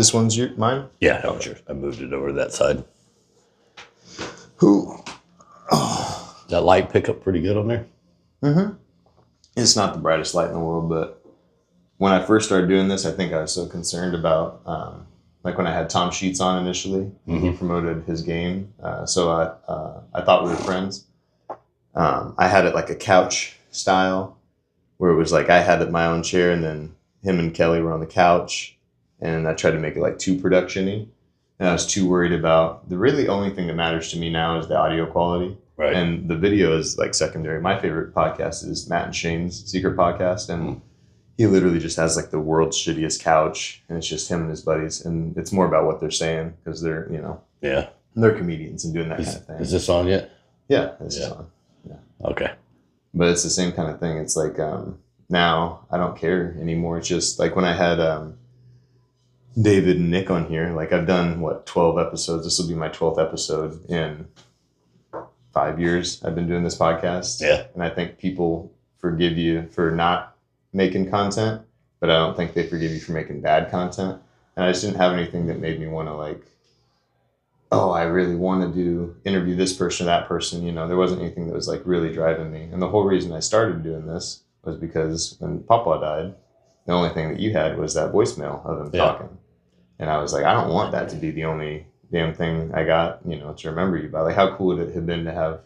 This one's mine? Yeah, that was yours. I moved it over to that side. Who? That light pick up pretty good on there? Mm-hmm. It's not the brightest light in the world, but when I first started doing this, I think I was so concerned about, like when I had Tom Sheets on initially, he promoted his game. So I thought we were friends. I had it like a couch style where it was like I had my own chair and then him and Kelly were on the couch. And I tried to make it like too production-y. And I was too worried about the really only thing that matters to me now is the audio quality. Right. And the video is like secondary. My favorite podcast is Matt and Shane's Secret Podcast. And he literally just has like the world's shittiest couch. And it's just him and his buddies. And it's more about what they're saying because they're, they're comedians and doing that kind of thing. Is this on yet? Yeah, this is on. Yeah. Okay. But it's the same kind of thing. It's like now I don't care anymore. It's just like when I had David and Nick on here, like I've done 12 episodes. This will be my 12th episode in 5 years. I've been doing this podcast. Yeah. And I think people forgive you for not making content, but I don't think they forgive you for making bad content. And I just didn't have anything that made me want to like, oh, I really want to interview this person or that person. There wasn't anything that was like really driving me. And the whole reason I started doing this was because when Papa died, the only thing that you had was that voicemail of him talking. And I was like, I don't want that to be the only damn thing I got, to remember you by. Like, how cool would it have been to have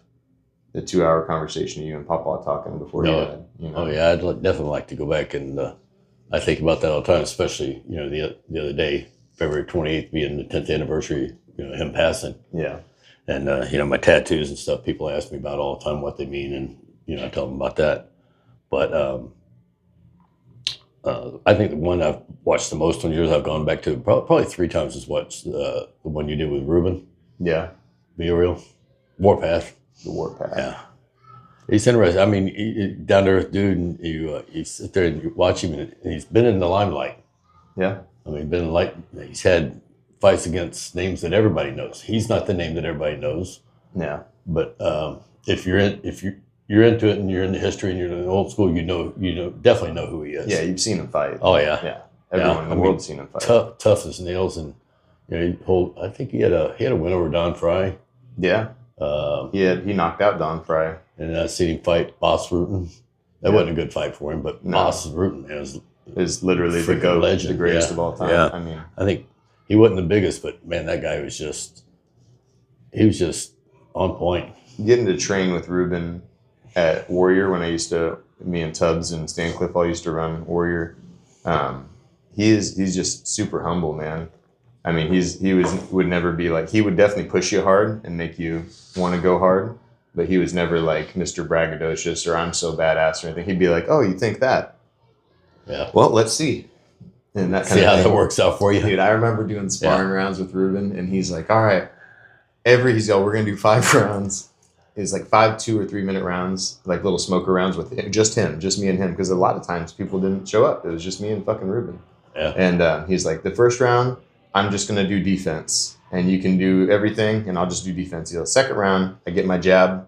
the 2-hour conversation of you and Papa talking before he died? Oh, yeah, I'd definitely like to go back. And I think about that all the time, especially, the other day, February 28th being the 10th anniversary, him passing. Yeah. And, my tattoos and stuff, people ask me about all the time what they mean. And, I tell them about that. But I think the one I've watched the most on yours, I've gone back to probably 3 times is what's the one you did with Ruben. Yeah. Be Real. Warpath. The Warpath. Yeah. He's interesting. I mean, down to earth dude, and you sit there and you watch him, and he's been in the limelight. Yeah. I mean, he's had fights against names that everybody knows. He's not the name that everybody knows. Yeah. But if you're into it and you're in the history and you're in the old school, definitely know who he is. Yeah, you've seen him fight. Oh yeah, yeah. Everyone in the world's seen him fight. Tough as nails, and I think he had a win over Don Fry. Yeah, he knocked out Don Fry, and I seen him fight Boss Rutan. That wasn't a good fight for him, but Boss Rutan is literally the GOAT, legend, the greatest of all time. Yeah. I think he wasn't the biggest, but man, that guy was just on point. Getting to train with Ruben at Warrior when me and Tubbs and Stancliffe all used to run Warrior. He's just super humble, man. I mean, would never be like, he would definitely push you hard and make you want to go hard, but he was never like Mr. Braggadocious or I'm so badass or anything. He'd be like, oh, you think that? Yeah. Well, let's see. And that kind of how that works out for you. Dude, I remember doing sparring rounds with Ruben, and he's like, all right, he's like, we're going to do 5 rounds. It's like 5 2 or 3 minute rounds, like little smoker rounds with just me and him. Because a lot of times people didn't show up. It was just me and fucking Ruben. Yeah. And he's like, the first round, I'm just going to do defense. And you can do everything, and I'll just do defense. He's like, second round, I get my jab.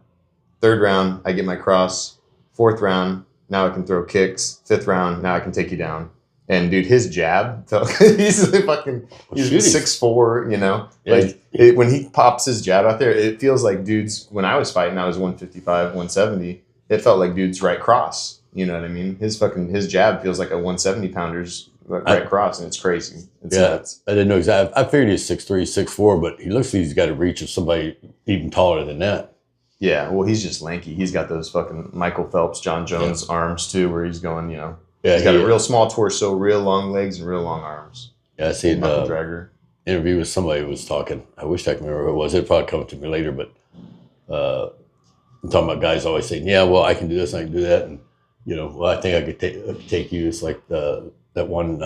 Third round, I get my cross. Fourth round, now I can throw kicks. Fifth round, now I can take you down. And dude, his jab, he's 6'4", Yeah. When he pops his jab out there, it feels like dudes, when I was fighting, I was 155, 170. It felt like dudes right cross. You know what I mean? His jab feels like a 170 pounder's right cross, and it's crazy. It's nuts. I didn't know exactly. I figured he's 6'3", 6'4", but he looks like he's got a reach of somebody even taller than that. Yeah, well, he's just lanky. He's got those fucking Michael Phelps, John Jones arms too, where he's going, he's got a real small torso, real long legs, and real long arms. Yeah, I seen an interview with somebody who was talking. I wish I could remember who it was. It'll probably come to me later, but I'm talking about guys always saying, yeah, well, I can do this, I can do that. And, well, I think I could take you. It's like that one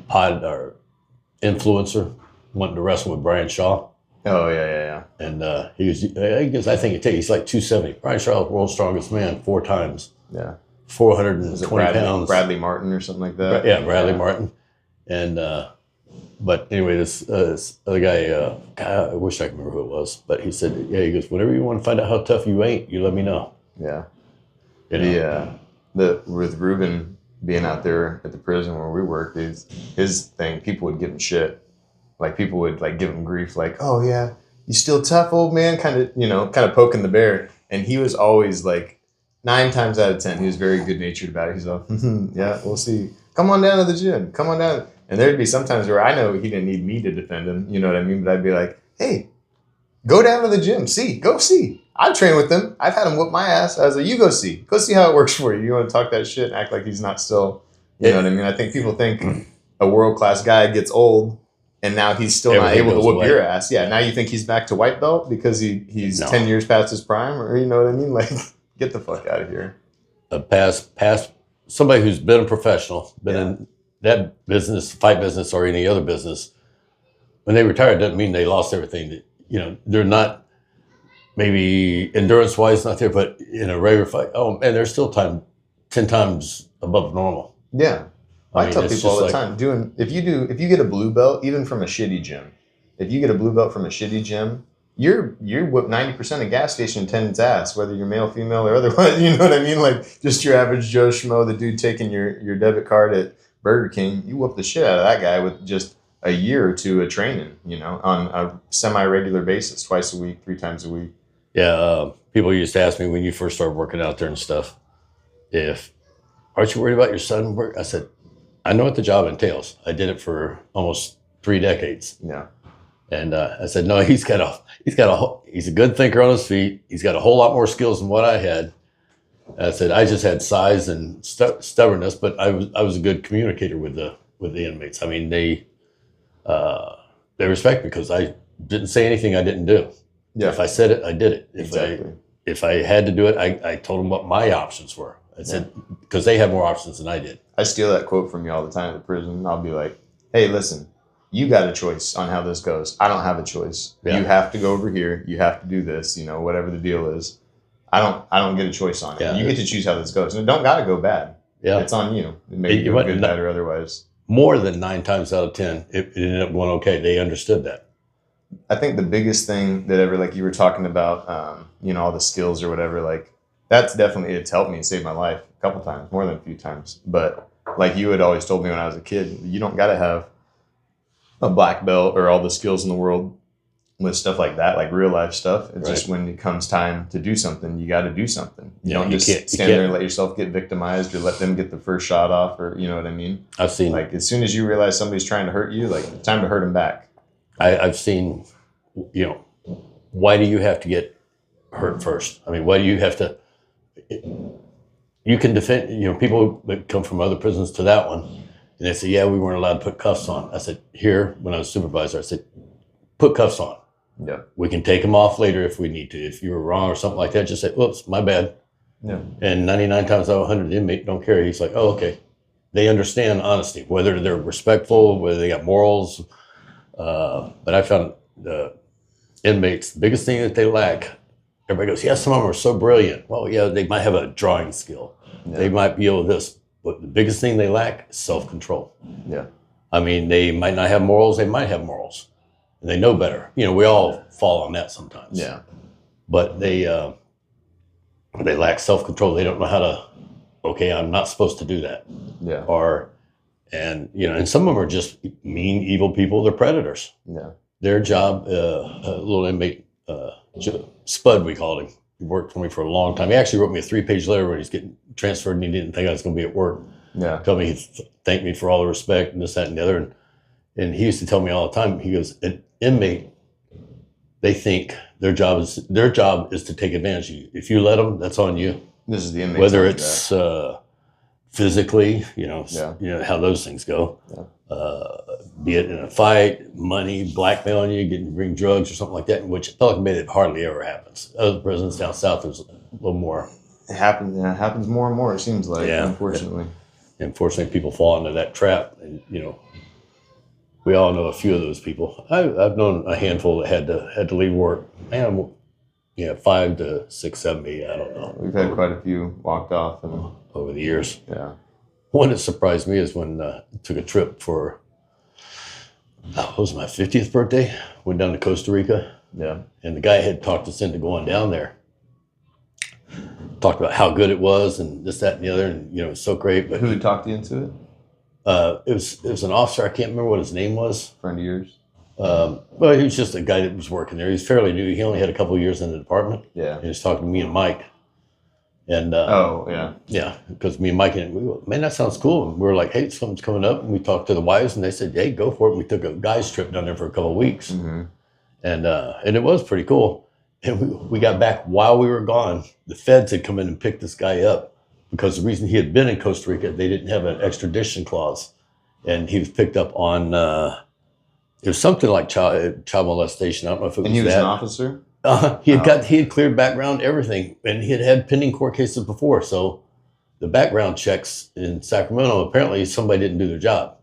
pod or influencer wanting to wrestle with Brian Shaw. Oh, yeah. And I think he's like 270. Brian Shaw, world's strongest man, 4 times. Yeah. 420 pounds. Bradley Martin or something like that. Yeah, Bradley Martin. And, but anyway, this other guy, I wish I could remember who it was, but he said, yeah, he goes, whenever you want to find out how tough you ain't, you let me know. Yeah. With Ruben being out there at the prison where we worked, his thing, people would give him shit. like people would like give him grief, like, "Oh yeah, you still tough, old man," kind of poking the bear. And he was always like 9 times out of 10, he was very good natured about it. He's like, "Yeah, we'll see. Come on down to the gym. Come on down." And there'd be sometimes where I know he didn't need me to defend him. You know what I mean? But I'd be like, "Hey, go down to the gym. Go see. I've trained with him. I've had him whoop my ass." I was like, "You go see how it works for you. You want to talk that shit and act like he's not still." You know what I mean? I think people think a world-class guy gets old and now he's still not able to whoop your ass. Yeah, now you think he's back to white belt because he's 10 years past his prime, or you know what I mean? Like, get the fuck out of here. A past somebody who's been a professional, been in that business, fight business, or any other business, when they retire, it doesn't mean they lost everything. You know, they're not, maybe endurance-wise not there, but in a regular fight, oh man, they're still 10 times above normal. Yeah. I tell people all the time, if you get a blue belt, even from a shitty gym, if you get a blue belt from a shitty gym, you're whoop 90% of gas station attendants' ass, whether you're male, female, or otherwise. You know what I mean? Like, just your average Joe Schmo, the dude taking your debit card at Burger King, you whoop the shit out of that guy with just a year or two of training, you know, on a semi-regular basis, twice a week, 3 times a week. Yeah, people used to ask me when you first started working out there and stuff, aren't you worried about your son work? I said, I know what the job entails. I did it for almost 3 decades. Yeah. And I said, no, he's a good thinker on his feet. He's got a whole lot more skills than what I had. I said, I just had size and stubbornness, but I was a good communicator with the inmates. I mean, they respect me because I didn't say anything I didn't do. Yeah. If I said it, I did it. If I had to do it, I told them what my options were. I said, because they had more options than I did. I steal that quote from you all the time at the prison. I'll be like, "Hey, listen, you got a choice on how this goes. I don't have a choice. Yeah. You have to go over here. You have to do this, you know, whatever the deal is. I don't get a choice on it. Yeah. You get to choose how this goes. And it don't got to go bad. Yeah. It's on you. It may go good, bad, or otherwise." More than 9 times out of 10, it ended up going okay. They understood that. I think the biggest thing that ever, like you were talking about, you know, all the skills or whatever, like that's definitely, it's helped me and saved my life a couple times, more than a few times. But like you had always told me when I was a kid, you don't got to have a black belt or all the skills in the world with stuff like that, like real life stuff. It's just when it comes time to do something, you got to do something. You don't just stand there and let yourself get victimized or let them get the first shot off, or you know what I mean? I've seen, like, as soon as you realize somebody's trying to hurt you, like, it's time to hurt them back. I've seen, you know, why do you have to get hurt first? I mean, why do you have to? You can defend, you know, people that come from other prisons to that one, and they say, yeah, we weren't allowed to put cuffs on. I said, here, when I was supervisor, I said, put cuffs on. Yeah. We can take them off later if we need to. If you were wrong or something like that, just say, whoops, my bad. Yeah. And 99 times out of 100, the inmate don't care. He's like, oh, okay. They understand honesty, whether they're respectful, whether they got morals. But I found the inmates, the biggest thing that they lack, everybody goes, yeah, some of them are so brilliant. Well, yeah, they might have a drawing skill. Yeah. They might be able to this. But the biggest thing they lack is self-control. Yeah. I mean, they might not have morals. They might have morals. And they know better. You know, we all fall on that sometimes. Yeah. But they lack self-control. They don't know how to, okay, I'm not supposed to do that. Yeah. And you know, and some of them are just mean, evil people. They're predators. Yeah. Their job, a little inmate, Spud, we called him. He worked for me for a long time. He actually wrote me a 3-page letter when he's getting transferred and he didn't think I was going to be at work. Yeah. Told me he thanked me for all the respect and this, that, and the other. And he used to tell me all the time, he goes, an inmate, they think their job is to take advantage of you. If you let them, that's on you. This is the inmate. Whether it's physically, you know how those things go. Yeah. Be it in a fight, money, blackmailing you, getting to bring drugs or something like that, which Pelican Bay, it hardly ever happens. Other prisons down south, there's a little more. It happens more and more, it seems like, unfortunately. Unfortunately, people fall into that trap. And, you know, we all know a few of those people. I've known a handful that had to leave work. Man, 5 to 6, 7, 8, I don't know. We've had quite a few walked off over the years. Yeah. One that surprised me is when I took a trip for, it was my 50th birthday. Went down to Costa Rica. Yeah. And the guy had talked us into going down there. Talked about how good it was and this, that, and the other, and you know, it was so great. But who talked you into it? It was an officer. I can't remember what his name was. Friend of yours? Well, he was just a guy that was working there. He's fairly new. He only had a couple of years in the department. Yeah. And he was talking to me and Mike. And yeah, because me and Mike, and we were, man, that sounds cool. And we were like, hey, something's coming up. And we talked to the wives, and they said, hey, go for it. And we took a guys trip down there for a couple of weeks, and it was pretty cool. And we got back while we were gone. The feds had come in and picked this guy up because the reason he had been in Costa Rica, they didn't have an extradition clause, and he was picked up on it was something like child molestation. I don't know if it was. And he was that. an officer. He had cleared background, everything, and he had pending court cases before. So the background checks in Sacramento, apparently somebody didn't do their job.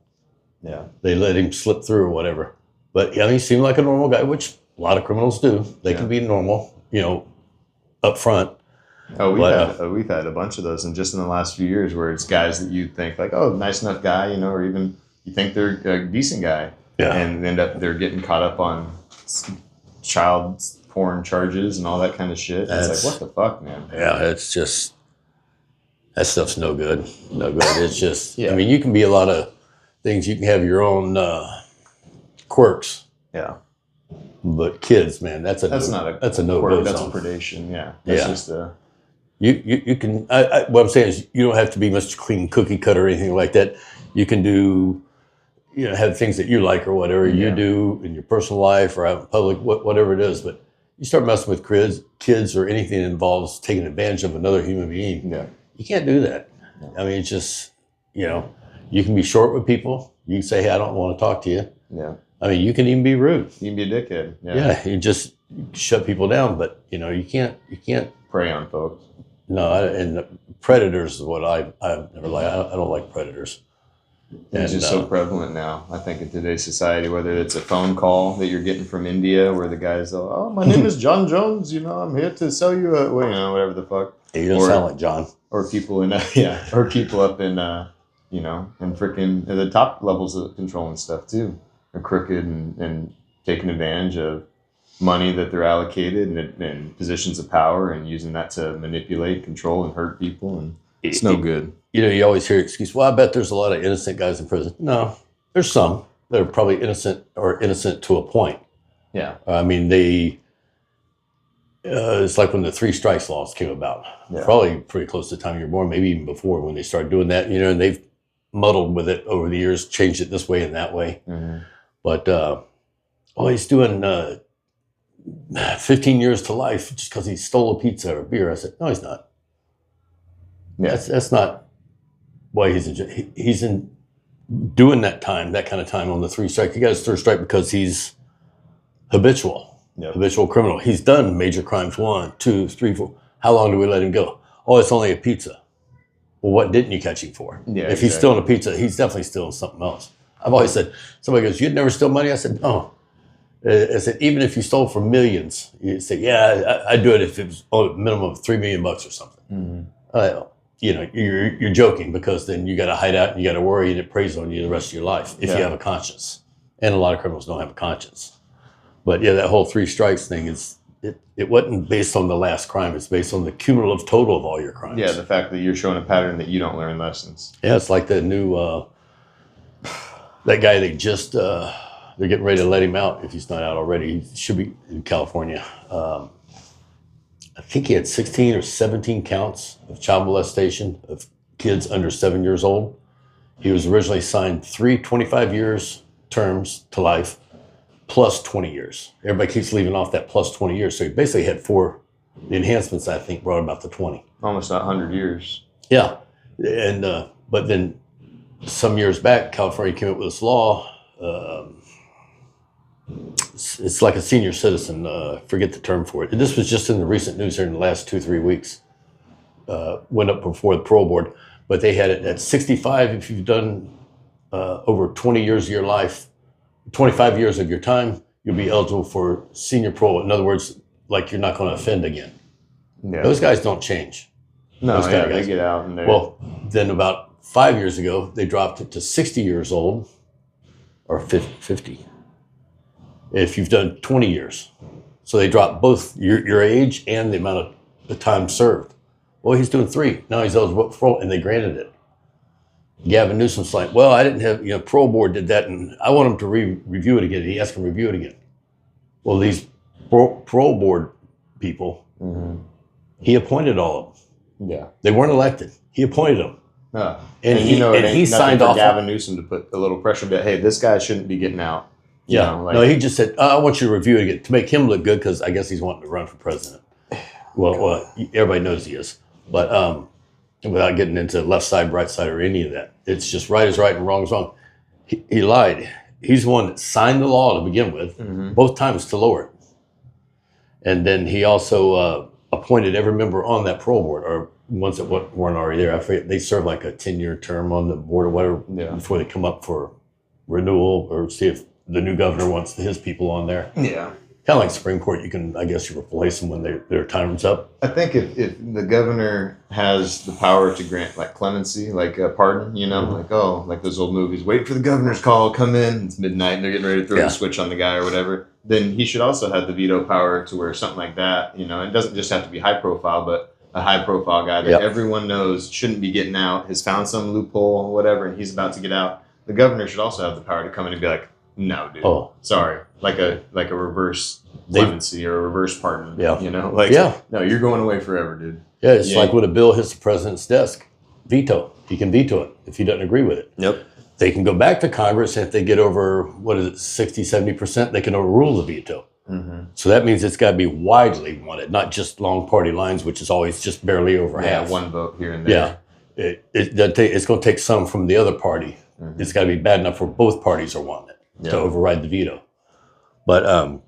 Yeah, they let him slip through or whatever. But he seemed like a normal guy, which a lot of criminals do. They can be normal, up front. Oh, we've had a bunch of those, and just in the last few years, where it's guys that you think like, oh, nice enough guy, or even you think they're a decent guy, and they're getting caught up on child porn charges and all that kind of shit. It's like, what the fuck, man? Yeah, it's just, that stuff's no good. No good. It's just, I mean, you can be a lot of things. You can have your own quirks. Yeah. But kids, man, that's a no go. That's a predation. Yeah. That's just a. You can. What I'm saying is, you don't have to be Mr. Clean cookie cutter or anything like that. You can do, have things that you like or whatever you do in your personal life or out in public, whatever it is. But you start messing with kids or anything that involves taking advantage of another human being. Yeah. You can't do that. I mean, it's just, you can be short with people. You can say, hey, I don't want to talk to you. Yeah. I mean, you can even be rude. You can be a dickhead. Yeah. You just shut people down, but you can't prey on folks. No, and predators is what I've never liked. I don't like predators. It's just so prevalent now, I think, in today's society, whether it's a phone call that you're getting from India where the guy's, oh, my name is John Jones, I'm here to sell you whatever the fuck. You don't sound like John. Or people or people up in, in freaking the top levels of control and stuff too. Are crooked and taking advantage of money that they're allocated and positions of power and using that to manipulate, control, and hurt people. And it's no good. You always hear excuse, well, I bet there's a lot of innocent guys in prison. No, there's some that are probably innocent to a point. Yeah. I mean, it's like when the 3 strikes laws came about. Yeah. Probably pretty close to the time you were born, maybe even before when they started doing that, and they've muddled with it over the years, changed it this way and that way. Mm-hmm. But, he's doing 15 years to life just because he stole a pizza or a beer. I said, no, he's not. Yeah. That's not why he's in doing that kind of time on the 3 strike. He got his 3rd strike because he's habitual criminal. He's done major crimes, 1, 2, 3, 4. How long do we let him go? Oh, it's only a pizza. Well, what didn't you catch him for? Yeah, if he's stealing a pizza, he's definitely stealing something else. I've always said, somebody goes, you'd never steal money? I said, no. I said, even if you stole for millions, you say, yeah, I'd do it if it was a minimum of $3 million or something. Mm-hmm. You're joking because then you got to hide out and you got to worry and it preys on you the rest of your life if you have a conscience. And a lot of criminals don't have a conscience. But that whole 3 strikes thing it wasn't based on the last crime. It's based on the cumulative total of all your crimes. Yeah, the fact that you're showing a pattern that you don't learn lessons. Yeah, it's like the new that guy they just they're getting ready to let him out if he's not out already. He should be in California. I think he had 16 or 17 counts of child molestation of kids under 7 years old. He was originally signed 3 25 years terms to life plus 20 years. Everybody keeps leaving off that plus 20 years. So he basically had 4. The enhancements, I think, brought about to 20. Almost 100 years. Yeah. And but then some years back, California came up with this law. It's like a senior citizen. Forget the term for it. And this was just in the recent news here in the last 2-3 weeks. Went up before the parole board. But they had it at 65 if you've done over 20 years of your life, 25 years of your time, you'll be eligible for senior parole. In other words, like you're not going to offend again. Yeah. Those guys don't change. No, they get out and well, then about 5 years ago, they dropped it to 60 years old or 50 if you've done 20 years. So they dropped both your age and the amount of the time served. Well, he's doing 3. Now he's eligible for parole, and they granted it. Gavin Newsom's like, well, I didn't have, parole board did that, and I want him to review it again. He asked him to review it again. Well, these parole board people, he appointed all of them. Yeah. They weren't elected. He appointed them. Yeah. And he signed off. Gavin Newsom to put a little pressure, but hey, this guy shouldn't be getting out. No, he just said, I want you to review it again to make him look good because I guess he's wanting to run for president. Well, everybody knows he is. But without getting into left side, right side, or any of that, it's just right is right and wrong is wrong. He lied. He's the one that signed the law to begin with, both times to lower it. And then he also appointed every member on that parole board, or ones that weren't already there. I forget, they serve like a 10-year term on the board or whatever before they come up for renewal or see if the new governor wants his people on there. Yeah. Kind of like Supreme Court, you replace them when their time's up. I think if the governor has the power to grant like clemency, like a pardon, like those old movies, wait for the governor's call, come in, it's midnight and they're getting ready to throw the switch on the guy or whatever, then he should also have the veto power to where something like that, it doesn't just have to be high profile, but a high profile guy that everyone knows shouldn't be getting out, has found some loophole, whatever, and he's about to get out. The governor should also have the power to come in and be like, no, dude. Oh, sorry. Like a reverse clemency or a reverse pardon. Yeah. No, you're going away forever, dude. Yeah, it's like when a bill hits the president's desk, veto. He can veto it if he doesn't agree with it. Yep. They can go back to Congress, and if they get over 60, 70%, they can overrule the veto. So that means it's got to be widely wanted, not just long party lines, which is always just barely over half. One vote here and there. Yeah. It's going to take some from the other party. It's got to be bad enough where both parties are wanting it to override the veto. But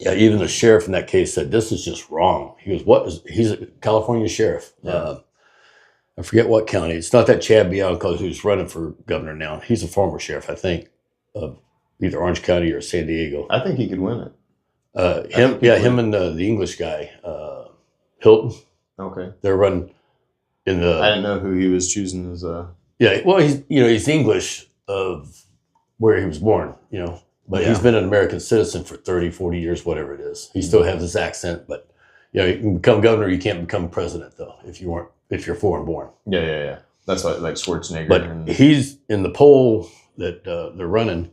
even the sheriff in that case said, this is just wrong. He goes, he's a California sheriff. Yeah. I forget what county. It's not that Chad Bianco who's running for governor now. He's a former sheriff, I think, of either Orange County or San Diego. I think he could win it. Him and the English guy, Hilton. Okay. They're running in the... I didn't know who he was choosing as a... Yeah, well, he's English of where he was born, but he's been an American citizen for 30, 40 years, whatever it is. He still has his accent, but you can become governor. You can't become president though if you're foreign born. Yeah. That's like Schwarzenegger. But he's in the poll that they're running.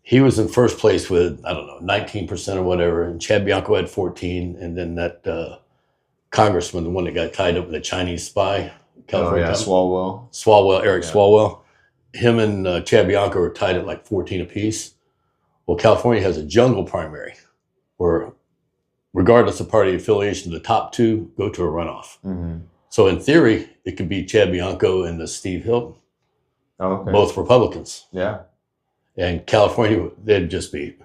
He was in first place with 19% or whatever, and Chad Bianco had 14, and then that congressman, the one that got tied up with the Chinese spy, California. Swalwell. Eric Swalwell. Him and Chad Bianco are tied at like 14 apiece. Well, California has a jungle primary where, regardless of party affiliation, the top two go to a runoff. So in theory, it could be Chad Bianco and the Steve Hilton, both Republicans. Yeah. And California, they'd just be...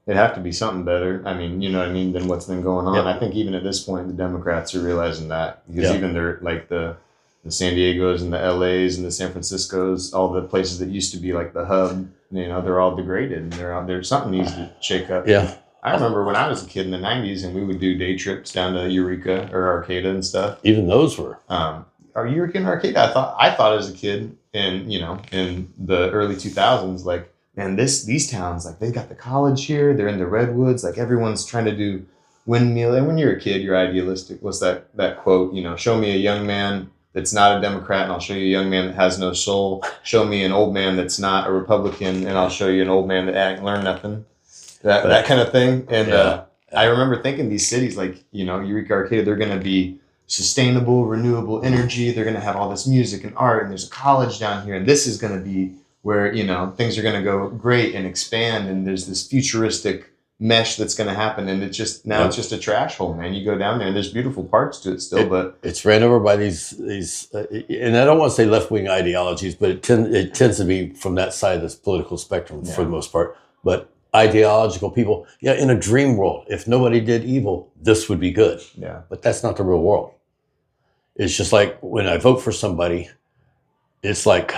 It'd have to be something better. I mean, than what's been going on. Yep. I think even at this point, the Democrats are realizing that. Because even they're like the San Diegos and the LAs and the San Franciscos, all the places that used to be like the hub, they're all degraded and they're out there. Something needs to shake up. Yeah. I remember when I was a kid in the 90s and we would do day trips down to Eureka or Arcata and stuff. Even those were. Are Eureka and Arcata? I thought as a kid in the early 2000s, like, man, these towns, like, they got the college here, they're in the redwoods, like everyone's trying to do windmill. And when you're a kid, you're idealistic. What's that quote? Show me a young man that's not a Democrat and I'll show you a young man that has no soul. Show me an old man that's not a Republican and I'll show you an old man that ain't learned nothing. That kind of thing. And I remember thinking these cities like, Eureka, Arcata, they're going to be sustainable, renewable energy. They're going to have all this music and art and there's a college down here and this is going to be where, things are going to go great and expand and there's this futuristic mesh that's going to happen and it's just a trash hole, man. You go down there and there's beautiful parts to it still, but it's ran over by these and I don't want to say left-wing ideologies, but it tends to be from that side of this political spectrum for the most part, but ideological people. Yeah, in a dream world, if nobody did evil, this would be good. Yeah, but that's not the real world. It's just like when I vote for somebody, it's like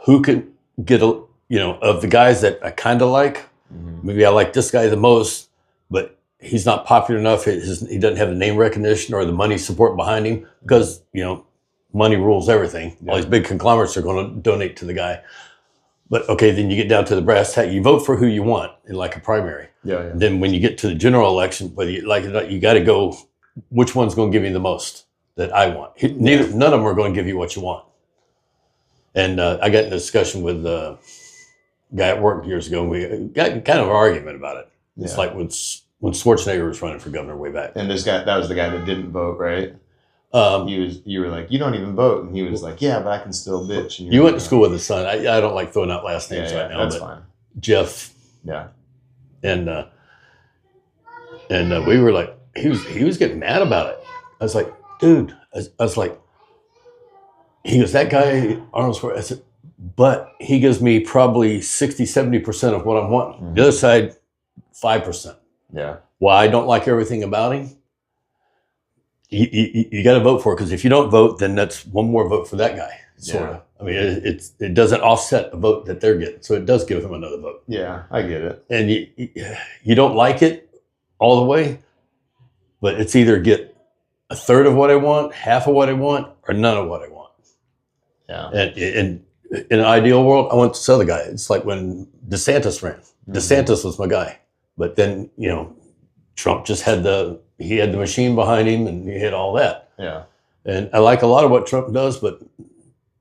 who can get of the guys that I kind of like. Maybe I like this guy the most, but he's not popular enough. He doesn't have the name recognition or the money support behind him because, money rules everything. Yeah. All these big conglomerates are going to donate to the guy. But okay, then you get down to the brass tack. You vote for who you want in like a primary. Yeah. And then when you get to the general election, whether you like it or not, you got to go, which one's going to give you the most that I want? None of them are going to give you what you want. And I got in a discussion with a guy at work years ago, and we got kind of an argument about it. It's like when Schwarzenegger was running for governor way back. And that was the guy that didn't vote, right? You were like, you don't even vote, and he was like, yeah, but I can still bitch. And you went to school with his son. I don't like throwing out last names right now. That's fine. Jeff. Yeah. And we were like, he was getting mad about it. I was like, dude. I was like, he goes, that guy Arnold Schwarzenegger. I said, but he gives me probably 60-70% of what I'm wanting. Mm-hmm. The other side, 5%. Yeah. Why I don't like everything about him. You got to vote for it, because if you don't vote, then that's one more vote for that guy. Sort of. I mean, it doesn't offset a vote that they're getting, so it does give him another vote. Yeah, I get it. And you don't like it all the way, but it's either get a third of what I want, half of what I want, or none of what I want. Yeah. And in an ideal world, I want this other guy. It's like when DeSantis ran. Mm-hmm. DeSantis was my guy, but then Trump just had the machine behind him, and he had all that. Yeah. And I like a lot of what Trump does, but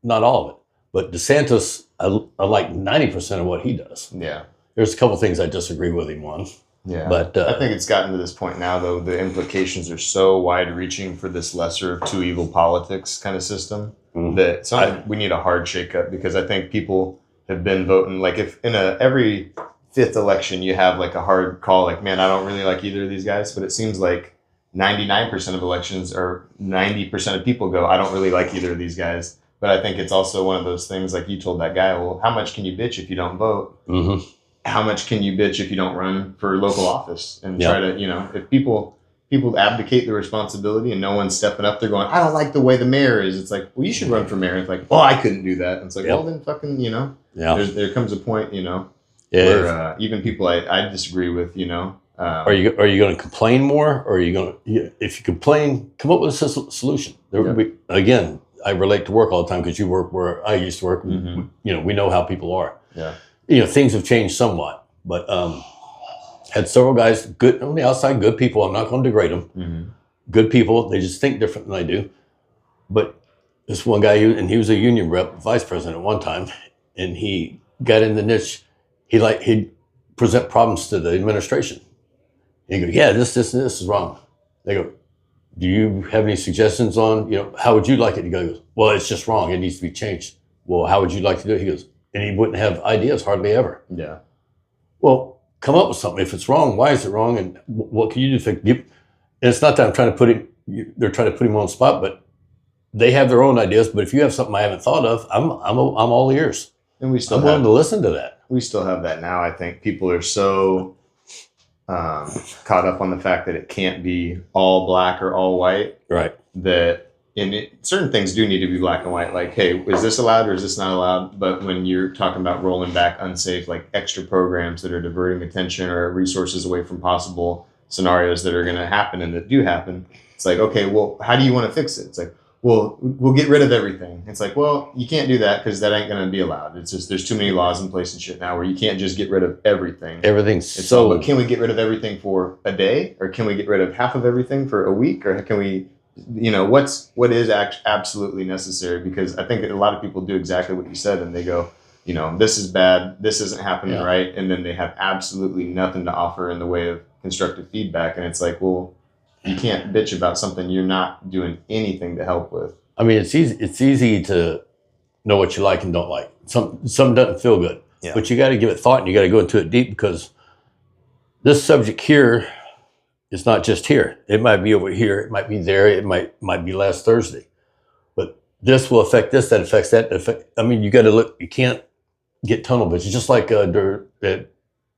not all of it. But DeSantis, I like 90% of what he does. Yeah. There's a couple things I disagree with him on. Yeah. But I think it's gotten to this point now, though, the implications are so wide-reaching for this lesser of two evil politics kind of system, mm-hmm. that we need a hard shakeup, because I think people have been voting, like if in every fifth election you have like a hard call, like, man, I don't really like either of these guys, but it seems like 99% of elections, or 90% of people go, I don't really like either of these guys. But I think it's also one of those things, like you told that guy, well, how much can you bitch if you don't vote? Mm-hmm. How much can you bitch if you don't run for local office? And try to, if people abdicate the responsibility and no one's stepping up, they're going, I don't like the way the mayor is. It's like, well, you should run for mayor. It's like, well, I couldn't do that. And it's like, well, then fucking, there comes a point, where even people I disagree with, are you going to complain more, or are you going to, if you complain, come up with a solution? Again, I relate to work all the time, because you work where I used to work. Mm-hmm. We know how people are. Yeah. Things have changed somewhat, but had several guys good on the outside, good people. I'm not going to degrade them. Mm-hmm. Good people. They just think different than I do. But this one guy, he was a union rep, vice president at one time, and he got in the niche. He'd present problems to the administration. And he'd go, yeah, this and this is wrong. They go, do you have any suggestions on, how would you like it? He goes, well, it's just wrong. It needs to be changed. Well, how would you like to do it? He goes, and he wouldn't have ideas hardly ever. Yeah. Well, come up with something. If it's wrong, why is it wrong? And what can you do? And it's not that I'm trying to they're trying to put him on the spot, but they have their own ideas. But if you have something I haven't thought of, I'm all ears. And I'm willing to listen to that. We still have that now. I think people are so caught up on the fact that it can't be all black or all white. Right. That certain things do need to be black and white. Like, hey, is this allowed or is this not allowed? But when you're talking about rolling back unsafe, like extra programs that are diverting attention or resources away from possible scenarios that are going to happen and that do happen, it's like, okay, well, how do you want to fix it? It's like, well, we'll get rid of everything. It's like, well, you can't do that, because that ain't going to be allowed. It's just, there's too many laws in place and shit now where you can't just get rid of everything. But can we get rid of everything for a day, or can we get rid of half of everything for a week, or can we, what is absolutely necessary? Because I think a lot of people do exactly what you said, and they go, this is bad, this isn't happening right, and then they have absolutely nothing to offer in the way of constructive feedback, and it's like, well, you can't bitch about something you're not doing anything to help with. I mean, it's easy to know what you like and don't like. Some doesn't feel good, but you got to give it thought, and you got to go into it deep, because this subject here is not just here. It might be over here. It might be there. It might be last Thursday, but this will affect this. That affects that. I mean, you got to look. You can't get tunnel vision. Just like during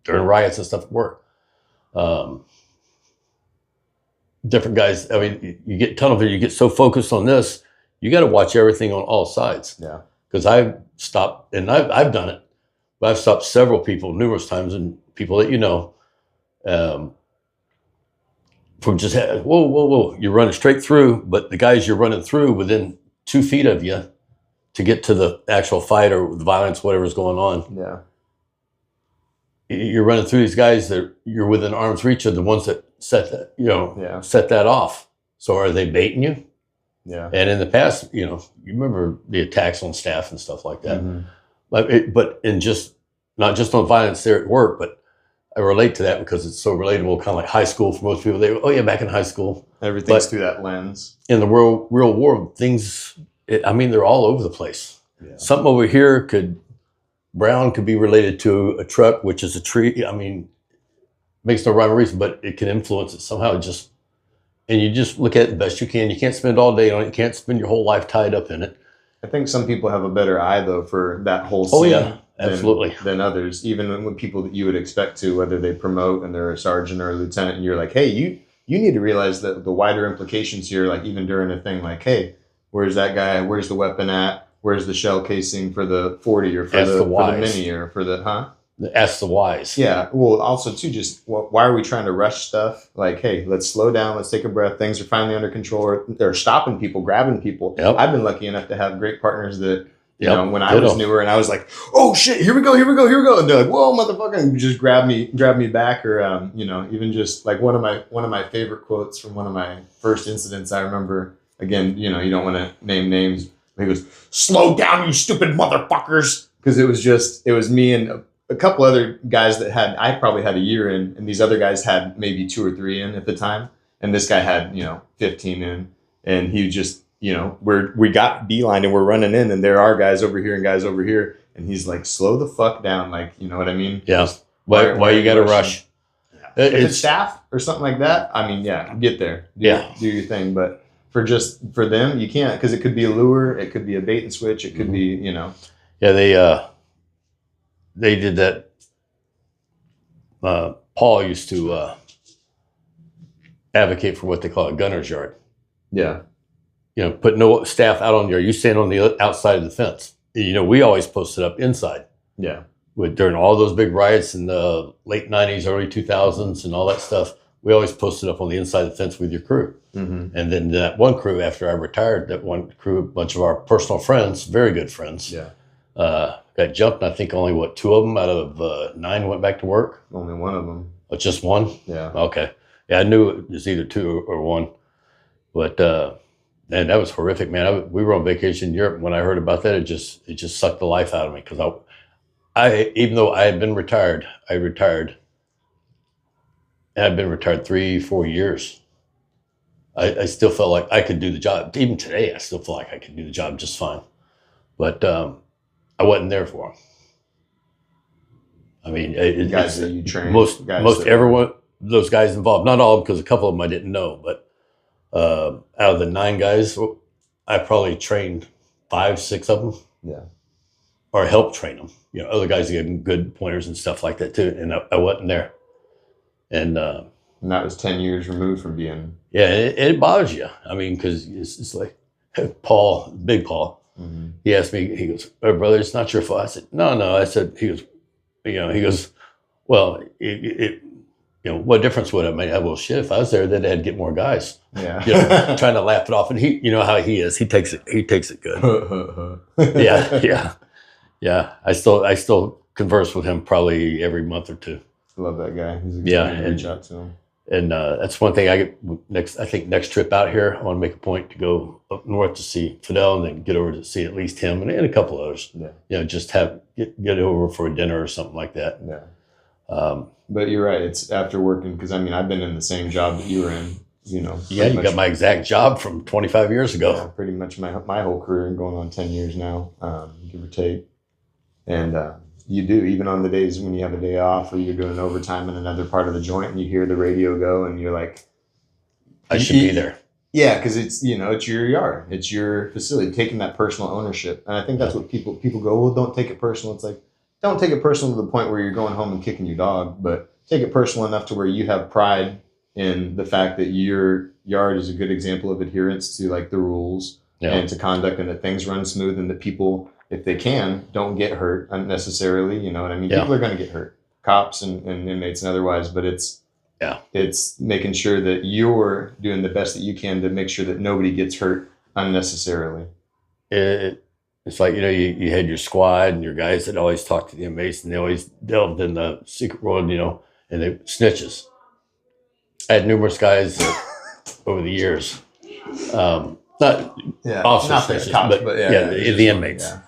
riots and stuff at work. Different guys. I mean, you get tunnel vision. You get so focused on this, you got to watch everything on all sides. Yeah. Because I've stopped, and I've done it, but I've stopped several people numerous times, and people that from just whoa, you're running straight through, but the guys you're running through within 2 feet of you to get to the actual fight or the violence, whatever's going on. Yeah. You're running through these guys that you're within arm's reach of, the ones that set that, set that off. So are they baiting you? Yeah. And in the past, you remember the attacks on staff and stuff like that. Mm-hmm. But in just not just on violence there at work, but I relate to that because it's so relatable, kind of like high school for most people. Back in high school. Everything's through that lens. In the real world, things, they're all over the place. Yeah. Something over here Brown could be related to a truck, which is a tree. Makes no rhyme or reason, but it can influence it somehow. And you just look at it the best you can. You can't spend all day on it. You can't spend your whole life tied up in it. I think some people have a better eye, though, for that whole scene. Oh, yeah, absolutely. Than others, even when people that you would expect to, whether they promote and they're a sergeant or a lieutenant, and you're like, hey, you need to realize that the wider implications here, like even during a thing like, hey, where's that guy? Where's the weapon at? Where's the shell casing for the 40 or for the mini or for the, Ask the whys. Yeah. Well, also, too, just why are we trying to rush stuff? Like, hey, let's slow down. Let's take a breath. Things are finally under control. Or they're stopping people, grabbing people. Yep. I've been lucky enough to have great partners that, when I Ditto. was newer and I was like, oh, shit, here we go. And they're like, whoa, motherfucker. And just grab me back. Or, even just like one of my favorite quotes from one of my first incidents. I remember, again, you don't want to name names. He goes, slow down, you stupid motherfuckers. Because it was me and a couple other guys that I probably had a year in, and these other guys had maybe 2 or 3 in at the time. And this guy had, 15 in, and he just, we got beeline and we're running in, and there are guys over here and guys over here. And he's like, slow the fuck down. Like, you know what I mean? Yeah. Why you got to rush? Yeah. If it's staff or something like that, get there. Do your thing. But for them, you can't, because it could be a lure. It could be a bait and switch. It could be, Yeah, they did that. Paul used to advocate for what they call a gunner's yard. Yeah. Put no staff out on the yard. You stand on the outside of the fence. We always posted up inside. Yeah. During all those big riots in the late 90s, early 2000s and all that stuff, we always posted up on the inside of the fence with your crew. Mm-hmm. And then that one crew, after I retired, that one crew, a bunch of our personal friends, very good friends, got jumped. And I think only 2 of them out of 9 went back to work. Only one of them. Oh, just one? Yeah. Okay. Yeah, I knew it was either 2 or 1. But man, that was horrific, man. We were on vacation in Europe. When I heard about that, it just sucked the life out of me, because I even though I had been retired, I retired. And I've been retired 3-4 years. I still felt like I could do the job. Even today, I still feel like I could do the job just fine. But I wasn't there for them. I mean, guys that you train, most everyone, those guys involved, not all of them, because a couple of them I didn't know, but out of the 9 guys, I probably trained 5-6 of them. Yeah. Or helped train them. Other guys gave them good pointers and stuff like that too. And I wasn't there. And that was 10 years removed from being. Yeah, it bothers you. I mean, because it's like Paul, Big Paul. Mm-hmm. He asked me. He goes, "Oh, brother, it's not your fault." I said, "No." I said, he goes, "Well, what difference would it make?" Well, shit, if I was there, then I'd get more guys. Yeah, trying to laugh it off, and he, how he is. He takes it good. Yeah. I still converse with him probably every month or 2. I love that guy. He's a good man to reach out to him. And that's one thing I get next trip out here, I want to make a point to go up north to see Fidel, and then get over to see at least him and a couple others. Yeah. Just get over for a dinner or something like that. Yeah. But you're right. It's after working, because I've been in the same job that you were in. Yeah, you got my exact job from 25 years ago. Yeah, pretty much my whole career, going on 10 years now, give or take. And you do, even on the days when you have a day off or you're doing overtime in another part of the joint, and you hear the radio go, and you're like, I should be there. Yeah, because it's it's your yard, it's your facility, taking that personal ownership. And I think that's what people go, well, don't take it personal. It's like, don't take it personal to the point where you're going home and kicking your dog, but take it personal enough to where you have pride in the fact that your yard is a good example of adherence to like the rules and to conduct, and that things run smooth, and that people, if they can, don't get hurt unnecessarily. You know what I mean? People are going to get hurt, cops and inmates and otherwise, but it's making sure that you're doing the best that you can to make sure that nobody gets hurt unnecessarily. It's like, you had your squad and your guys that always talked to the inmates, and they always delved in the secret world, and they snitches. I had numerous guys over the years. Not officers, not the cops, but the inmates. Yeah.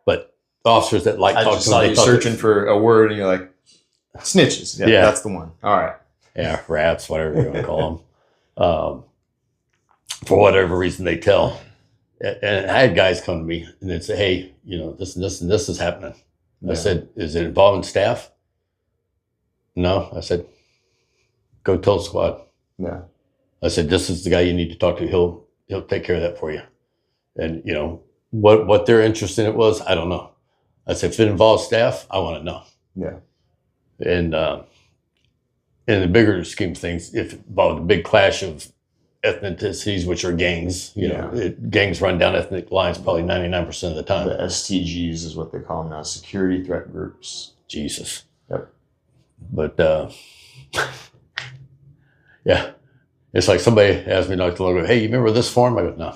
But officers that like I talk just to saw them. you searching for a word, and you're like, snitches. Yeah, that's the one. All right. Yeah, rats, whatever you want to call them. For whatever reason, they tell. And I had guys come to me and they'd say, "Hey, this and this and this is happening." I said, "Is it involving staff?" No. I said, "Go tell the squad." Yeah. I said, "This is the guy you need to talk to. He'll take care of that for you." And what their interest in it was, I don't know. I said, if it involves staff, I want to know. Yeah. And in the bigger scheme of things, if it involved a big clash of ethnicities, which are gangs, gangs run down ethnic lines probably 99% of the time. The STGs is what they call them now, security threat groups. Jesus. Yep. But yeah, it's like somebody asked me not too long ago, "Hey, you remember this form?" I go, "No."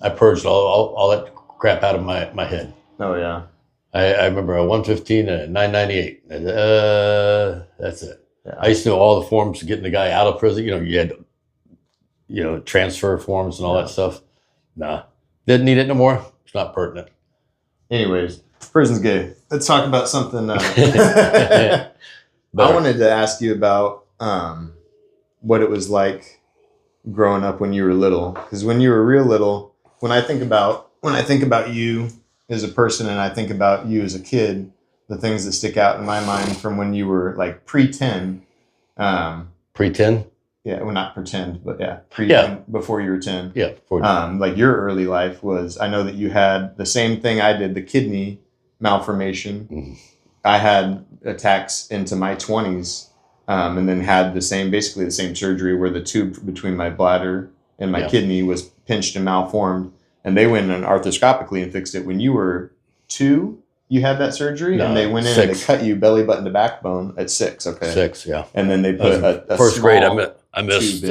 I purged all that crap out of my head. Oh yeah. I remember a 115 and a 998. That's it. Yeah. I used to know all the forms getting the guy out of prison. You had transfer forms and all that stuff. Nah, didn't need it no more. It's not pertinent. Anyways, prison's gay. Let's talk about something. I wanted to ask you about what it was like growing up when you were little. Because when you were real little, when I think about you as a person and I think about you as a kid, the things that stick out in my mind from when you were like pre-10. Pre-10? Yeah, well, not pretend, but pre-10, before you were 10. Yeah. Like your early life was, I know that you had the same thing I did, the kidney malformation. Mm-hmm. I had attacks into my 20s and then had basically the same surgery where the tube between my bladder and my kidney was pinched and malformed. And they went in arthroscopically and fixed it. When you were 2, you had that surgery? No, and they went in 6. And they cut you belly button to backbone at 6. Okay. 6, yeah. And then they put a first grade. I missed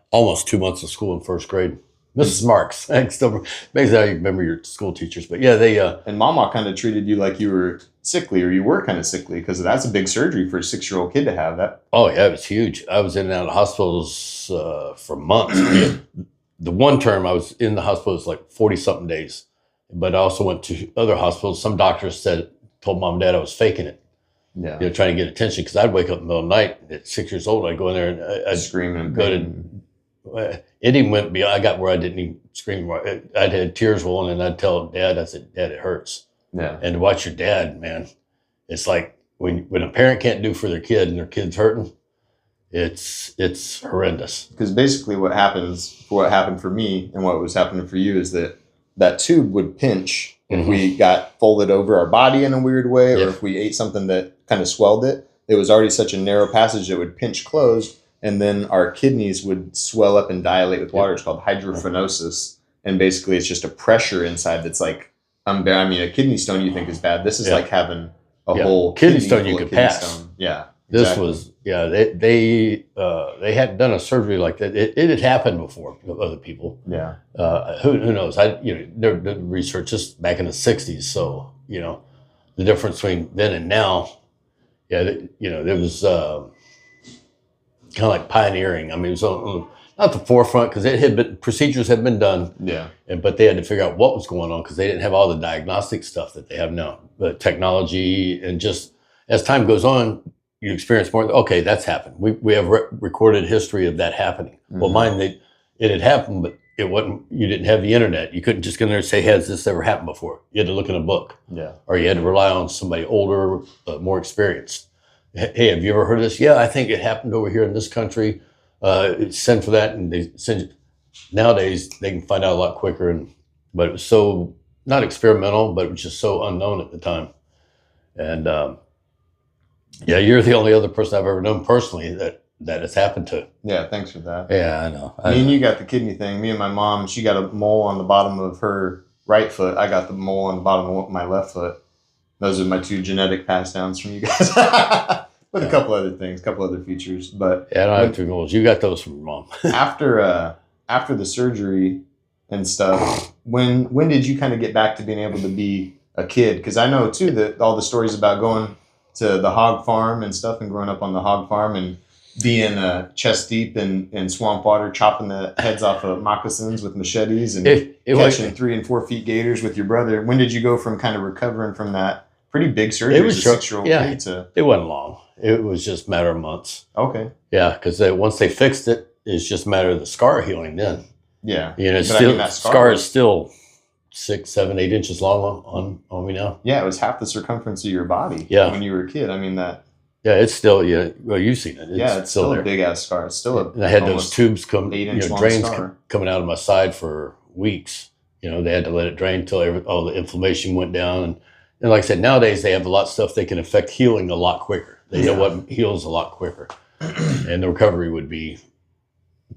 almost 2 months of school in first grade. Mrs. Marks. Amazing how you remember your school teachers. But yeah, they... And Mama kind of treated you like you were sickly, or you were kind of sickly, because that's a big surgery for a 6-year-old kid to have that. Oh, yeah, it was huge. I was in and out of hospitals for months. The one term I was in the hospital was like 40-something days. But I also went to other hospitals. Some doctors told Mom and Dad I was faking it. Yeah. Trying to get attention, because I'd wake up in the middle of the night at 6 years old. I'd go in there and I'd scream and go to... It even went beyond. I got where I didn't even scream. I'd had tears rolling, and I'd tell Dad, I said, "Dad, it hurts." Yeah. And to watch your dad, man, it's like when a parent can't do for their kid and their kid's hurting, it's horrendous. Because basically what happened for me and what was happening for you is that tube would pinch if we got folded over our body in a weird way, or if we ate something that kind of swelled it. It was already such a narrow passage that would pinch closed, and then our kidneys would swell up and dilate with water. It's called hydrophenosis, and basically it's just a pressure inside that's like unbearable. I mean, a kidney stone you think is bad. This is like having a whole kidney stone you could pass. Stone. Yeah. This was, they hadn't done a surgery like that. It had happened before with other people. Yeah. Who knows? There did research just back in the 60s. So, the difference between then and now, there was kind of like pioneering. I mean, it was not the forefront, because procedures had been done. Yeah. But they had to figure out what was going on, because they didn't have all the diagnostic stuff that they have now. The technology, and just as time goes on, you experience more. Okay, that's happened. We have recorded history of that happening. Mm-hmm. Well, mine, it had happened, but it wasn't. You didn't have the internet. You couldn't just go in there and say, "Has this ever happened before?" You had to look in a book. Yeah. Or you had to rely on somebody older, more experienced. Hey, have you ever heard of this? Yeah, I think it happened over here in this country. Send for that, and they send. Nowadays, they can find out a lot quicker. But it was so not experimental, but it was just so unknown at the time. And you're the only other person I've ever known personally that has happened to. Yeah, thanks for that. Yeah, I know. Me and you got the kidney thing. Me and my mom, she got a mole on the bottom of her right foot. I got the mole on the bottom of my left foot. Those are my 2 genetic pass downs from you guys. With a couple other things, a couple other features. But I don't have 2 moles. You got those from your mom. after the surgery and stuff, when did you kind of get back to being able to be a kid? Because I know too that all the stories about going to the hog farm and stuff, and growing up on the hog farm, and being chest deep in swamp water, chopping the heads off of moccasins with machetes and catching 3 and 4 feet gators with your brother. When did you go from kind of recovering from that pretty big surgery as a 6-year-old kid to? It wasn't long. It was just a matter of months. Okay. Yeah, because once they fixed it, it's just a matter of the scar healing then. Yeah. You know, that scar is still 6, 7, 8 inches long on me now. Yeah, it was half the circumference of your body when you were a kid. I mean, that. Yeah, it's still, well, you've seen it. It's still a big ass scar. It's still and I had those tubes drains scar. Coming out of my side for weeks. You know, they had to let it drain until all the inflammation went down. And like I said, nowadays they have a lot of stuff they can affect healing a lot quicker. They know what heals a lot quicker. And the recovery would be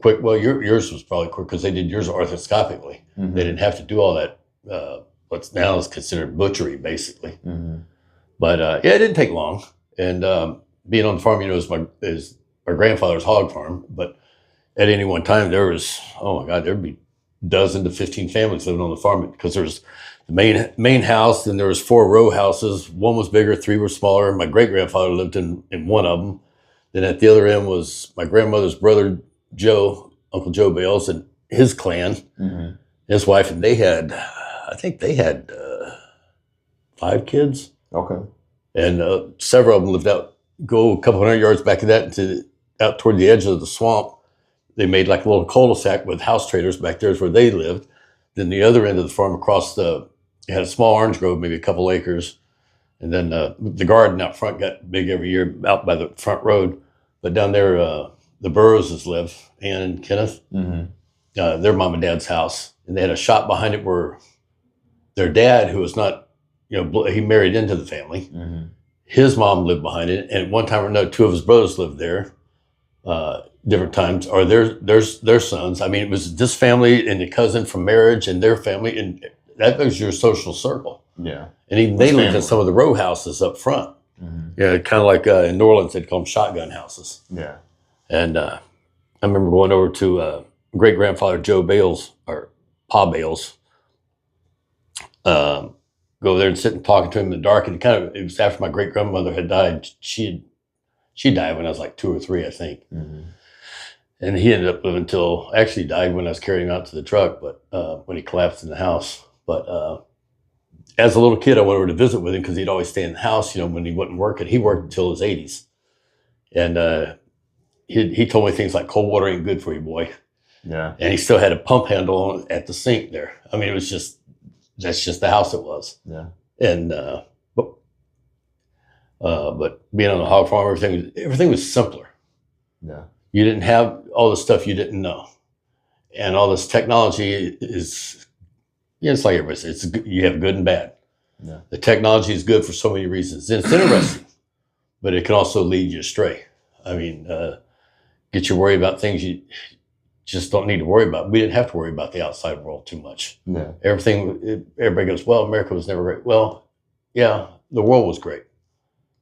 quick. Well, yours was probably quick because they did yours arthroscopically. Mm-hmm. They didn't have to do all that, what's now is considered butchery, basically. Mm-hmm. But it didn't take long. And being on the farm, you know, is our grandfather's hog farm. But at any one time, there was, oh my God, there'd be a dozen to 15 families living on the farm because there's the main house, and there was 4 row houses. 1 was bigger, 3 were smaller. My great grandfather lived in one of them. Then at the other end was my grandmother's brother, Joe, Uncle Joe Bales, and his clan, his wife, and I think they had 5 kids. Okay. And several of them lived go a couple hundred yards back of that out toward the edge of the swamp. They made like a little cul-de-sac with house traders back there is where they lived. Then the other end of the farm it had a small orange grove, maybe a couple acres. And then the garden out front got big every year out by the front road. But down there, the Burroughses live, Ann and Kenneth. Mm-hmm. Their mom and dad's house. And they had a shop behind it where their dad, who was not, you know, he married into the family. Mm-hmm. His mom lived behind it, and at one time or another, 2 of his brothers lived there. Different times, or their sons. I mean, it was this family and the cousin from marriage and their family, and that was your social circle. Yeah, and even they lived in some of the row houses up front. Mm-hmm. Yeah, kind of like in New Orleans, they'd call them shotgun houses. Yeah, and I remember going over to great grandfather Joe Bales or Pa Bales. Go over there and sit and talking to him in the dark. And it was after my great grandmother had died. She died when I was like 2 or 3, I think. Mm-hmm. And he ended up living actually died when I was carrying him out to the truck, but when he collapsed in the house. But as a little kid, I went over to visit with him because he'd always stay in the house, you know, when he wasn't working. He worked until his 80s. And he told me things like cold water ain't good for you, boy. Yeah. And he still had a pump handle at the sink there. I mean, that's just the house it was. Yeah. And but being on the hog farm, everything was simpler. Yeah. You didn't have all the stuff you didn't know, and all this technology is. Yeah, it's like everybody says. You have good and bad. Yeah. The technology is good for so many reasons. And it's interesting, but it can also lead you astray. I mean, get you worried about things you just don't need to worry about. We didn't have to worry about the outside world too much. No. Everybody goes, well, America was never great. Well, yeah, the world was great.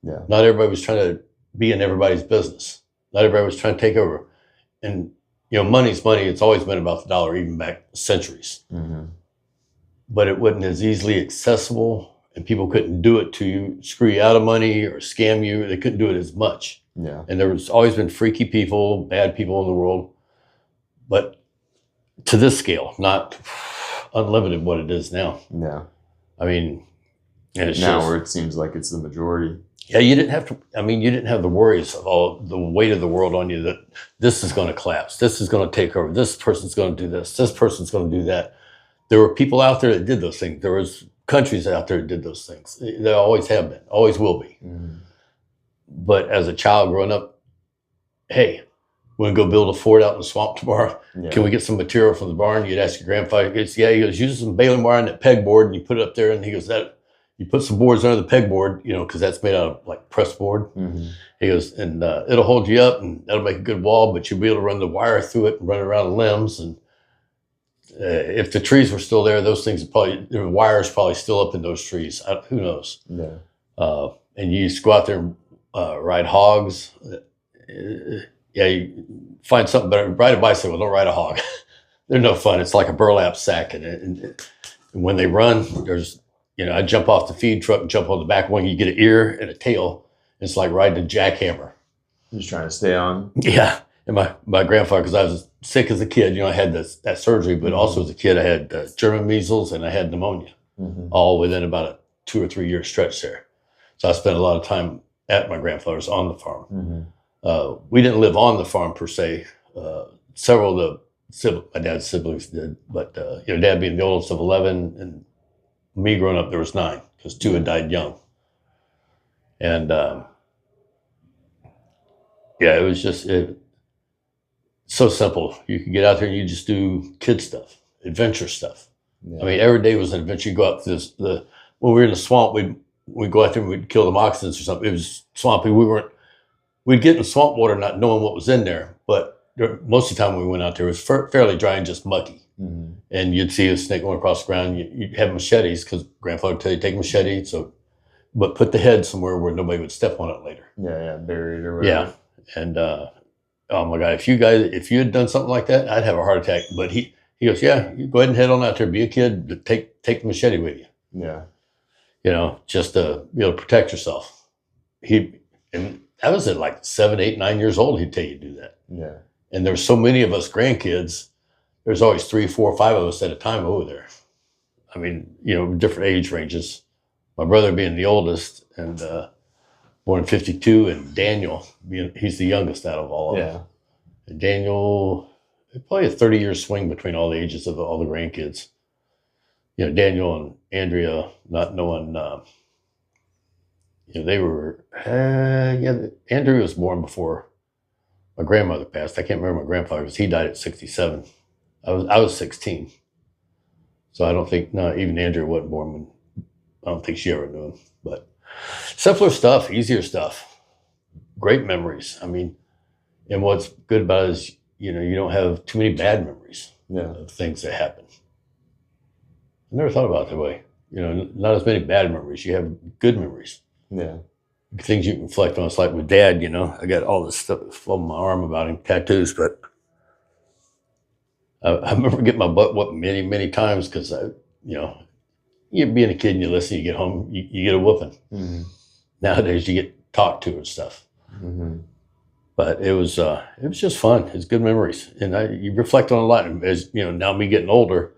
Yeah. Not everybody was trying to be in everybody's business. Not everybody was trying to take over. And, you know, money's money. It's always been about the dollar, even back centuries. Mm-hmm. But it wasn't as easily accessible, and people couldn't do it to you, screw you out of money or scam you. They couldn't do it as much. Yeah. And there was always been freaky people, bad people in the world. But to this scale, not unlimited what it is now. Yeah. I mean, and it's now where it seems like it's the majority. Yeah, you didn't have the worries of all the weight of the world on you that this is going to collapse, this is going to take over, this person's going to do this person's going to do that. There were people out there that did those things. There was countries out there that did those things. There always have been, always will be. Mm-hmm. But as a child growing up, hey, we're going to go build a fort out in the swamp tomorrow. Yeah. Can we get some material from the barn? You'd ask your grandfather. He goes, use some baling wire on that pegboard, and you put it up there. And he goes, you put some boards under the pegboard, you know, because that's made out of like press board. Mm-hmm. He goes, and it'll hold you up, and that'll make a good wall, but you'll be able to run the wire through it and run around the limbs. And if the trees were still there, those things the wire's probably still up in those trees. Who knows? Yeah. And you used to go out there and ride hogs. Yeah, you find something better. Ride a bicycle, don't ride a hog. They're no fun. It's like a burlap sack. And when they run, I jump off the feed truck and jump on the back one. You get an ear and a tail. It's like riding a jackhammer. Just trying to stay on. Yeah. And my grandfather, because I was sick as a kid, I had that surgery, but also as a kid, I had German measles and I had pneumonia, all within about a 2 or 3 year stretch there. So I spent a lot of time at my grandfather's on the farm. We didn't live on the farm per se. Several of my dad's siblings did, but Dad being the oldest of 11, and me growing up, there was 9 because 2 had died young. And it was just so simple. You could get out there and you just do kid stuff, adventure stuff. Yeah. I mean, every day was an adventure. You go out to when we were in the swamp, we'd go out there and we'd kill the moccasins or something. It was swampy. We'd get in the swamp water not knowing what was in there, but most of the time when we went out there, it was fairly dry and just mucky. And you'd see a snake going across the ground. You'd have machetes because Grandfather would tell you take a machete, but put the head somewhere where nobody would step on it later. Yeah, buried or whatever. Yeah, and oh my God, if you had done something like that, I'd have a heart attack. But he goes, yeah, you go ahead and head on out there, be a kid, take the machete with you. Yeah, just to be able to protect yourself. And I was at like 7, 8, 9 years old. He'd tell you to do that. Yeah, and there's so many of us grandkids. There's always 3, 4, 5 of us at a time over there. I mean, different age ranges. My brother being the oldest and born in 52, and Daniel he's the youngest out of all of them. And Daniel, probably a 30-year swing between all the ages of all the grandkids. Daniel and Andrea, not knowing, they were, Andrea was born before my grandmother passed. I can't remember my grandfather because he died at 67. I was 16. So I don't think, no, even Andrea wasn't born when, I don't think she ever knew him. But simpler stuff, easier stuff, great memories. I mean, and what's good about it is, you don't have too many bad memories of things that happen. I never thought about it that way. Not as many bad memories. You have good memories. Yeah. Things you can reflect on. It's like with Dad, I got all this stuff on my arm about him, tattoos, but I remember getting my butt whooped many, many times because you being a kid and you listen, you get home, you get a whooping. Nowadays you get talked to and stuff. But it was just fun. It's good memories. And you reflect on a lot. And as now me getting older,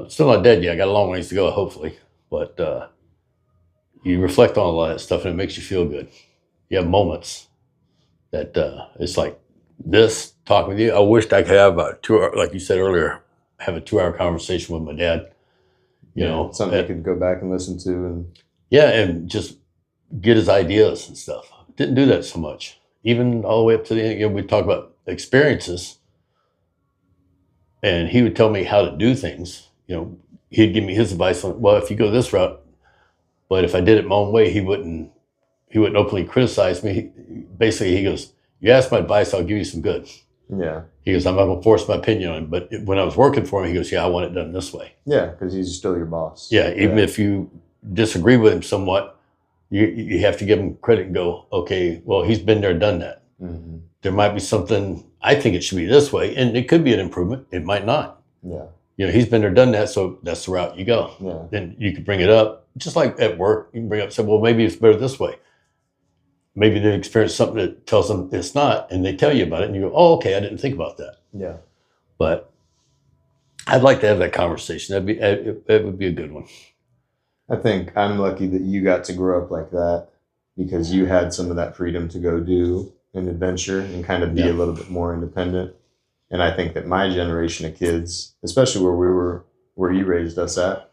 still not dead yet. I got a long ways to go, hopefully. But you reflect on a lot of that stuff and it makes you feel good. You have moments that it's like this, talking with you. I wished I could have a 2 hour, like you said earlier, have a 2-hour conversation with my dad. Something you could go back and listen to. And just get his ideas and stuff. Didn't do that so much. Even all the way up to the end, we'd talk about experiences. And he would tell me how to do things. He'd give me his advice on, well, if you go this route, but if I did it my own way, he wouldn't openly criticize me. Basically, he goes, you ask my advice, I'll give you some good. Yeah. He goes, I'm not going to force my opinion on it. But when I was working for him, he goes, yeah, I want it done this way. Yeah, because he's still your boss. Yeah, even if you disagree with him somewhat, you have to give him credit and go, okay, well, he's been there, done that. There might be something, I think it should be this way, and it could be an improvement. It might not. Yeah. He's been there, done that, so that's the route you go. Yeah. Then you could bring it up, just like at work, you can bring up and say, well, maybe it's better this way. Maybe they've experienced something that tells them it's not, and they tell you about it, and you go, oh, okay, I didn't think about that. Yeah. But I'd like to have that conversation. That would be a good one. I think I'm lucky that you got to grow up like that because you had some of that freedom to go do an adventure and kind of be a little bit more independent. And I think that my generation of kids, especially where you raised us at,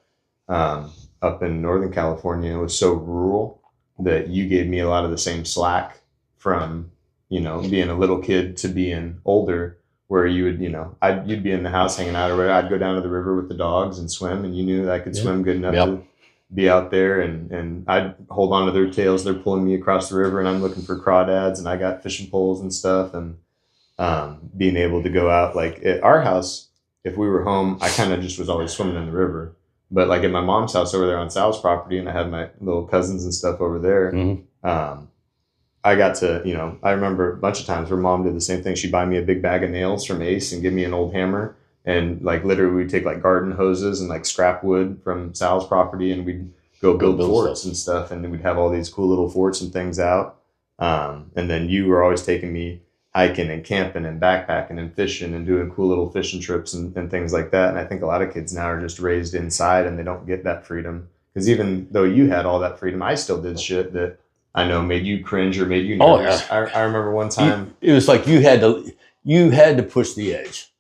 up in Northern California, it was so rural that you gave me a lot of the same slack from, being a little kid to being older, where you would, you'd be in the house hanging out, or I'd go down to the river with the dogs and swim, and you knew that I could swim good enough to be out there, and I'd hold on to their tails. They're pulling me across the river, and I'm looking for crawdads, and I got fishing poles and stuff, and being able to go out. Like at our house, if we were home, I kind of just was always swimming in the river. But like at my mom's house over there on Sal's property, and I had my little cousins and stuff over there, I got to, I remember a bunch of times where Mom did the same thing. She'd buy me a big bag of nails from Ace and give me an old hammer. And like literally we'd take like garden hoses and like scrap wood from Sal's property, and we'd go build forts and stuff. And we'd have all these cool little forts and things out. And then you were always taking me hiking and camping and backpacking and fishing and doing cool little fishing trips and things like that. And I think a lot of kids now are just raised inside and they don't get that freedom. Because even though you had all that freedom, I still did shit that I know made you cringe or made you nervous. Oh, yeah. I remember one time. It was like you had to push the edge.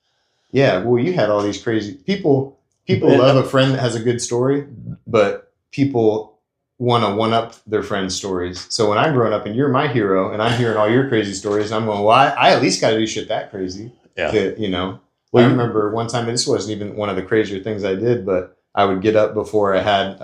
Yeah, well, you had all these crazy people. People love a friend that has a good story, but people want to one up their friends' stories. So when I'm growing up and you're my hero and I'm hearing all your crazy stories, and I'm going, well, I at least got to do shit that crazy. Yeah. I remember one time, and this wasn't even one of the crazier things I did, but I would get up before I had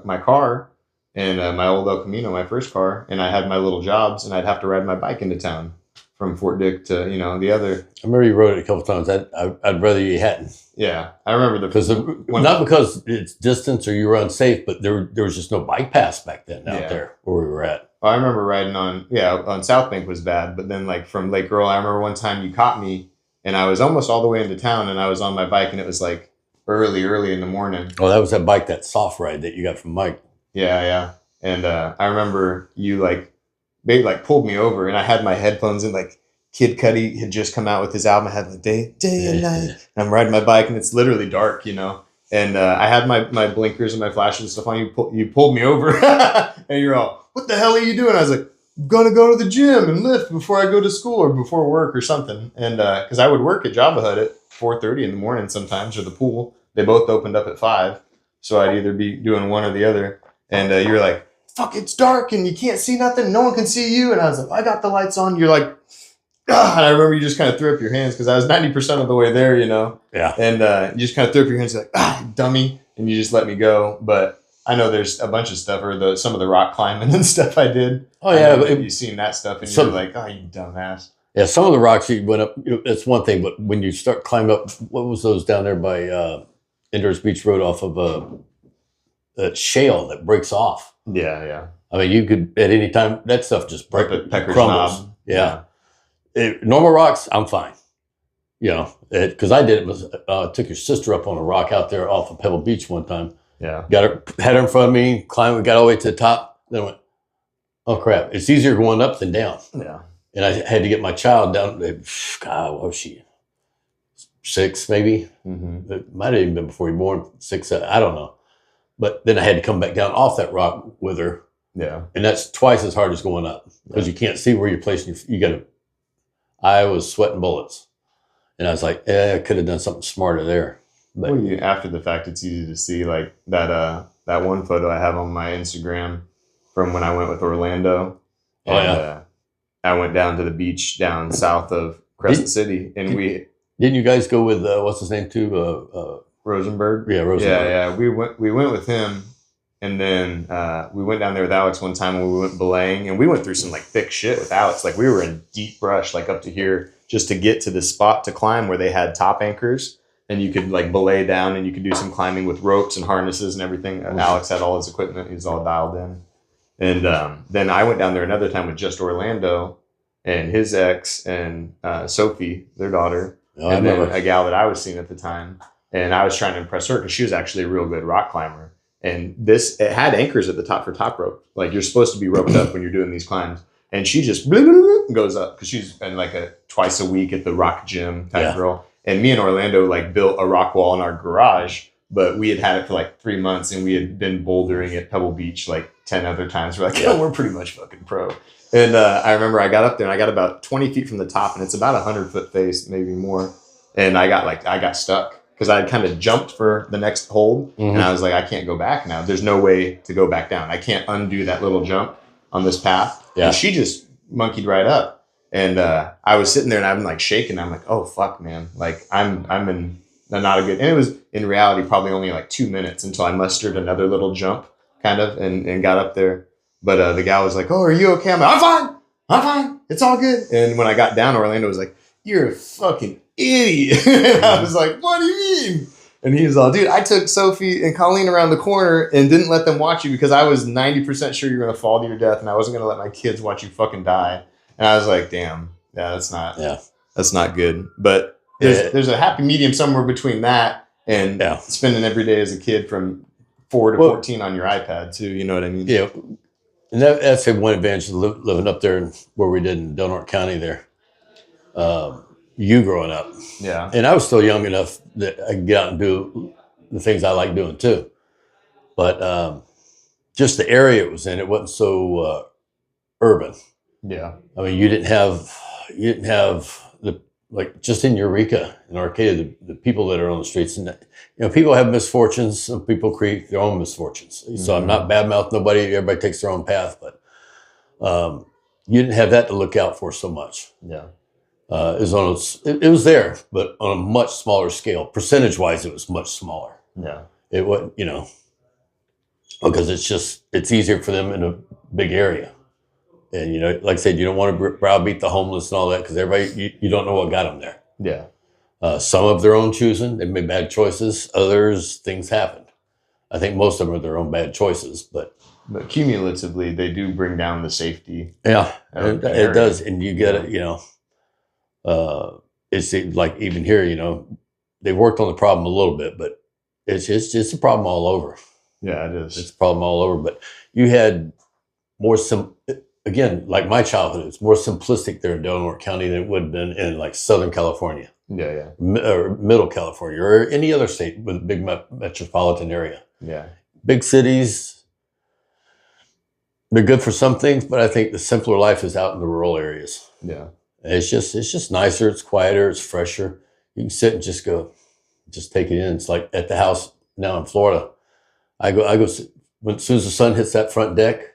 my car and my old El Camino, my first car, and I had my little jobs, and I'd have to ride my bike into town from Fort Dick to, the other. I remember you rode it a couple times. I'd rather you hadn't. Yeah, I remember not because it's distance or you were unsafe, but there was just no bike paths back then out there where we were at. Well, I remember riding on South Bank was bad, but then like from Lake Earl, I remember one time you caught me and I was almost all the way into town and I was on my bike and it was like early in the morning. Oh, that was that bike, that soft ride that you got from Mike. Yeah. And I remember you they pulled me over and I had my headphones in, like Kid Cudi had just come out with his album. I had like day and night. And I'm riding my bike and it's literally dark, And I had my blinkers and my flashes and stuff on. You pulled me over and you're all, what the hell are you doing? I was like, I'm going to go to the gym and lift before I go to school or before work or something. And because I would work at Java Hut at 4:30 in the morning sometimes, or the pool. They both opened up at 5. So I'd either be doing one or the other. And you're like, fuck, it's dark and you can't see nothing. No one can see you. And I was like, I got the lights on. You're like, ah, and I remember you just kind of threw up your hands because I was 90% of the way there, Yeah. And you just kind of threw up your hands like, dummy. And you just let me go. But I know there's a bunch of stuff or some of the rock climbing and stuff I did. Oh, yeah. You've seen that stuff and you're like, oh, you dumbass. Yeah, some of the rocks you went up, it's one thing. But when you start climbing up, what was those down there by Enders Beach Road off of shale that breaks off? Yeah. I mean, you could at any time, that stuff just Pecker's crumbles. Knob. Yeah. Normal rocks, I'm fine. Because I did it. Took your sister up on a rock out there off of Pebble Beach one time. Yeah. Had her in front of me, climbed, got all the way to the top. Then I went, oh crap! It's easier going up than down. Yeah. And I had to get my child down. God, what was she? 6 maybe. Mm-hmm. It might have even been before you were born. 6, 7, I don't know. But then I had to come back down off that rock with her. Yeah. And that's twice as hard as going up because you can't see where you're placing you got to. I was sweating bullets. And I was like, I could have done something smarter there. But after the fact, it's easy to see like that one photo I have on my Instagram from when I went with Orlando. And, I went down to the beach down south of Crescent City, and didn't you guys go with what's his name too? Rosenberg. Yeah, Rosenberg. Yeah. We went with him, and then we went down there with Alex one time when we went belaying, and we went through some like thick shit with Alex. Like we were in deep brush, like up to here, just to get to the spot to climb where they had top anchors, and you could like belay down, and you could do some climbing with ropes and harnesses and everything. And Alex had all his equipment; he was all dialed in. And then I went down there another time with just Orlando and his ex and Sophie, their daughter, and then a gal that I was seeing at the time. And I was trying to impress her because she was actually a real good rock climber. And it had anchors at the top for top rope. Like you're supposed to be roped up when you're doing these climbs. And she just goes up because she's been like a twice a week at the rock gym type girl. And me and Orlando like built a rock wall in our garage. But we had it for like 3 months and we had been bouldering at Pebble Beach like 10 other times. We're like, we're pretty much fucking pro. And I remember I got up there and I got about 20 feet from the top and it's about 100-foot face, maybe more. And I got stuck because I had kind of jumped for the next hold. Mm-hmm. And I was like, I can't go back now. There's no way to go back down. I can't undo that little jump on this path. Yeah. And she just monkeyed right up. And I was sitting there and I'm like shaking. I'm like, oh, fuck, man. Like I'm in not a good, and it was in reality probably only like 2 minutes until I mustered another little jump kind of and got up there. But the guy was like, oh, are you okay? I'm like, I'm fine. It's all good. And when I got down, Orlando was like, you're a fucking idiot. And I was like, what do you mean? And he was all, dude, I took Sophie and Colleen around the corner and didn't let them watch you because I was 90% sure you're going to fall to your death and I wasn't going to let my kids watch you fucking die. And I was like, damn, that's not good. But there's a happy medium somewhere between that and spending every day as a kid from 4 to 14 on your iPad too. You know what I mean? Yeah. And that's one advantage of living up there where we did in Del Norte County there. You growing up. Yeah. And I was still young enough that I could get out and do the things I like doing too. But just the area it was in, it wasn't so urban. Yeah. I mean, you didn't have like just in Eureka and Arcadia, the people that are on the streets, and people have misfortunes. Some people create their own misfortunes. So I'm not badmouth nobody. Everybody takes their own path, but you didn't have that to look out for so much. Yeah. It was there, but on a much smaller scale. Percentage wise, it was much smaller. Yeah. It wasn't, because it's easier for them in a big area. And, like I said, you don't want to browbeat the homeless and all that because everybody, you don't know what got them there. Yeah. Some of their own choosing, they made bad choices. Others, things happened. I think most of them are their own bad choices, but cumulatively, they do bring down the safety. Yeah, it does. And you get it, it's like even here, they've worked on the problem a little bit, but it's a problem all over. Yeah, it is. It's a problem all over. But you had more again, like my childhood, it's more simplistic there in Del Norte County than it would have been in like Southern California. Yeah. Or Middle California or any other state with a big metropolitan area. Yeah. Big cities, they're good for some things, but I think the simpler life is out in the rural areas. Yeah. It's just nicer, it's quieter, it's fresher. You can sit and just take it in. It's like at the house now in Florida. I go as soon as the sun hits that front deck,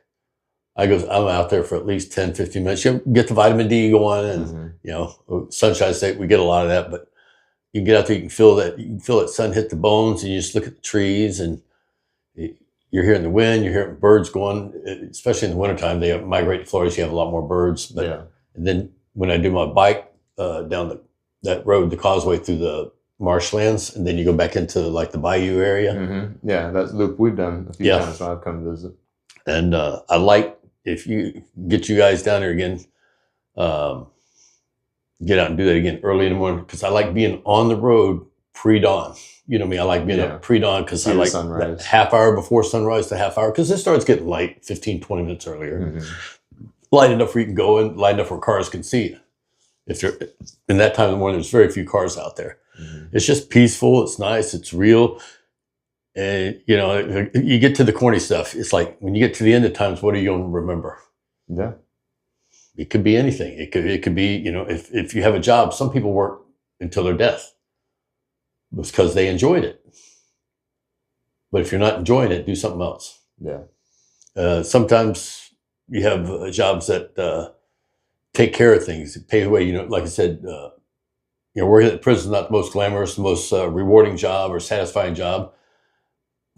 I'm out there for at least 10, 15 minutes. You get the vitamin D going and, Sunshine State, we get a lot of that, but you can get out there, you can feel that sun hit the bones and you just look at the trees and you're hearing the wind, you're hearing birds going, especially in the wintertime, they migrate to Florida, so you have a lot more birds. And then when I do my bike down that road, the causeway through the marshlands, and then you go back into like the bayou area. Mm-hmm. Yeah, that's loop we've done a few times when I've come to visit. And I like, if you get you guys down there again, get out and do that again early in the morning, because I like being on the road pre-dawn. You know me, I like being up pre-dawn because I like that half hour before sunrise to half hour, because it starts getting light 15, 20 minutes earlier. Mm-hmm. Light enough where you can go in, light enough where cars can see you. If you're in that time of the morning, there's very few cars out there. Mm-hmm. It's just peaceful, it's nice, it's real. And, you get to the corny stuff. It's like when you get to the end of times, what are you going to remember? Yeah. It could be anything. It could be, if you have a job, some people work until their death. It's because they enjoyed it. But if you're not enjoying it, do something else. Yeah. Sometimes you have jobs that take care of things, pay away. Like I said, working at the prison is not the most glamorous, the most rewarding job or satisfying job.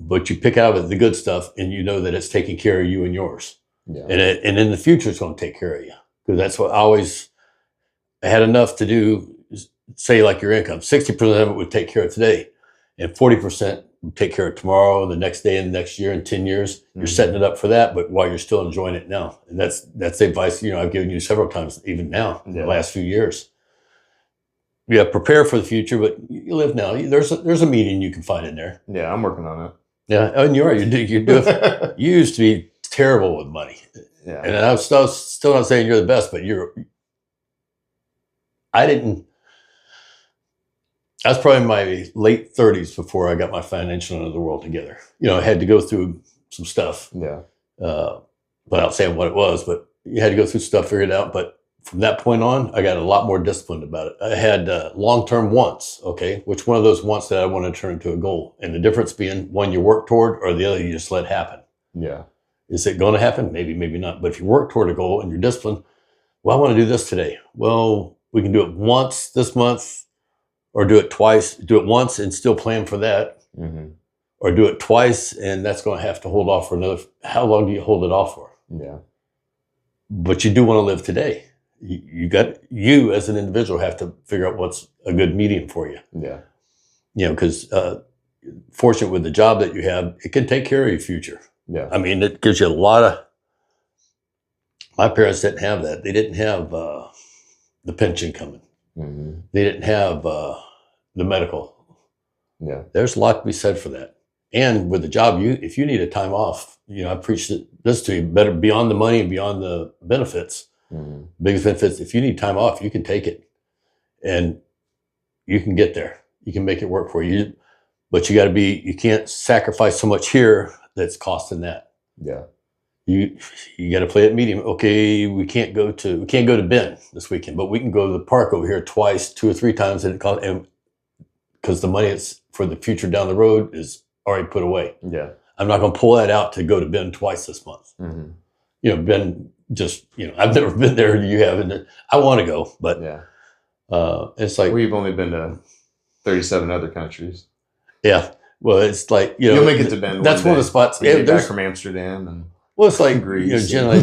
But you pick out of it the good stuff, and you know that it's taking care of you and yours. Yeah. And in the future, it's going to take care of you. Because that's what I had enough to do, say like your income. 60% of it would take care of today, and 40% would take care of tomorrow, the next day, and the next year, and 10 years. Mm-hmm. You're setting it up for that, but while you're still enjoying it now. And that's the advice, I've given you several times, even now, in the last few years. Yeah, prepare for the future, but you live now. There's a meaning you can find in there. Yeah, I'm working on it. You used to be terrible with money. Yeah. And I'm still not saying you're the best, but I was probably in my late 30s before I got my financial end of the world together. I had to go through some stuff. Yeah. Without saying what it was, but you had to go through stuff, figure it out. But from that point on, I got a lot more disciplined about it. I had long-term wants, okay? Which one of those wants that I want to turn into a goal? And the difference being one you work toward or the other you just let happen. Yeah. Is it going to happen? Maybe, maybe not. But if you work toward a goal and you're disciplined, well, I want to do this today. Well, we can do it once this month or do it twice. Do it once and still plan for that. Mm-hmm. Or do it twice and that's going to have to hold off for another. How long do you hold it off for? Yeah. But you do want to live today. You as an individual have to figure out what's a good medium for you. Yeah. Because fortunate with the job that you have, it can take care of your future. Yeah. I mean, it gives you a lot of. My parents didn't have that. They didn't have the pension coming. Mm-hmm. They didn't have the medical. Yeah. There's a lot to be said for that. And with the job, if you need a time off, I preach this to you, better beyond the money and beyond the benefits, biggest benefits, if you need time off, you can take it and you can get there. You can make it work for you. But you can't sacrifice so much here that's costing that. Yeah. You got to play at medium. Okay, we can't go to Bend this weekend, but we can go to the park over here twice, 2 or 3 times, and because the money is for the future down the road is already put away. Yeah. I'm not going to pull that out to go to Bend twice this month. Bend just I've never been there. You haven't. I want to go, but yeah, it's like we've only been to 37 other countries. Yeah. Well, it's like, you'll make it to Bend. That's one of the spots. We get back from Amsterdam and it's like generally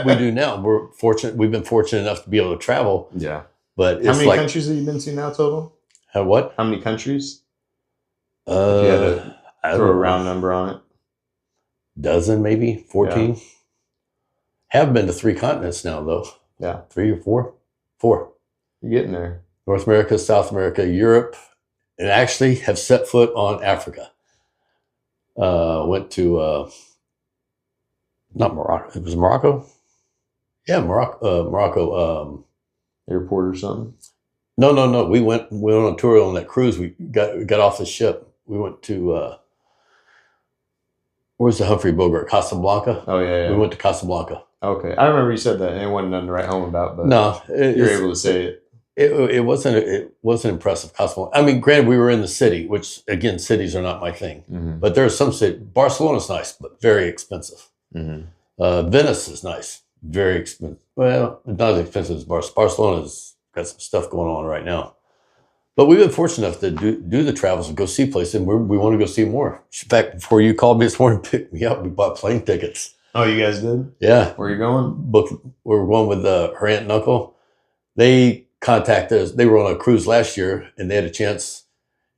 we do now. We're fortunate. We've been fortunate enough to be able to travel. Yeah. But how many countries have you been to now total? How many countries? If you had to throw a round number on it. Dozen, maybe 14. Yeah. Have been to 3 continents now, though. Yeah. 3 or 4. 4. You're getting there. North America, South America, Europe, and actually have set foot on Africa. Went to not Morocco. It was Morocco. Yeah, Morocco. Airport or something. No. We went on a tour on that cruise. We got off the ship. We went to where's the Humphrey Bogart? Casablanca. Oh yeah. We went to Casablanca. Okay, I remember you said that, and it wasn't nothing to write home about. But no, you're able to say it. It wasn't impressive. Casablanca. I mean, granted, we were in the city, which again, cities are not my thing. But there's some city. Barcelona's nice, but very expensive. Venice is nice, very expensive. Well, not as expensive as Barcelona's got some stuff going on right now. But we've been fortunate enough to do the travels and go see places, and we want to go see more. In fact, before you called me this morning and picked me up, we bought plane tickets. Oh, you guys did? Yeah. Where are you going? We're going with her aunt and uncle. They contacted us. They were on a cruise last year, and they had a chance.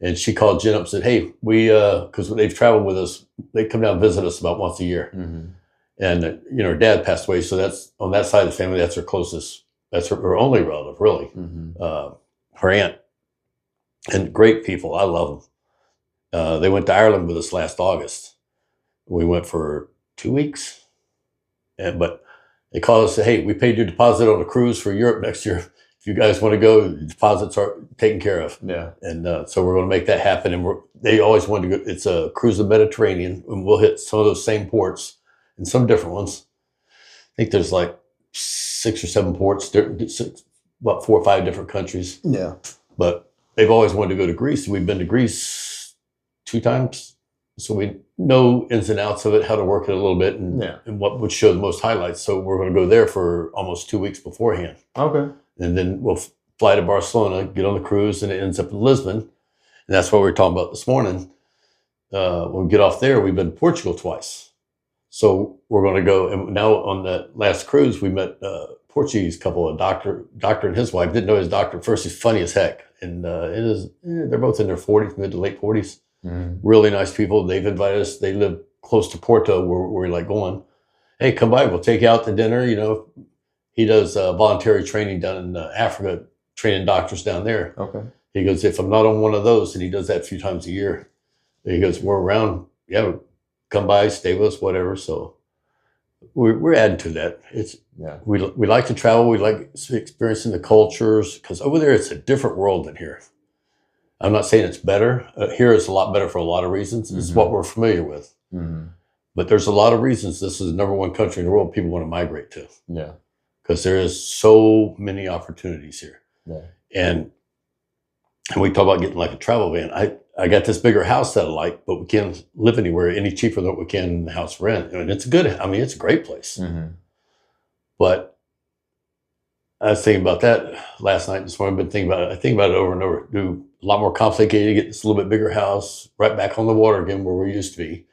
And she called Jen up and said, "Hey, we because they've traveled with us. They come down and visit us about once a year." And her dad passed away, so that's on that side of the family. That's her closest. That's her only relative, really. Her aunt. And great people. I love them. They went to Ireland with us last August. We went for 2 weeks. But they called us and said, "Hey, we paid your deposit on a cruise for Europe next year. If you guys want to go, the deposits are taken care of." Yeah. And so we're going to make that happen. And they always wanted to go. It's a cruise of the Mediterranean. And we'll hit some of those same ports and some different ones. I think there's like 6 or 7 ports, about 4 or 5 different countries. Yeah. But they've always wanted to go to Greece. We've been to Greece 2 times. So we know ins and outs of it, how to work it a little bit, and what would show the most highlights. So we're going to go there for almost 2 weeks beforehand. Okay. And then we'll fly to Barcelona, get on the cruise, and it ends up in Lisbon. And that's what we were talking about this morning. When we get off there, we've been to Portugal twice. So we're going to go. And now on that last cruise, we met a Portuguese couple, a doctor and his wife. Didn't know his doctor at first. He's funny as heck. And they're both in their 40s, mid to late 40s. Really nice people. They've invited us. They live close to Porto, where we're like going. Hey, come by. We'll take you out to dinner. He does voluntary training down in Africa, training doctors down there. Okay. He goes, if I'm not on one of those, and he does that a few times a year. He goes, we're around. Yeah, come by, stay with us, whatever. So we're adding to that. We like to travel. We like experiencing the cultures, because over there it's a different world than here. I'm not saying it's better. Here it's a lot better for a lot of reasons. It's what we're familiar with. But there's a lot of reasons this is the #1 country in the world people want to migrate to. Yeah. Because there is so many opportunities here. Yeah. And we talk about getting like a travel van. I got this bigger house that I like, but we can't live anywhere any cheaper than what we can in the house rent. And it's it's a great place. But I was thinking about that last night. This morning I've been thinking about it. I think about it over and over. Do a lot more complicated, get this little bit bigger house, right back on the water again where we used to be.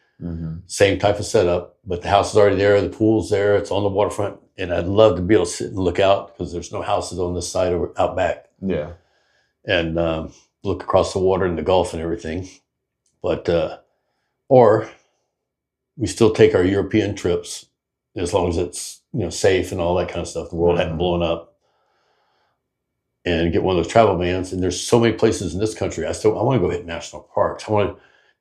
Same type of setup, but the house is already there, the pool's there, it's on the waterfront, and I'd love to be able to sit and look out, because there's no houses on this side or out back. Yeah. And look across the water and the Gulf and everything. But or we still take our European trips as long as it's safe and all that kind of stuff. The world hadn't blown up. And get one of those travel vans. And there's so many places in this country. I want to go hit national parks.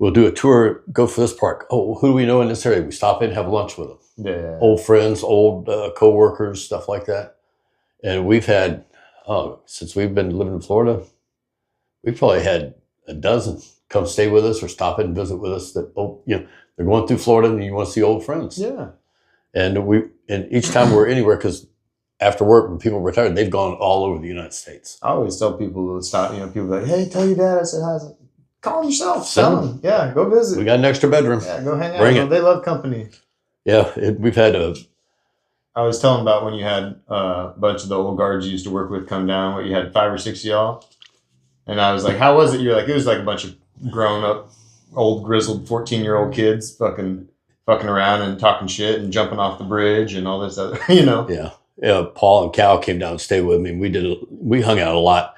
we'll do a tour, go for this park. Oh, who do we know in this area? We stop in, have lunch with them. Yeah. Old friends, old co-workers, stuff like that. And we've had, since we've been living in Florida, we've probably had a dozen come stay with us or stop in and visit with us that, they're going through Florida and you want to see old friends. Yeah. And each time we're anywhere, because after work, when people retire, they've gone all over the United States. I always tell people to stop, people are like, hey, tell your dad I said hi. Call him yourself. Tell him. Yeah, go visit. We got an extra bedroom. Yeah, go hang out. Bring it. They love company. Yeah, we've had I was telling about when you had a bunch of the old guards you used to work with come down, what you had 5 or 6 of y'all. And I was like, how was it? You're like, it was like a bunch of grown up, old, grizzled 14-year-old kids fucking around and talking shit and jumping off the bridge and all this other, Yeah, Paul and Cal came down and stayed with me. We hung out a lot.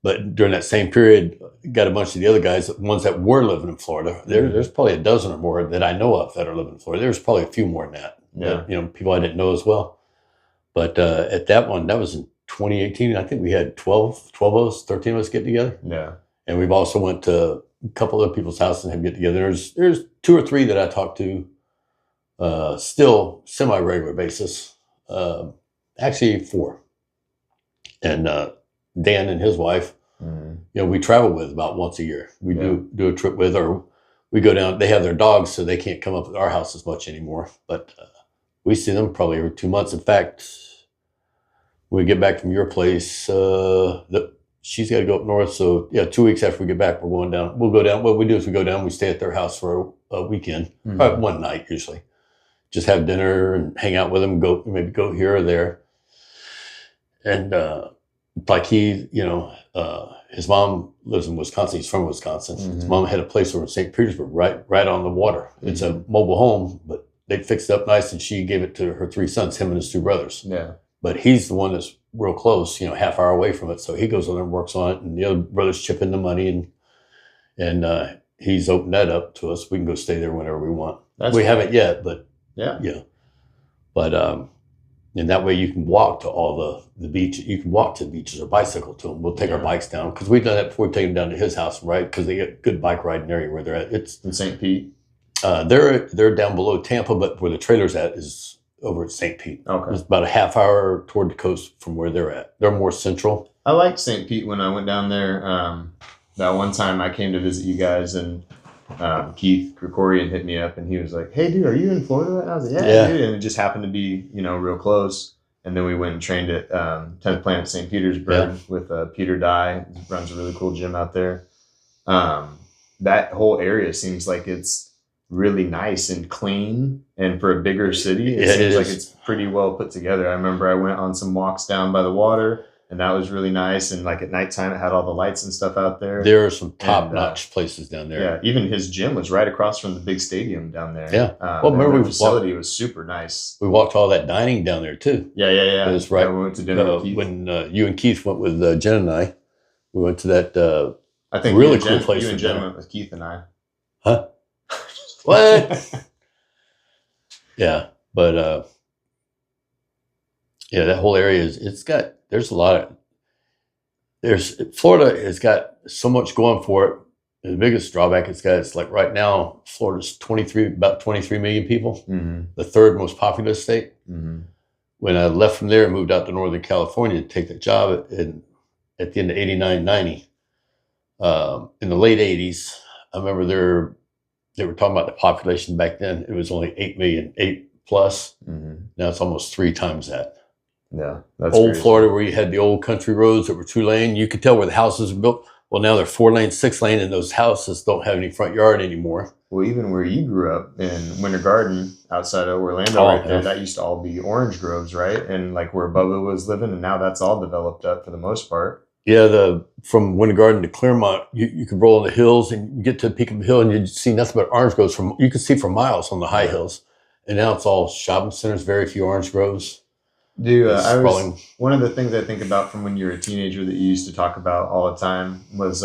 But during that same period, got a bunch of the other guys, ones that were living in Florida. There's probably a dozen or more that I know of that are living in Florida. There's probably a few more than that. Yeah. That, people I didn't know as well. But at that one, that was in 2018. I think we had 12 of us, 13 of us get together. Yeah. And we've also went to a couple of people's houses and have get together. There's 2 or 3 that I talk to still semi-regular basis. Actually 4. And Dan and his wife, we travel with about once a year. We do a trip with, or we go down. They have their dogs, so they can't come up at our house as much anymore. But we see them probably every 2 months. In fact, when we get back from your place, she's got to go up north. So 2 weeks after we get back, we're going down. We'll go down. What we do is we go down. We stay at their house for a weekend, probably one night usually. Just have dinner and hang out with them. Maybe go here or there. And like his mom lives in Wisconsin. He's from Wisconsin. His mom had a place over in St. Petersburg, right on the water. It's a mobile home, but they fixed it up nice, and she gave it to her 3 sons, him and his 2 brothers. Yeah. But he's the one that's real close, half hour away from it. So he goes on there and works on it, and the other brothers chip in the money, and he's opened that up to us. We can go stay there whenever we want. We haven't yet, but yeah. But and that way you can walk to all the beach. You can walk to the beaches or bicycle to them. We'll take our bikes down, because we've done that before. We take them down to his house, right? Because they get good bike riding area where they're at. It's in St. Pete. They're down below Tampa, but where the trailer's at is over at St. Pete. Okay. It's about a half hour toward the coast from where they're at. They're more central. I liked St. Pete when I went down there. That one time I came to visit you guys, and Keith Krikorian hit me up, and he was like, hey dude, are you in Florida? And I was like, yeah, dude. And it just happened to be, real close. And then we went and trained at 10th Planet St. Petersburg with Peter Dye. He runs a really cool gym out there. That whole area seems like it's really nice and clean, and for a bigger city it seems like it's pretty well put together. I remember I went on some walks down by the water, and that was really nice. And like at nighttime, it had all the lights and stuff out there. There are some top-notch places down there. Yeah, even his gym was right across from the big stadium down there. Yeah. Well, remember, the facility was super nice. We walked all that dining down there too. Yeah. It was right. We went to dinner with Keith. When you and Keith went with Jen and I, we went to that I think really cool place. You and Jen went with Keith and I. Huh? What? Yeah, but that whole area Florida has got so much going for it. And the biggest drawback it's like right now, Florida's about 23 million people, the 3rd most populous state. When I left from there and moved out to Northern California to take that job at the end of 89, 90, in the late 80s, I remember they were talking about the population back then. It was only 8 million, 8 plus. Now it's almost 3 times that. Yeah, that's old crazy. Florida, where you had the old country roads that were 2-lane. You could tell where the houses were built. Well, now they're 4-lane, 6-lane, and those houses don't have any front yard anymore. Well, even where you grew up in Winter Garden, outside of Orlando, there, that used to all be orange groves, right? And like where Bubba was living, and now that's all developed up for the most part. Yeah, from Winter Garden to Claremont, you could roll in the hills and you get to the peak of the hill, and you'd see nothing but orange groves you could see for miles on the high hills. And now it's all shopping centers, very few orange groves. Dude, one of the things I think about from when you were a teenager that you used to talk about all the time was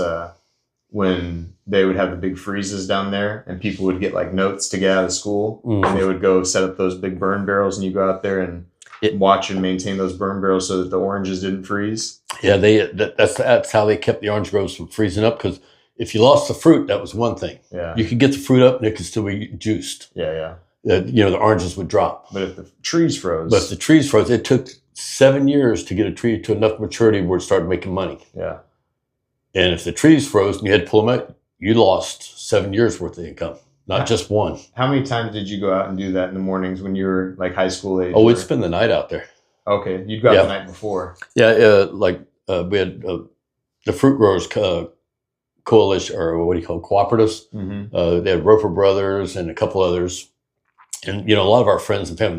when they would have the big freezes down there, and people would get like notes to get out of school, and they would go set up those big burn barrels, and you go out there and watch and maintain those burn barrels so that the oranges didn't freeze. Yeah, that's how they kept the orange groves from freezing up, because if you lost the fruit, that was one thing. Yeah. You could get the fruit up and it could still be juiced. Yeah. The oranges would drop. But if the trees froze. But if the trees froze, it took 7 years to get a tree to enough maturity where it started making money. Yeah. And if the trees froze and you had to pull them out, you lost 7 years worth of income, not just one. How many times did you go out and do that in the mornings when you were like high school age? Oh, we'd spend the night out there. Okay. You'd go out the night before. Yeah. We had the Fruit Growers Coalition, or what do you call it, cooperatives. Mm-hmm. They had Roper Brothers and a couple others. And, a lot of our friends and family,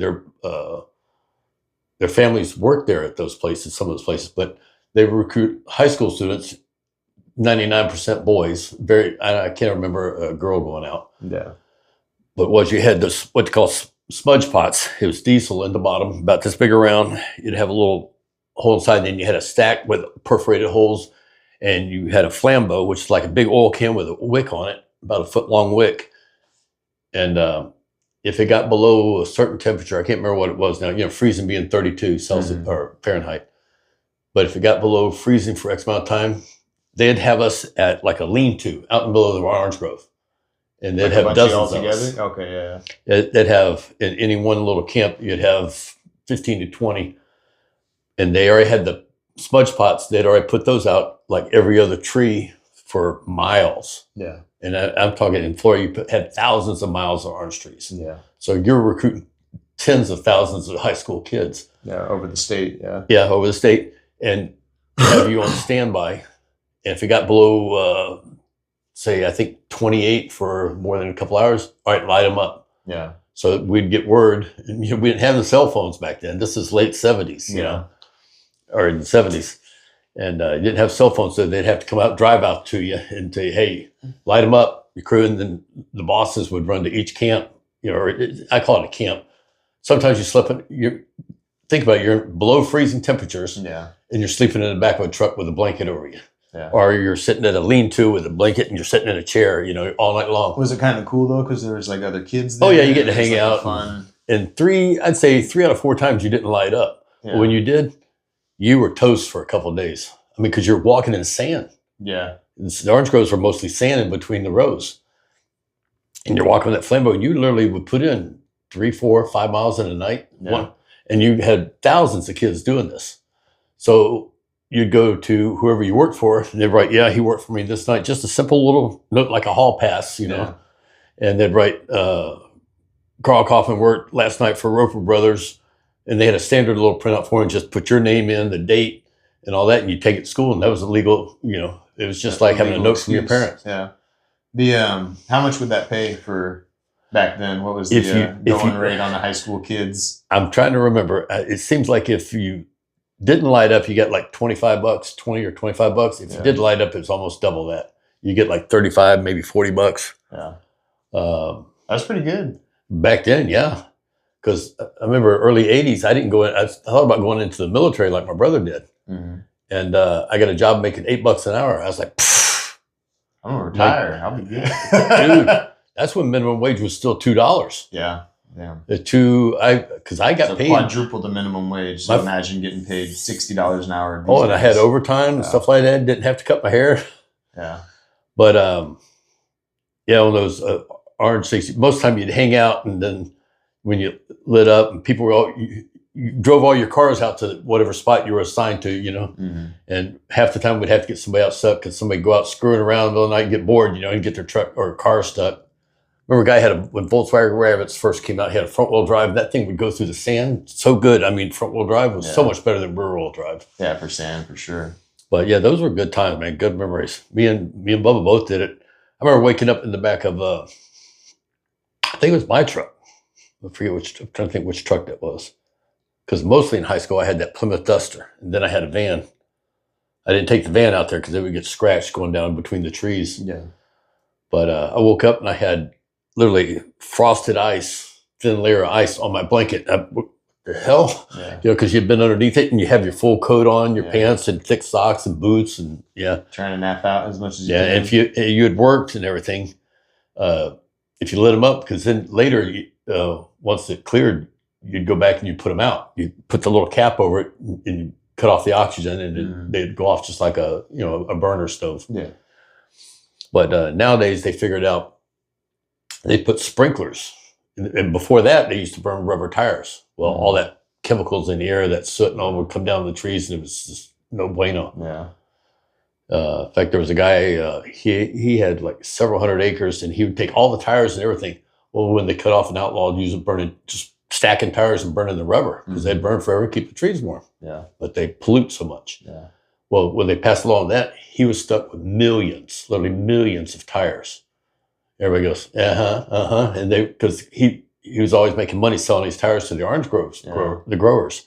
their families worked there at those places, some of those places, but they recruit high school students, 99% boys. I can't remember a girl going out. Yeah. But you had this, what you call smudge pots. It was diesel in the bottom, about this big around. You'd have a little hole inside, and then you had a stack with perforated holes, and you had a flambeau, which is like a big oil can with a wick on it, about a foot long wick. And if it got below a certain temperature, I can't remember what it was now, freezing being 32 Celsius or Fahrenheit. But if it got below freezing for X amount of time, they'd have us at like a lean-to out in the middle of the orange grove. And they'd have dozens of us. Okay, yeah. They'd have, in any one little camp, you'd have 15 to 20. And they already had the smudge pots. They'd already put those out like every other tree for miles. Yeah. And I'm talking in Florida, you had thousands of miles of orange trees. Yeah. So you're recruiting tens of thousands of high school kids. Yeah, over the state, yeah. Yeah, over the state. And have you on standby. And if it got below, say, I think 28 for more than a couple hours, all right, light them up. Yeah. So we'd get word. And, we didn't have the cell phones back then. This is late 70s, you know, or in the 70s. And you didn't have cell phones, so they'd have to come out, drive out to you and tell you, hey, light them up, your crew. And then the bosses would run to each camp, or I call it a camp. Sometimes you slip in, think about it, you're below freezing temperatures. Yeah. And you're sleeping in the back of a truck with a blanket over you. Yeah. Or you're sitting at a lean-to with a blanket and you're sitting in a chair, all night long. Was it kind of cool though? Because there was like other kids there. Oh yeah, you get to hang out. Fun. And I'd say 3 out of 4 times you didn't light up. Yeah. But when you did, you were toast for a couple of days. I mean, because you're walking in sand. Yeah. The orange groves were mostly sand in between the rows. And you're walking with that flambeau, and you literally would put in 3, 4, 5 miles in a night. Yeah. And you had thousands of kids doing this. So you'd go to whoever you worked for, and they'd write, yeah, he worked for me this night. Just a simple little note, like a hall pass, Yeah. And they'd write, Carl Coffman worked last night for Roper Brothers, and they had a standard little printout form, and just put your name in, the date, and all that, and you take it to school, and that was illegal. It was just like having a note from your parents. Yeah. How much would that pay for back then? What was the going rate on the high school kids? I'm trying to remember. It seems like if you didn't light up, you got like $25, 20 or $25. If you did light up, it was almost double that. You get like 35, maybe $40. Yeah. That's pretty good. Back then, yeah. Because I remember early 80s, I didn't go in. I thought about going into the military like my brother did. Mm-hmm. And I got a job making $8 an hour. I was like, I'm going to retire. I'll be good. Dude, that's when minimum wage was still $2. Yeah. Yeah. Because I got paid. Quadruple the minimum wage. So imagine getting paid $60 an hour. Oh, and I had overtime and stuff like that. Didn't have to cut my hair. Yeah. But on those orange things, most of the time you'd hang out, and then when you lit up and people were you drove all your cars out to whatever spot you were assigned to, Mm-hmm. And half the time we'd have to get somebody out stuck because somebody go out screwing around in the middle of the night and get bored, and get their truck or car stuck. Remember a guy when Volkswagen Rabbits first came out, he had a front wheel drive. That thing would go through the sand so good. I mean, front wheel drive was so much better than rear wheel drive. Yeah, for sand, for sure. But yeah, those were good times, man. Good memories. Me and Bubba both did it. I remember waking up in the back of, I think it was my truck. I forget I'm trying to think which truck that was. Because mostly in high school, I had that Plymouth Duster. And then I had a van. I didn't take the van out there because it would get scratched going down between the trees. Yeah. But I woke up and I had literally frosted ice, thin layer of ice on my blanket. What the hell? Yeah. Because you've been underneath it and you have your full coat on, your pants and thick socks and boots and trying to nap out as much as you can. And if you had worked and everything, if you lit them up, because then later, once it cleared, you'd go back and you put them out. You put the little cap over it and you cut off the oxygen, and they'd go off just like a burner stove. Yeah. But nowadays they figured out they put sprinklers. And before that, they used to burn rubber tires. Well, all that chemicals in the air, that soot and all would come down the trees, and it was just no bueno. Yeah. In fact, there was a guy, he had like several hundred acres, and he would take all the tires and everything. Well, when they cut off an outlawed, just stacking tires and burning the rubber, because they'd burn forever and keep the trees warm. Yeah. But they pollute so much. Yeah. Well, when they passed along that, he was stuck with millions, literally millions of tires. Everybody goes, and because he was always making money selling these tires to the orange growers, the growers.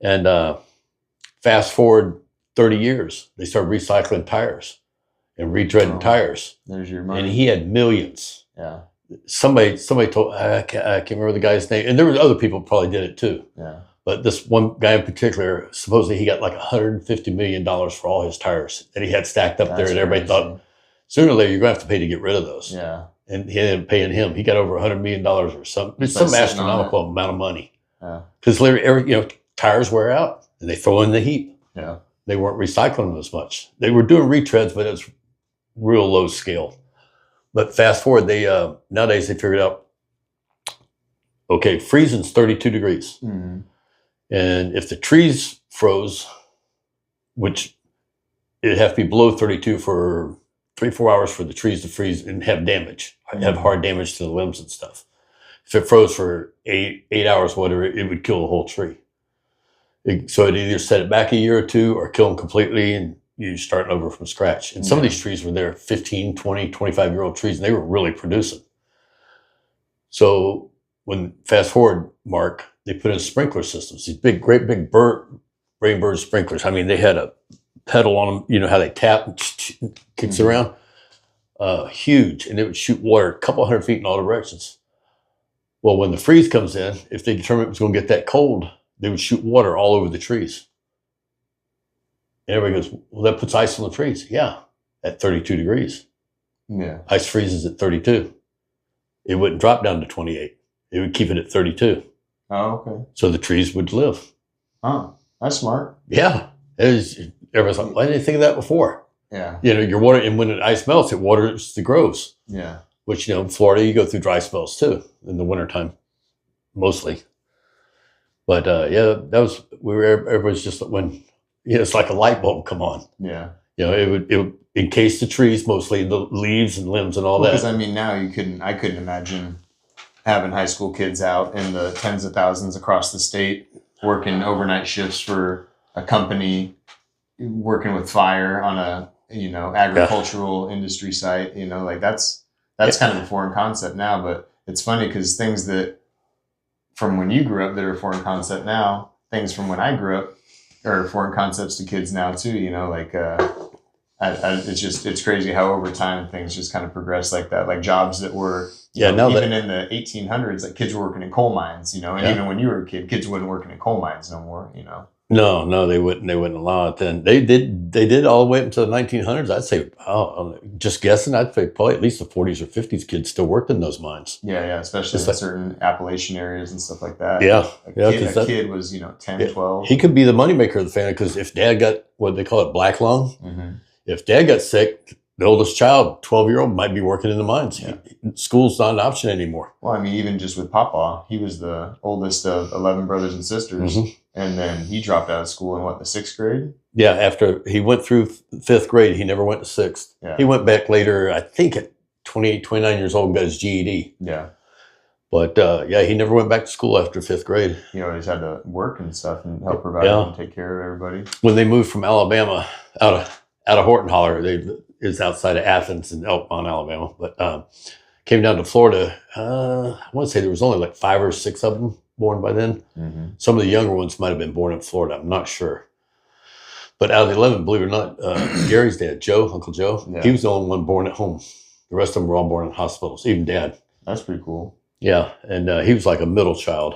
And fast forward 30 years, they started recycling tires and retreading tires. There's your money. And he had millions. Yeah. Somebody told, I can't remember the guy's name, and there were other people who probably did it too. Yeah. But this one guy in particular, supposedly he got like $150 million for all his tires that he had stacked up there, and everybody thought, sooner or later, you're going to have to pay to get rid of those. Yeah. And he ended up paying him. He got over $100 million or something. It's some astronomical amount of money. Yeah. Because literally, tires wear out and they throw in the heap. Yeah. They weren't recycling them as much. They were doing retreads, but it's real low scale. But fast forward, nowadays they figured out, okay, freezing's 32 degrees. Mm-hmm. And if the trees froze, which it'd have to be below 32 for 3-4 hours for the trees to freeze and have damage, have hard damage to the limbs and stuff. If it froze for eight hours, whatever, it would kill the whole tree. So it either set it back a year or two or kill them completely, and you're starting over from scratch. And some of these trees were there 15, 20, 25-year-old trees, and they were really producing. So when fast forward, Mark, they put in sprinkler systems, these great big Rainbird sprinklers. I mean, they had a pedal on them, you know how they tap and kicks around, huge, and it would shoot water a couple hundred feet in all directions. Well, when the freeze comes in, if they determined it was going to get that cold, they would shoot water all over the trees. And everybody goes, well, that puts ice on the trees. Yeah, at 32 degrees. Yeah. Ice freezes at 32. It wouldn't drop down to 28. It would keep it at 32. Oh, okay. So the trees would live. Oh, that's smart. Yeah. Everyone's like, why didn't you think of that before? Yeah. Your water, and when the ice melts, it waters the groves. Yeah. Which, in Florida, you go through dry spells too in the wintertime, mostly. But everybody's just when, it's like a light bulb come on. Yeah. It would encase the trees, mostly the leaves and limbs and all that. Because I mean, now I couldn't imagine having high school kids out in the tens of thousands across the state working overnight shifts for a company, working with fire on a agricultural industry site. Like that's kind of a foreign concept now. But it's funny because things that from when you grew up that are a foreign concept now, things from when I grew up are foreign concepts to kids now too. It's crazy how over time things just kind of progress like that. Like jobs that were even in the 1800s, like kids were working in coal mines. And even when you were a kid, kids weren't working in coal mines no more. No, they wouldn't allow it then. They did all the way up until the 1900s. I'd say, just guessing, I'd say probably at least the 40s or 50s kids still worked in those mines. Yeah, especially in certain Appalachian areas and stuff like that. Yeah. A kid was, 10, 12. He could be the moneymaker of the family because if dad got what they call it, black lung, if dad got sick, the oldest child, 12-year-old, might be working in the mines. Yeah. School's not an option anymore. Well, I mean, even just with Papa, he was the oldest of 11 brothers and sisters. And then he dropped out of school in the 6th grade? Yeah, after he went through 5th grade, he never went to 6th. Yeah. He went back later, I think at 28, 29 years old and got his GED. Yeah. But he never went back to school after 5th grade. He always had to work and stuff and help provide and take care of everybody. When they moved from Alabama out of Horton Holler, is outside of Athens in Elkmont, Alabama, but came down to Florida. I want to say there was only like 5 or 6 of them born by then. Some of the younger ones might have been born in Florida. I'm not sure. But out of the 11, believe it or not, Gary's dad, Uncle Joe, he was the only one born at home. The rest of them were all born in hospitals, even dad. That's pretty cool. Yeah, and he was like a middle child.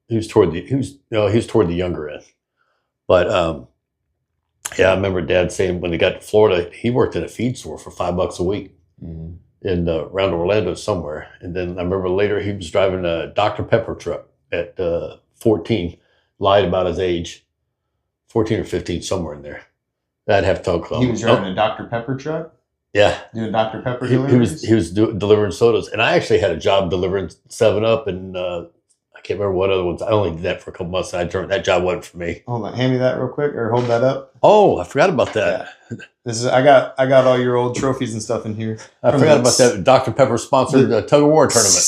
He was toward the younger end. But I remember Dad saying when they got to Florida, he worked at a feed store for $5 a week in around Orlando somewhere. And then I remember later he was driving a Dr. Pepper truck at 14. Lied about his age, 14 or 15, somewhere in there. I'd have to talk. He was driving a Dr. Pepper truck? Yeah, doing Dr. Pepper he deliveries. was delivering sodas, and I actually had a job delivering 7-Up, and I can't remember what other ones. I only did that for a couple months, and I turned that job wasn't for me. Hold on, hand me that real quick, or hold that up. Oh, I forgot about that. Yeah. This is I got all your old trophies and stuff in here. I forgot about that Dr. Pepper sponsored tug of war tournament.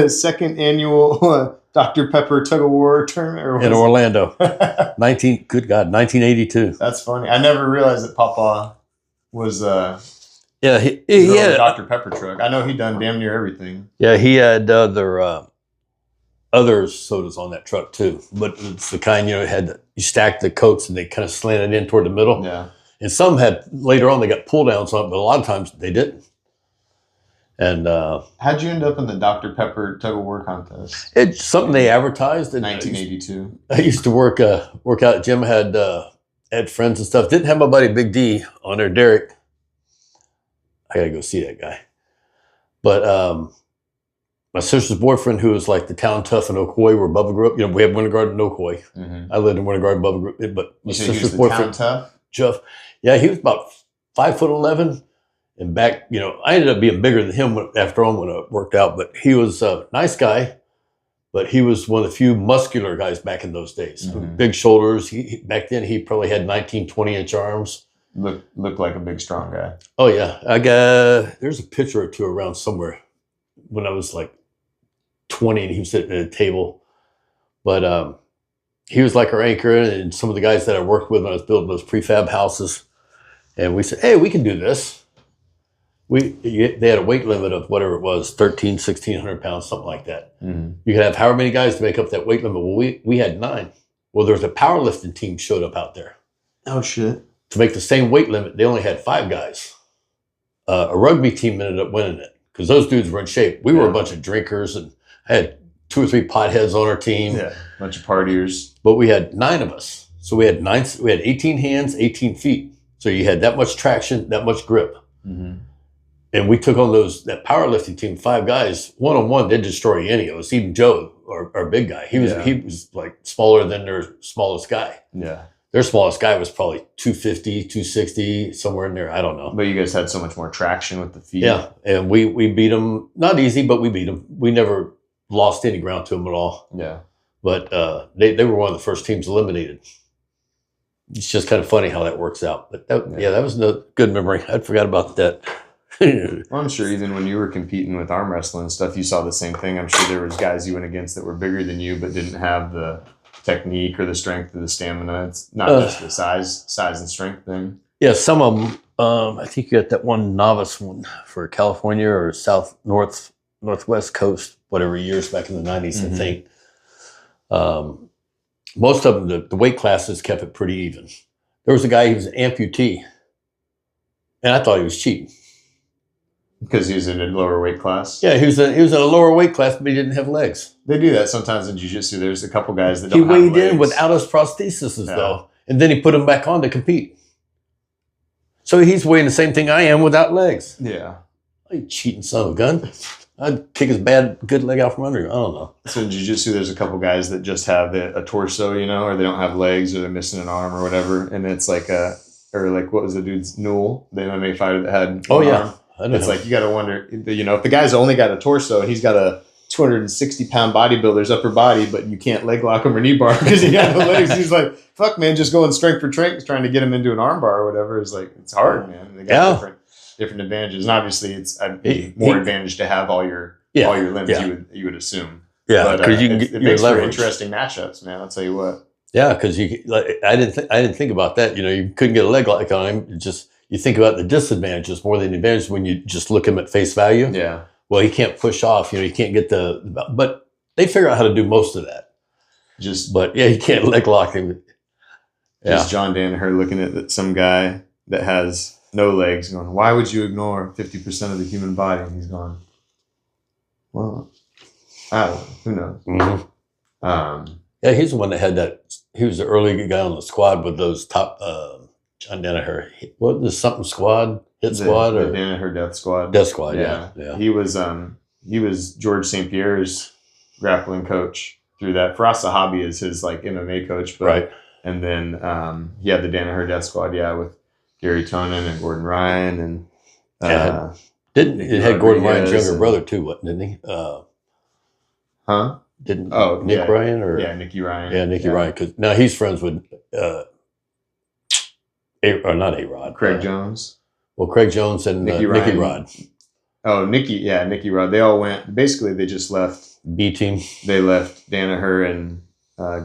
Second annual Dr. Pepper tug of war tournament In Orlando. 1982. That's funny. I never realized that Papa was yeah, he had a Dr. Pepper truck. I know he done damn near everything. Yeah, he had other sodas on that truck too, but it's the kind, you stack the Cokes and they kind of slanted in toward the middle. Yeah. And some had, later on, they got pull downs on it, but a lot of times they didn't. And how'd you end up in the Dr. Pepper tug of war contest? It's something they advertised in 1982. I used to work out at gym, had friends and stuff. Didn't have my buddy Big D on there, Derek. I gotta go see that guy. But my sister's boyfriend, who was like the town tough in Ocoee, where Bubba grew up. We have Winter Garden in Ocoee. Mm-hmm. I lived in Winter Garden, Bubba grew up. But my sister's boyfriend, tough? Jeff, yeah, he was about 5'11", and back. I ended up being bigger than him after on when I worked out. But he was a nice guy. But he was one of the few muscular guys back in those days. Mm-hmm. Big shoulders. Back then, he probably had 19, 20-inch arms. Looked like a big, strong guy. Oh, yeah. There's a picture or two around somewhere when I was like 20 and he was sitting at a table. But he was like our anchor, and some of the guys that I worked with when I was building those prefab houses. And we said, hey, we can do this. They had a weight limit of whatever it was, 1,600 pounds, something like that. Mm-hmm. You could have however many guys to make up that weight limit. Well, we had 9. Well, there was a powerlifting team showed up out there. Oh, shit. To make the same weight limit, they only had 5 guys. A rugby team ended up winning it because those dudes were in shape. We were a bunch of drinkers, and I had 2 or 3 potheads on our team. Yeah, a bunch of partiers. But we had 9 of us. So we had 18 hands, 18 feet. So you had that much traction, that much grip. Mm-hmm. And we took on that powerlifting team, 5 guys, one-on-one, they'd destroy any of us. Even Joe, our big guy, he was like smaller than their smallest guy. Yeah. Their smallest guy was probably 250, 260, somewhere in there. I don't know. But you guys had so much more traction with the feet. Yeah, and we beat them. Not easy, but we beat them. We never lost any ground to them at all. Yeah. But they were one of the first teams eliminated. It's just kind of funny how that works out. But that was a good memory. I forgot about that. Well, I'm sure even when you were competing with arm wrestling and stuff, you saw the same thing. I'm sure there was guys you went against that were bigger than you but didn't have the technique or the strength or the stamina. It's not just the size and strength thing. Yeah, some of them. I think you got that one novice one for California or northwest coast, whatever years back in the 90s, mm-hmm. I think. Most of them, the weight classes kept it pretty even. There was a guy, he was an amputee, and I thought he was cheating. Because he was in a lower weight class? Yeah, he was in a lower weight class, but he didn't have legs. They do that sometimes in jiu-jitsu. There's a couple guys that don't have legs. He weighed in without his prostheses, though, and then he put them back on to compete. So he's weighing the same thing I am without legs. Yeah. Oh, you cheating son of a gun. I'd kick his good leg out from under him. I don't know. So in jiu-jitsu, there's a couple guys that just have a torso, or they don't have legs, or they're missing an arm or whatever. And it's like what was the dude's Newell, the MMA fighter that had one arm? It's like you got to wonder, if the guy's only got a torso and he's got a 260-pound bodybuilder's upper body, but you can't leg lock him or knee bar because he got no legs. He's like, fuck, man, just going strength for strength, trying to get him into an arm bar or whatever. It's hard, man. They got different advantages, and obviously it's more advantage to have all your limbs. Yeah. You would assume. Yeah, because you can it makes for interesting matchups, man. I'll tell you what. Yeah, because I didn't think about that. You couldn't get a leg lock on him. You think about the disadvantages more than the advantages when you just look him at face value. Yeah. Well, he can't push off. He can't get but they figure out how to do most of that. But you can't leg lock him. Yeah. Just John Danaher looking at some guy that has no legs, going, "Why would you ignore 50% of the human body?" And he's going, "Well, I don't know. Who knows?" Mm-hmm. He's the one that had that. He was the early guy on the squad with those top. John Danaher. What was something squad? Hit squad or Danaher Death Squad? Death Squad. Yeah. He was George St. Pierre's grappling coach through that. Firas Zahabi is his MMA coach, but, right. And then he had the Danaher Death Squad. Yeah, with Gary Tonin and Gordon Ryan and it had Gordon Ryan's younger brother too, didn't he? Huh? Didn't Nick Ryan or Nicky Ryan? Yeah, Nicky Ryan. Because now he's friends with not A-Rod. Craig Jones. Well, Craig Jones and Nicky Rod. Oh, Nicky Rod. They all went. Basically, they just left B team. They left Danaher and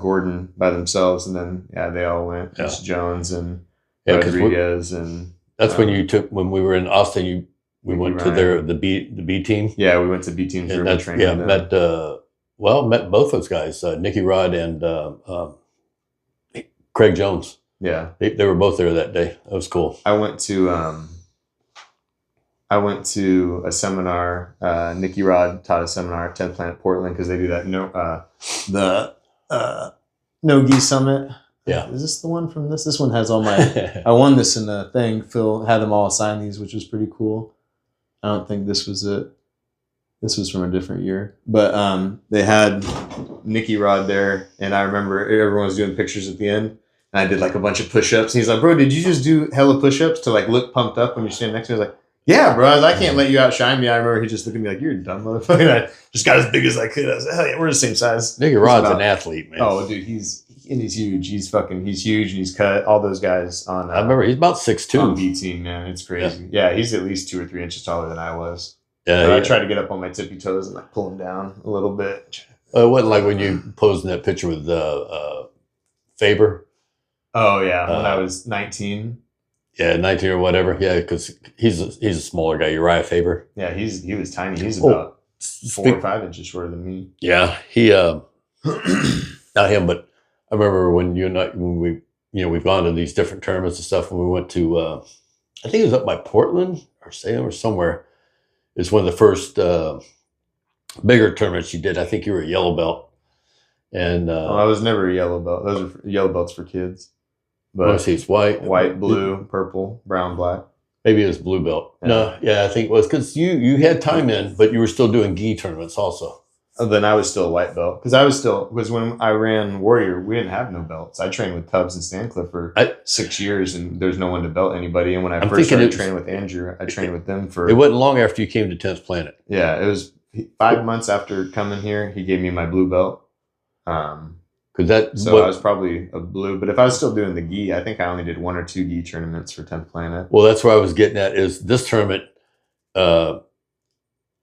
Gordon by themselves, and then they all went. Yeah. Jones and Rodriguez, and that's when we were in Austin. We went to the B team. Yeah, we went to B team's room and trained. Yeah, met both those guys, Nicky Rod and Craig Jones. Yeah, they were both there that day. That was cool. I went to a seminar. Nicky Rod taught a seminar at 10th Planet Portland because they do that no-gi summit. Yeah. Is this the one from this? This one has all my... I won this in a thing. Phil had them all sign these, which was pretty cool. I don't think this was it. This was from a different year. But they had Nicky Rod there, and I remember everyone was doing pictures at the end. And I did like a bunch of push-ups. And he's like, bro, did you just do hella push-ups to like look pumped up when you're standing next to me? I was like, yeah, bro, I can't let you outshine me. I remember he just looked at me like, you're a dumb motherfucker. And I just got as big as I could. I was like, hell yeah, we're the same size. Nicky Rod's an athlete, man. Oh, dude, he's huge. He's huge, and he's cut. All those guys on... I remember he's about 6'2". On B team, man. It's crazy. Yeah, he's at least 2 or 3 inches taller than I was. Yeah, I tried to get up on my tippy toes and like pull him down a little bit. It wasn't like when you posed in that picture with Faber. Oh yeah, when I was 19. Yeah, 19 or whatever. Yeah, because he's a smaller guy, Uriah Faber. Yeah, he was tiny. He's about 4 or 5 inches shorter than me. Yeah, he not him, but I remember when we've gone to these different tournaments and stuff. When we went to, I think it was up by Portland or Salem or somewhere. It's one of the first bigger tournaments you did. I think you were a yellow belt. And I was never a yellow belt. Those are yellow belts for kids. But it's white, blue, purple, brown, black. Maybe it was blue belt. Yeah. No, yeah, I think it was because you had time in, but you were still doing gi tournaments also. Then I was still a white belt because when I ran Warrior, we didn't have no belts. I trained with Tubbs and Stancliffe for 6 years, and there's no one to belt anybody. And when I first started training with Andrew, I trained with them for... It wasn't long after you came to 10th Planet. Yeah, it was 5 months after coming here. He gave me my blue belt. I was probably a blue, but if I was still doing the gi, I think I only did 1 or 2 gi tournaments for 10th Planet. Well, that's where I was getting at is this tournament, you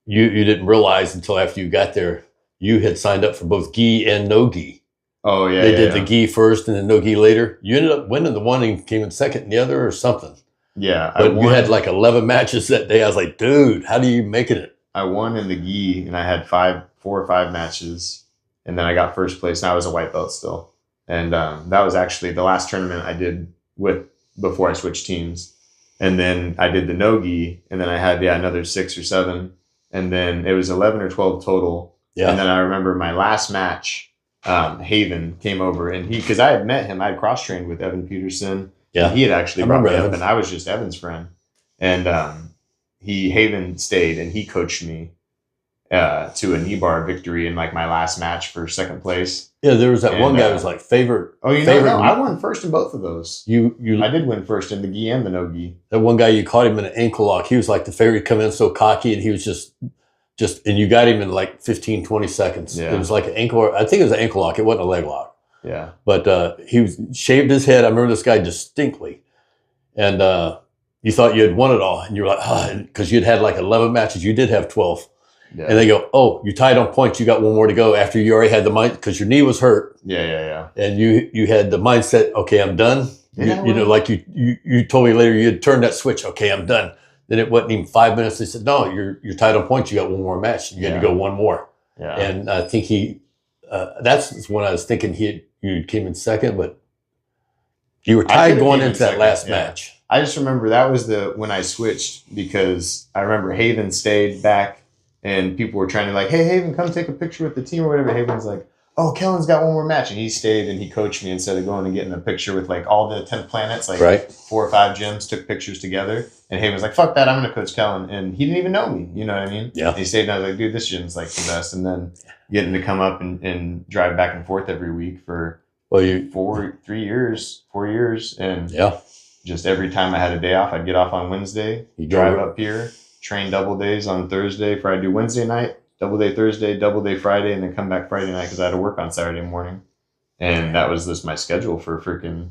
didn't realize until after you got there, you had signed up for both gi and no gi. Oh yeah. They did the gi first and then no gi later. You ended up winning the one and came in second in the other or something. Yeah. But you had like 11 matches that day. I was like, dude, how do you make it? I won in the gi and I had 4 or 5 matches. And then I got first place. And I was a white belt still. And that was actually the last tournament I did before I switched teams. And then I did the no-gi. And then I had another 6 or 7. And then it was 11 or 12 total. Yeah. And then I remember my last match, Haven came over. And because I had met him, I had cross-trained with Evan Peterson. Yeah. And he had actually brought me up. And I was just Evan's friend. And Haven stayed and he coached me to a knee bar victory in like my last match for second place. Yeah, there was that one guy who was like favorite. Oh, no, I won first in both of those. I did win first in the gi and the no gi. That one guy, you caught him in an ankle lock. He was like the favorite, come in so cocky, and he was just, and you got him in like 15, 20 seconds. Yeah. It was like an ankle, I think it was an ankle lock. It wasn't a leg lock. Yeah. But he shaved his head. I remember this guy distinctly. And you thought you had won it all. And you were like, because you'd had like 11 matches. You did have 12. Yeah. And they go, oh, you tied on points. You got one more to go after you already had the mind because your knee was hurt. Yeah. And you had the mindset, okay, I'm done. Like you told me later, you had turned that switch. Okay, I'm done. Then it wasn't even 5 minutes. They said, no, you're tied on points. You got one more match. You had to go one more. Yeah. And I think that's when I was thinking you came in second, but you were tied going into that last match. I just remember that was when I switched because I remember Haven stayed back. And people were trying to like, hey, Haven, come take a picture with the team or whatever. Haven's like, oh, Kellen's got one more match. And he stayed and he coached me instead of going and getting a picture with like all the 10 planets, like 4 or 5 gyms, took pictures together. And Haven was like, fuck that, I'm going to coach Kellen. And he didn't even know me. You know what I mean? Yeah. And he stayed and I was like, dude, this gym's like the best. And then getting to come up and drive back and forth every week for 4 years. And just every time I had a day off, I'd get off on Wednesday, drive up here, train double days on Thursday, Friday, do Wednesday night, double day Thursday, double day Friday, and then come back Friday night because I had to work on Saturday morning. And that was just my schedule for freaking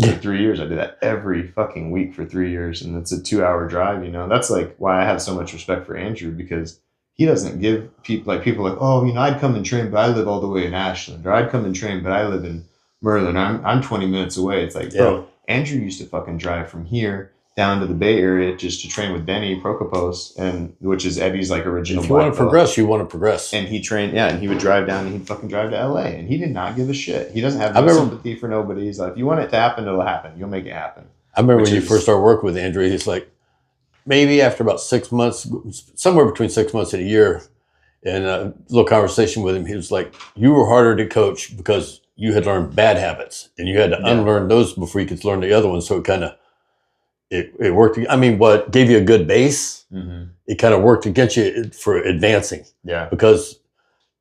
3 years. I did that every fucking week for 3 years. And it's a 2-hour drive, you know. That's like why I have so much respect for Andrew, because he doesn't give people like, oh, you know, I'd come and train, but I live all the way in Ashland. Or I'd come and train, but I live in Merlin. I'm 20 minutes away. It's like, bro, Andrew used to fucking drive from here down to the Bay Area just to train with Benny Prokopos, and which is Eddie's like original. If you want to progress, you want to progress. And he trained, and he would drive down and he'd fucking drive to LA, and he did not give a shit. He doesn't have no sympathy for nobody. He's like, if you want it to happen, it'll happen. You'll make it happen. I remember when you first started working with Andrew, he's like, maybe after about 6 months, somewhere between 6 months and a year, and a little conversation with him, he was like, you were harder to coach because you had learned bad habits and you had to unlearn those before you could learn the other ones. So it kind of, it worked. I mean, what gave you a good base, it kind of worked against you for advancing. Yeah. Because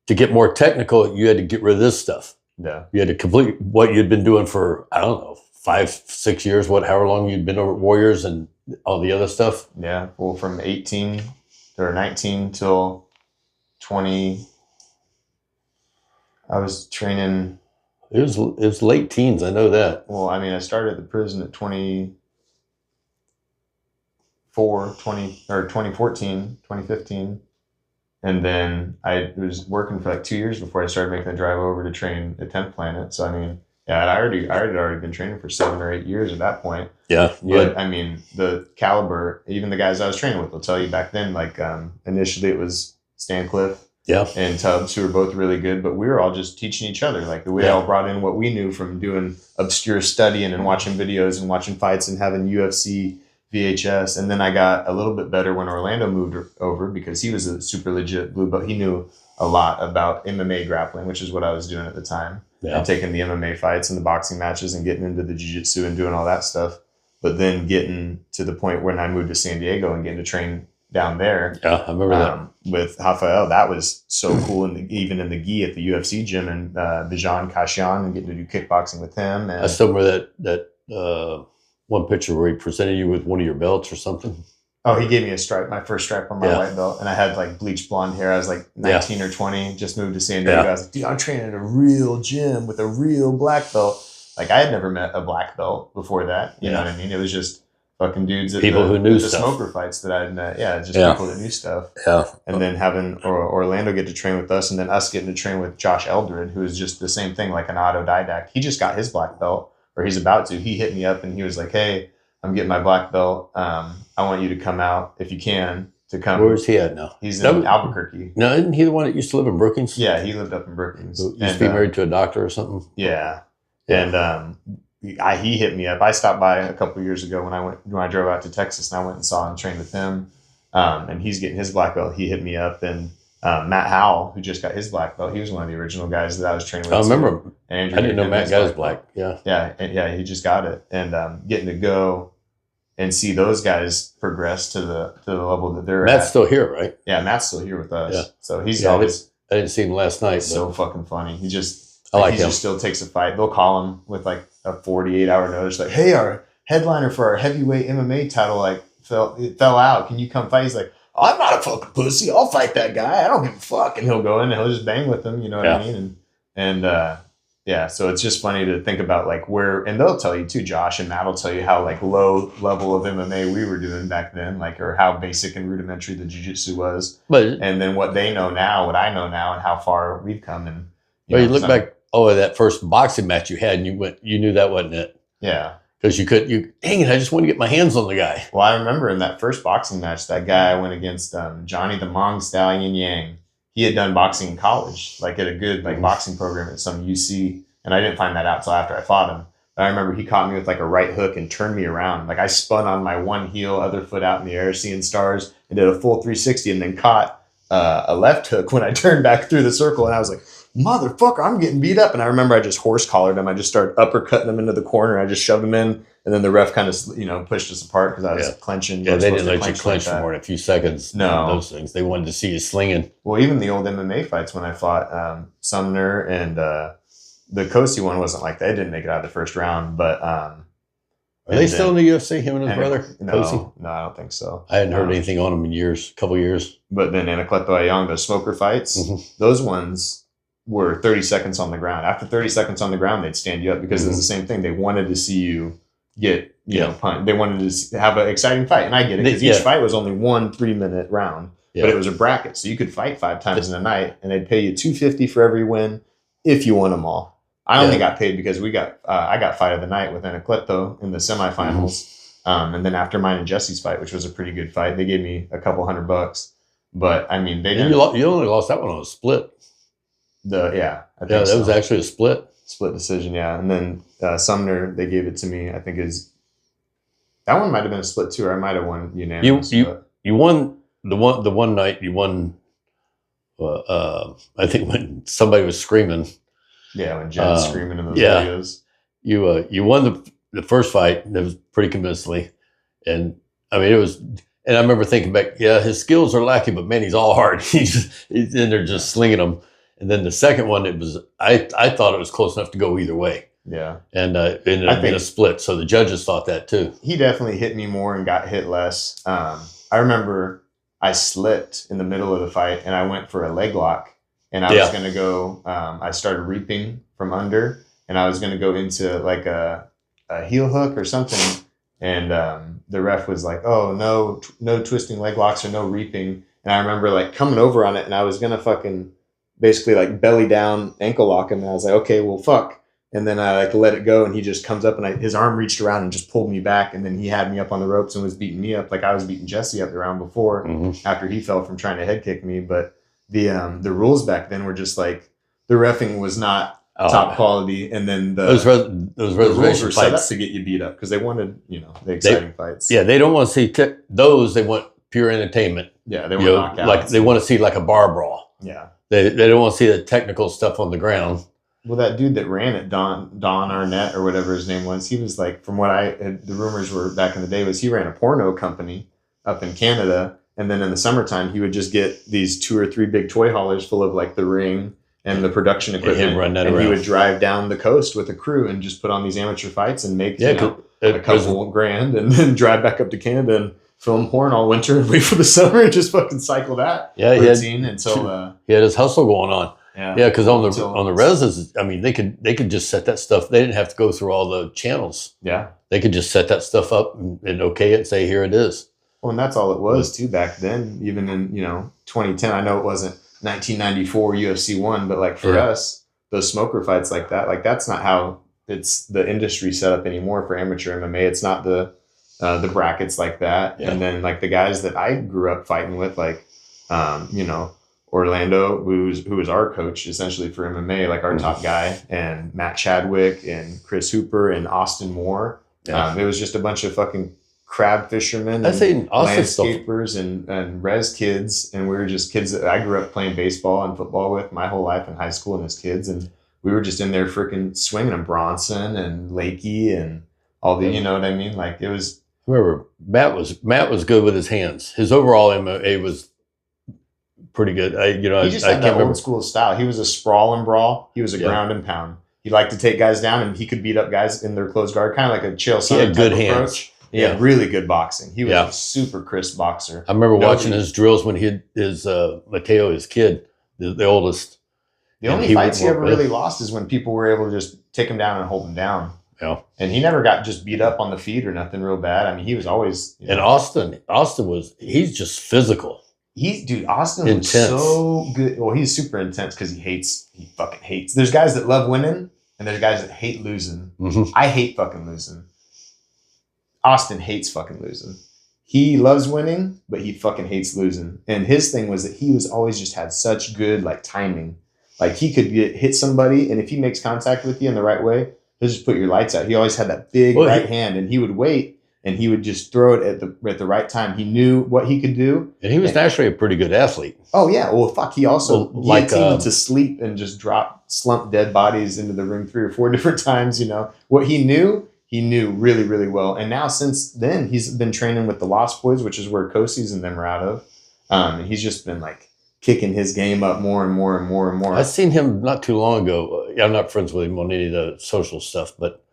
to get more technical, you had to get rid of this stuff. Yeah. You had to complete what you'd been doing for, I don't know, 5-6 years, however long you'd been over at Warriors and all the other stuff. Yeah. Well, from 18 or 19 till 20, I was training. It was late teens. I know that. Well, I mean, I started at the prison at 2014, 2015. And then I was working for like 2 years before I started making the drive over to train at 10th Planet. So, I mean, yeah, I had already been training for 7 or 8 years at that point. Yeah. But I mean, the caliber, even the guys I was training with will tell you back then, like initially it was Stancliffe and Tubbs, who were both really good, but we were all just teaching each other. Like we all brought in what we knew from doing obscure studying and watching videos and watching fights and having UFC VHS. And then I got a little bit better when Orlando moved over, because he was a super legit blue belt. He knew a lot about MMA grappling, which is what I was doing at the time. And taking the MMA fights and the boxing matches and getting into the jiu-jitsu and doing all that stuff. But then getting to the point when I moved to San Diego and getting to train down there. Yeah, I remember that. With Rafael, that was so cool. And even in the gi at the UFC gym, and Bijan Kashian, and getting to do kickboxing with him. And I still remember that one picture where he presented you with one of your belts or something. Oh, he gave me a stripe, my first stripe on my white belt. And I had like bleached blonde hair. I was like 19 or 20, just moved to San Diego. I was like, dude, I'm training at a real gym with a real black belt. Like I had never met a black belt before that. You know what I mean? It was just fucking dudes at people who knew the stuff. Smoker fights that I'd met. Yeah, just people that knew stuff. Yeah. And then having Orlando get to train with us, and then us getting to train with Josh Eldred, who is just the same thing, like an autodidact. He just got his black belt, or he's about to. He hit me up and he was like, hey, I'm getting my black belt. I want you to come out if you can to come. Where's he at now? He's in Albuquerque. No, isn't he the one that used to live in Brookings? Yeah, he lived up in Brookings. Used to be married to a doctor or something. Yeah. And he hit me up. I stopped by a couple of years ago when I drove out to Texas, and I went and saw him train with him. And he's getting his black belt. He hit me up, and Matt Howell, who just got his black belt, he was one of the original guys that I was training with. I remember him. I didn't know Matt got his black. Yeah, he just got it, and getting to go and see those guys progress to the level that they're Matt's at. still here, right? Yeah, Matt's still here with us. Yeah. So he's always. I didn't see him last night. So fucking funny. He just. I like he him. just still takes a fight. They'll call him with like a 48-hour notice, like, "Hey, our headliner for our heavyweight MMA title fell out. Can you come fight?" He's like, oh, "I'm not a fucking pussy. I'll fight that guy. I don't give a fuck." And he'll go in and he'll just bang with them. You know what I mean? And so it's just funny to think about like where, and they'll tell you too. Josh and Matt will tell you how like low level of MMA we were doing back then, like, or how basic and rudimentary the jiu-jitsu was. And then what they know now, what I know now, and how far we've come. And you look back. Oh, that first boxing match you had, and you knew that wasn't it. Yeah. Because dang it, I just want to get my hands on the guy. Well, I remember in that first boxing match, that guy I went against Johnny the Mong Stallion Yang. He had done boxing in college, like at a good boxing program at some UC. And I didn't find that out till after I fought him. But I remember he caught me with like a right hook and turned me around. Like I spun on my one heel, other foot out in the air, seeing stars, and did a full 360, and then caught a left hook when I turned back through the circle. And I was like, motherfucker, I'm getting beat up. And I remember I just horse collared him. I just started uppercutting him into the corner. I just shoved him in. And then the ref kind of, pushed us apart because I was clenching. Yeah, they didn't let you clench for more than a few seconds. No. Those things. They wanted to see you slinging. Well, even the old MMA fights when I fought Sumner and the Kosi one wasn't like that. It didn't make it out of the first round. But Are they still in the UFC, him and his brother? No, I don't think so. I hadn't heard anything on him in years, couple years. But then Anacleto Ayong, those smoker fights, those ones were 30 seconds on the ground. After 30 seconds on the ground, they'd stand you up because it's the same thing. They wanted to see you get, you know, punt. They wanted to have an exciting fight. And I get it because each fight was only 1 3-minute round, but it was a bracket. So you could fight 5 times in a night and they'd pay you $250 for every win if you won them all. I only got paid because I got fight of the night with Anacleto in the semifinals. And then after mine and Jesse's fight, which was a pretty good fight, they gave me a couple $100. But I mean, they didn't. You only lost that one on a split. That was actually a split decision. Yeah, and then Sumner, they gave it to me. I think that one might have been a split too, or I might have won unanimous. You won the one night. You won. I think when somebody was screaming. Yeah, when Jen's screaming in those videos. You won the first fight. That was pretty convincingly, and I mean it was. And I remember thinking back, his skills are lacking, but man, he's all hard. He's in there just slinging them. And then the second one, I thought it was close enough to go either way. Yeah, and it ended up being a split. So the judges thought that too. He definitely hit me more and got hit less. I remember I slipped in the middle of the fight and I went for a leg lock. And I was going to go, I started reaping from under and I was going to go into like a heel hook or something. And the ref was like, oh, no twisting leg locks or no reaping. And I remember like coming over on it and I was going to fucking basically like belly down ankle lock him. And I was like, okay, well, fuck. And then I like let it go and he just comes up and his arm reached around and just pulled me back. And then he had me up on the ropes and was beating me up like I was beating Jesse up the round before after he fell from trying to head kick me. But the rules back then were just like the reffing was not top quality, and then those rules were set up to get you beat up because they wanted the exciting fights. Yeah, they don't want to see those. They want pure entertainment. Yeah, they want knockouts. Like they want to see like a bar brawl. Yeah, they don't want to see the technical stuff on the ground. Well, that dude that ran it, Don Arnett or whatever his name was, he was like, from what the rumors were back in the day, was he ran a porno company up in Canada. And then in the summertime, he would just get these 2 or 3 big toy haulers full of like the ring and the production equipment. And he would drive down the coast with a crew and just put on these amateur fights and make a couple grand and then drive back up to Canada and film porn all winter and wait for the summer and just fucking cycle that routine until he had his hustle going on. Yeah, because on the reses, I mean, they could just set that stuff. They didn't have to go through all the channels. Yeah, they could just set that stuff up and okay it and say, here it is. Well, and that's all it was too back then. Even in 2010, I know it wasn't 1994 UFC 1, but like for us, those smoker fights like that, like that's not how it's the industry set up anymore for amateur MMA. It's not the brackets like that. Yeah. And then like the guys that I grew up fighting with, like Orlando, who was our coach essentially for MMA, like our top guy, and Matt Chadwick and Chris Hooper and Austin Moore. It was just a bunch of fucking crab fishermen and landscapers and res kids, and we were just kids that I grew up playing baseball and football with my whole life in high school and as kids, and we were just in there freaking swinging them, Bronson and Lakey and all the, you know what I mean? Like it was. Remember, Matt was good with his hands. His overall MMA was pretty good. He just had that old school style. He was a sprawl and brawl. He was a ground and pound. He liked to take guys down and he could beat up guys in their closed guard, kind of like a Chael Sonnen. He had good hands. Approach. He had really good boxing. He was a super crisp boxer. I remember watching his drills when he had Mateo, his kid, the oldest. The only fights he ever really lost is when people were able to just take him down and hold him down. Yeah. And he never got just beat up on the feet or nothing real bad. I mean, he was always. And Austin he's just physical. Austin was so good. Well, he's super intense because he fucking hates. There's guys that love winning and there's guys that hate losing. Mm-hmm. I hate fucking losing. Austin hates fucking losing. He loves winning, but he fucking hates losing. And his thing was that he was always just had such good like timing. Like he could hit somebody, and if he makes contact with you in the right way, he'll just put your lights out. He always had that big right hand, and he would wait, and he would just throw it at the right time. He knew what he could do. And he was naturally a pretty good athlete. Oh, yeah. Well, fuck, he also guillotined to sleep and just slump dead bodies into the ring 3 or 4 different times, What he knew really, really well. And now since then, he's been training with the Lost Boys, which is where Kosi's and them are out of. And he's just been like kicking his game up more and more and more and more. I seen him not too long ago. I'm not friends with him on any of the social stuff, but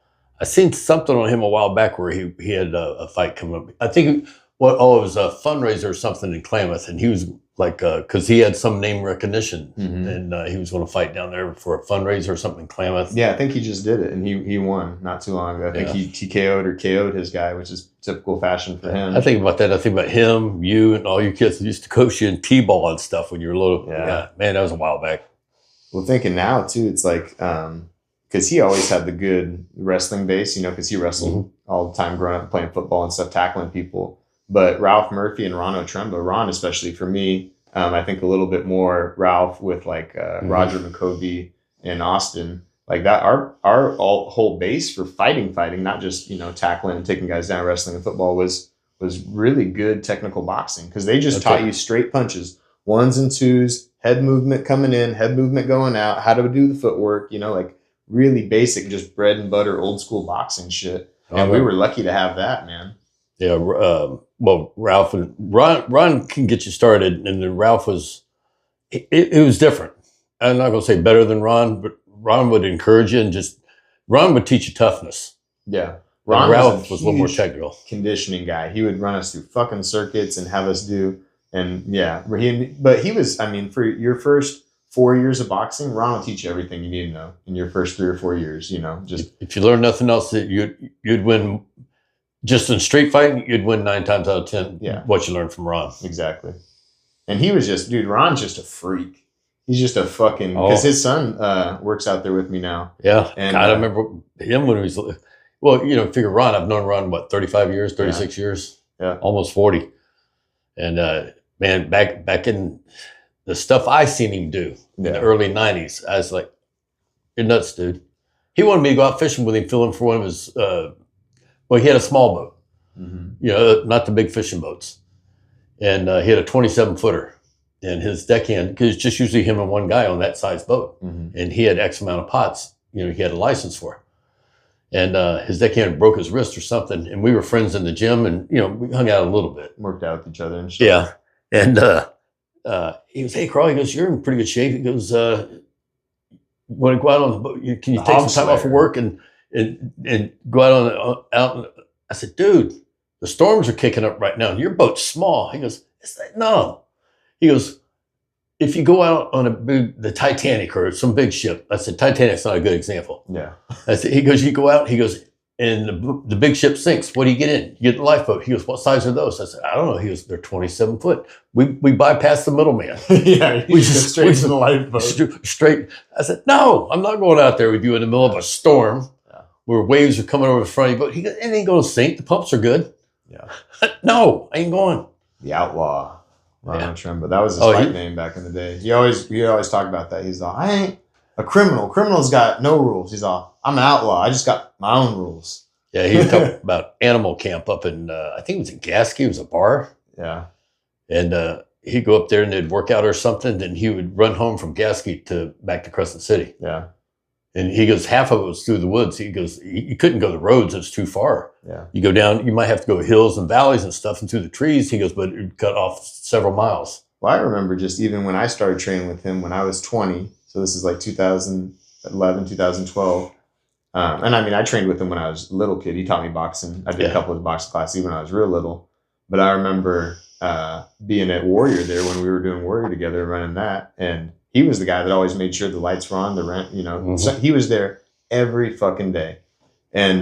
I seen something on him a while back where he had a fight coming up. I think it was a fundraiser or something in Klamath, and he was like, because he had some name recognition, and he was going to fight down there for a fundraiser or something in Klamath. Yeah, I think he just did it, and he won not too long ago. I think he TKO'd or KO'd his guy, which is typical fashion for him. I think about that. I think about him, you, and all your kids that used to coach you in T-ball and stuff when you were little. Yeah, man, that was a while back. Well, thinking now, too, it's like, because he always had the good wrestling base, because he wrestled all the time growing up playing football and stuff, tackling people. But Ralph Murphy and Ron Otremba, Ron especially for me, I think a little bit more Ralph with like Roger McCovey and Austin, like that. Our whole base for fighting, not just tackling and taking guys down, wrestling and football was really good technical boxing because they just taught you straight punches, ones and twos, head movement coming in, head movement going out, how to do the footwork, like really basic, just bread and butter, old school boxing shit. And we were lucky to have that, man. Yeah, well, Ralph and Ron can get you started, and then Ralph was, it was different. I'm not going to say better than Ron, but Ron would encourage you and Ron would teach you toughness. Yeah. Ralph was a little more technical. Conditioning guy. He would run us through fucking circuits and have us do, and but he was, for your first 4 years of boxing, Ron will teach you everything you need to know in your first 3 or 4 years, just. If you learn nothing else, you'd win. Just in street fighting, you'd win 9 times out of 10. Yeah. What you learned from Ron. Exactly. And he was just, dude, Ron's just a freak. He's just a fucking, because his son works out there with me now. Yeah. And God, I remember him when he was, figure Ron, I've known Ron, 35 years, 36 years? Yeah. Almost 40. And man, back in the stuff I seen him do in the early 90s, I was like, you're nuts, dude. He wanted me to go out fishing with him, fill in for one of his, he had a small boat, not the big fishing boats. And he had a 27-footer. And his deckhand, because it's just usually him and one guy on that size boat. And he had X amount of pots, he had a license for. And his deckhand broke his wrist or something. And we were friends in the gym and, we hung out a little bit. Worked out with each other and shit. Yeah. And he goes, hey, Carl, he goes, you're in pretty good shape. He goes, want to go out on the boat? Can you take some time off of work and go out on I said, dude, the storms are kicking up right now. Your boat's small. He goes, no. He goes, if you go out on the Titanic or some big ship, I said, Titanic's not a good example. Yeah. I said, he goes, you go out, he goes, and the big ship sinks. What do you get in? You get the lifeboat. He goes, what size are those? I said, I don't know. He goes, they're 27 foot. We bypassed the middleman. Yeah, we just straight to the lifeboat. Straight. I said, no, I'm not going out there with you in the middle of a storm where waves are coming over the front of your boat. He goes, it ain't going to sink. The pumps are good. Yeah. No, I ain't going. The outlaw, Ron Otremba. That was his fight name back in the day. He always talk about that. He's all, I ain't a criminal. Criminal's got no rules. He's all, I'm an outlaw. I just got my own rules. Yeah, he was talking about animal camp up in, I think it was in Gasky. It was a bar. Yeah. And he'd go up there and they'd work out or something. Then he would run home from Gasky back to Crescent City. Yeah. And he goes, half of it was through the woods. He goes, you couldn't go the roads. It's too far. Yeah. You go down, you might have to go hills and valleys and stuff and through the trees. He goes, but it would cut off several miles. Well, I remember just even when I started training with him when I was 20. So this is like 2011, 2012. And I trained with him when I was a little kid. He taught me boxing. I did a couple of boxing classes even when I was real little. But I remember being at Warrior there when we were doing Warrior together, running that. And he was the guy that always made sure the lights were on, the rent, So he was there every fucking day. And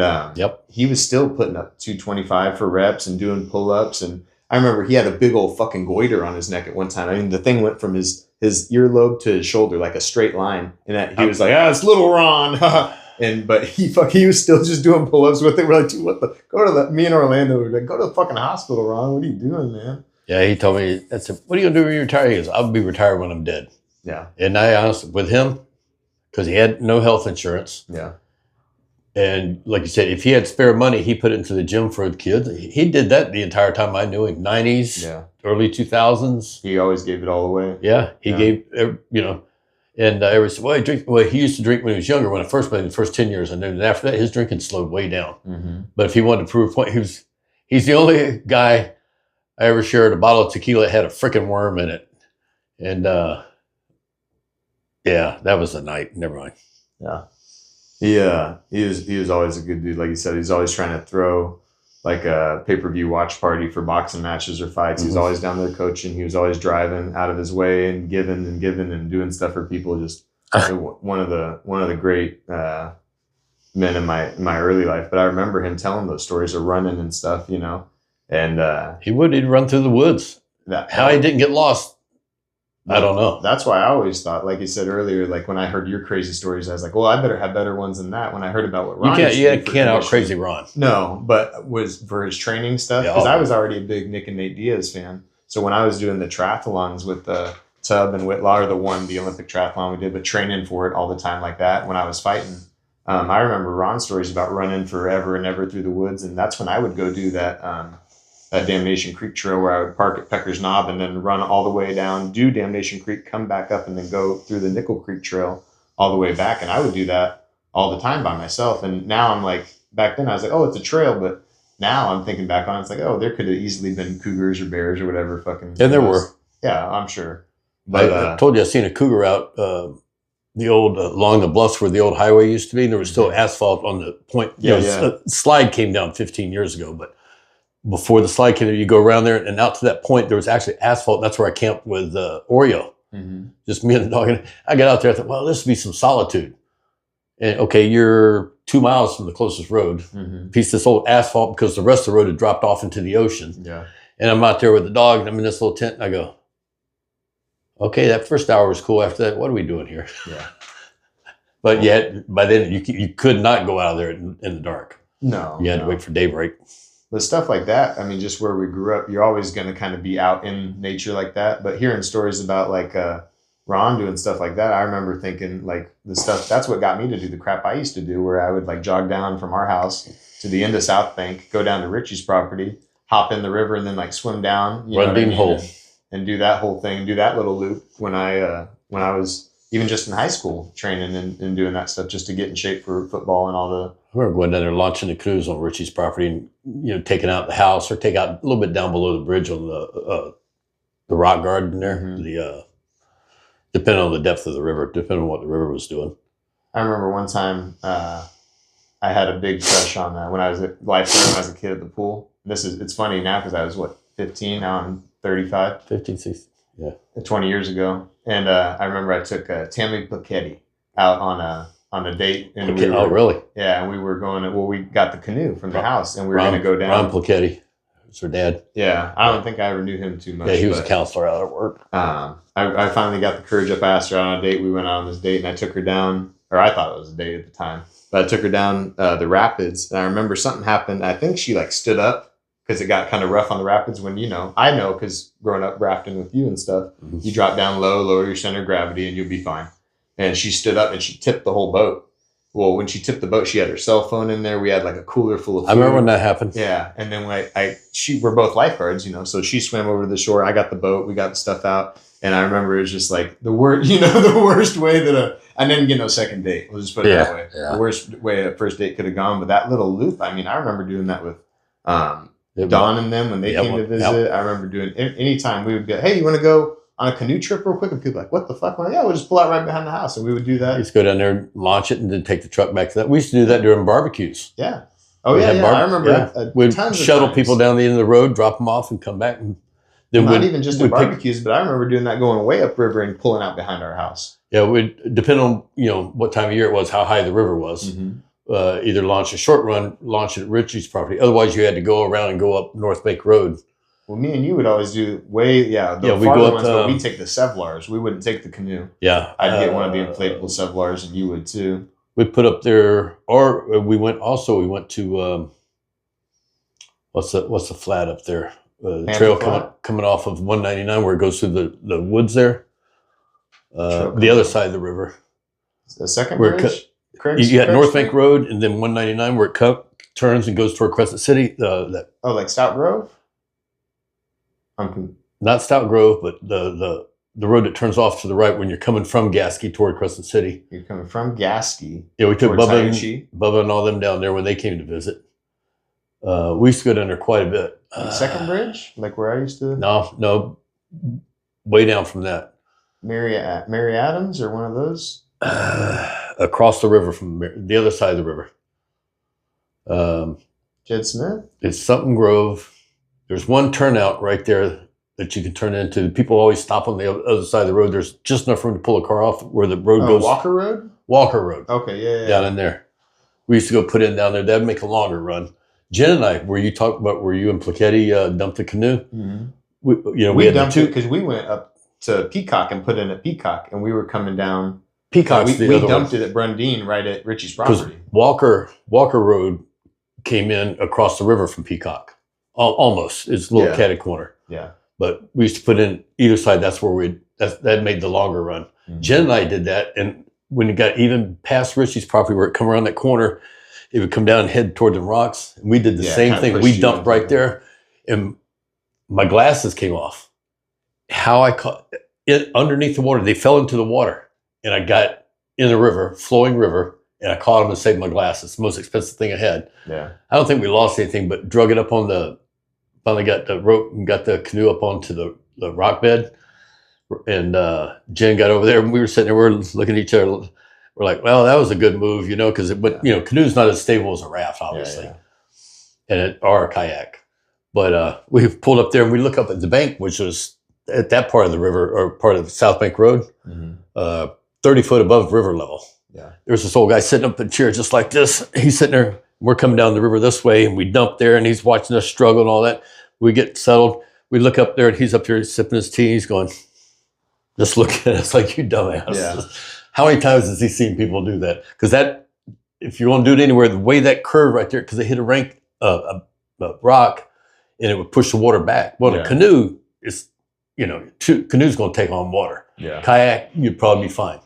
he was still putting up 225 for reps and doing pull-ups. And I remember he had a big old fucking goiter on his neck at one time. The thing went from his earlobe to his shoulder like a straight line. And he was like, it's little Ron. But he was still just doing pull-ups with it. We're like, dude, me and Orlando were like, go to the fucking hospital, Ron. What are you doing, man? Yeah, he told me, I said, what are you going to do when you retire? He goes, I'll be retired when I'm dead. Yeah. And I honestly, with him, because he had no health insurance. Yeah. And like you said, if he had spare money, he put it into the gym for the kids. He did that the entire time I knew him, 90s, early 2000s. He always gave it all away. Yeah. He gave, and everybody said, he used to drink when he was younger, when I first met him, the first 10 years. And then after that, his drinking slowed way down. Mm-hmm. But if he wanted to prove a point, he's the only guy I ever shared a bottle of tequila that had a freaking worm in it. And, yeah, that was the night. Never mind. Yeah. Yeah, he was always a good dude. Like you said, he's always trying to throw like a pay-per-view watch party for boxing matches or fights. He's always down there coaching. He was always driving out of his way and giving and doing stuff for people. Just one of the great men in my early life. But I remember him telling those stories of running and stuff, you know. And he'd run through the woods. How he didn't get lost, I don't know. That's why I always thought, like you said earlier, like when I heard your crazy stories, I was like, well, I better have better ones than that. When I heard about what Ron can't out crazy Ron. No, but was for his training stuff, because I was already a big Nick and Nate Diaz fan. So when I was doing the triathlons with the Tubb and Whitlaw, or the Olympic triathlon we did, but training for it all the time like that when I was fighting, I remember Ron's stories about running forever and ever through the woods, and that's when I would go do that Damnation Creek trail where I would park at Pecker's Knob and then run all the way down, do Damnation Creek, come back up, and then go through the Nickel Creek trail all the way back. And I would do that all the time by myself. And now I'm like, back then I was like, oh, it's a trail. But now I'm thinking back on it, it's like, oh, there could have easily been cougars or bears or whatever fucking. And there were. Yeah, I'm sure. But I told you I seen a cougar out the old along the bluffs where the old highway used to be. And there was still asphalt on the point. Slide came down 15 years ago, but before the slide came, you go around there and out to that point, there was actually asphalt. And that's where I camped with Oreo. Just me and the dog. And I got out there, I thought, well, this would be some solitude. And okay, you're 2 miles from the closest road. Piece of this old asphalt because the rest of the road had dropped off into the ocean. Yeah. And I'm out there with the dog and I'm in this little tent and I go, okay, that first hour was cool. After that, what are we doing here? Yeah. But yet, by then, you could not go out there in the dark. No. You had to wait for daybreak. But stuff like that, I mean, just where we grew up, you're always going to kind of be out in nature like that. But hearing stories about like Ron doing stuff like that, I remember thinking like the stuff, that's what got me to do the crap I used to do, where I would like jog down from our house to the end of South Bank, go down to Richie's property, hop in the river, and then like swim down. Run beam hole. And do that whole thing, do that little loop when I was even just in high school training and doing that stuff just to get in shape for football and all the. We were going down there launching the canoes on Richie's property and taking out the house or take out a little bit down below the bridge on the rock garden there. Depending on the depth of the river, depending on what the river was doing. I remember one time I had a big crush on when I was at lifeguard when I was a kid at the pool. It's funny now because I was 15, now I'm 35. 15, 16, yeah. 20 years ago. And I remember I took Tammy Placetti out on a date. And oh, really? Yeah, and we were going we got the canoe from the house and we were going to go down. Ron Placetti. It's her dad. Yeah, I don't think I ever knew him too much. Yeah, he was a counselor out at work. I finally got the courage up. I asked her out on a date. We went out on this date and I took her down, or I thought it was a date at the time. But I took her down the rapids and I remember something happened. I think she like stood up because it got kind of rough on the rapids when, I know because growing up rafting with you and stuff, you drop down low, lower your center of gravity and you'll be fine. And she stood up and she tipped the whole boat. Well, when she tipped the boat, she had her cell phone in there. We had like a cooler full of food. I remember when that happened. Yeah. And then we're both lifeguards, so she swam over to the shore. I got the boat. We got the stuff out. And I remember it was just like the worst way that I didn't get no second date. We'll just put it that way. Yeah. The worst way a first date could have gone. But that little loop, I mean, I remember doing that with Don and them when they came to visit. Yep. I remember doing anytime we would go, hey, you want to go on a canoe trip real quick? And people were like, what the fuck? Like, yeah, we'll just pull out right behind the house. And we would do that. Just go down there, launch it, and then take the truck back to that. We used to do that during barbecues. Yeah. Oh, yeah. I remember. We'd shuttle people down the end of the road, drop them off, and come back. And then not even just at barbecues, but I remember doing that going way upriver and pulling out behind our house. Yeah, we'd depend on what time of year it was, how high the river was. Either launch a short run, launch it at Richie's property. Otherwise, you had to go around and go up North Bank Road. Well, me and you would always do we go up. But we take the Sevlars. We wouldn't take the canoe. Yeah, I'd get one of the inflatable Sevlars, and you would too. We'd put up there, or we went to what's the flat up there? The trail coming off of 199 where it goes through the woods there. The other side of the river. The second bridge? You got North Bank Road and then 199 where it turns and goes toward Crescent City. Like Stout Grove? Not Stout Grove, but the road that turns off to the right when you're coming from Gasky toward Crescent City. You're coming from Gasky. Yeah, we took Bubba and all them down there when they came to visit. We used to go down there quite a bit. Second Bridge? Like where I used to? No. Way down from that. Mary Adams or one of those? across the river from the other side of the river. Jed Smith? It's something Grove. There's one turnout right there that you can turn into. People always stop on the other side of the road. There's just enough room to pull a car off where the road goes. Walker Road? Walker Road. Okay, yeah. Down in there. We used to go put in down there. That'd make a longer run. Jen and I, were you and Placetti dumped the canoe? Mm-hmm. We dumped it because we went up to Peacock and put in at Peacock, and we were coming down. Peacock. We dumped it at Brundeen, right at Richie's property. Walker Road came in across the river from Peacock. Almost. It's a little catty corner. Yeah. But we used to put in either side. That's where that made the longer run. Mm-hmm. Jen and I did that, and when it got even past Richie's property, where it come around that corner, it would come down and head toward the rocks. And we did the same thing. We dumped right there, and my glasses came off. How I caught it underneath the water, they fell into the water, and I got in the river, flowing river, and I caught them and saved my glasses. The most expensive thing I had. Yeah. I don't think we lost anything, but drug it up on finally got the rope and got the canoe up onto the rock bed. And Jen got over there, and we were sitting there, we were looking at each other. We're like, well, that was a good move, because canoe's not as stable as a raft, obviously, or a kayak. But we pulled up there, and we look up at the bank, which was at that part of the river, or part of South Bank Road, 30 foot above river level. Yeah. There's this old guy sitting up in a chair just like this. He's sitting there. We're coming down the river this way, and we dump there, and he's watching us struggle and all that. We get settled. We look up there, and he's up here sipping his tea. He's going, just look at us like you dumbass. Yeah. How many times has he seen people do that? Because if you want to do it anywhere, the way that curve right there, because they hit a rock, and it would push the water back. Well, a canoe is, canoe's going to take on water. Yeah. Kayak, you'd probably be fine.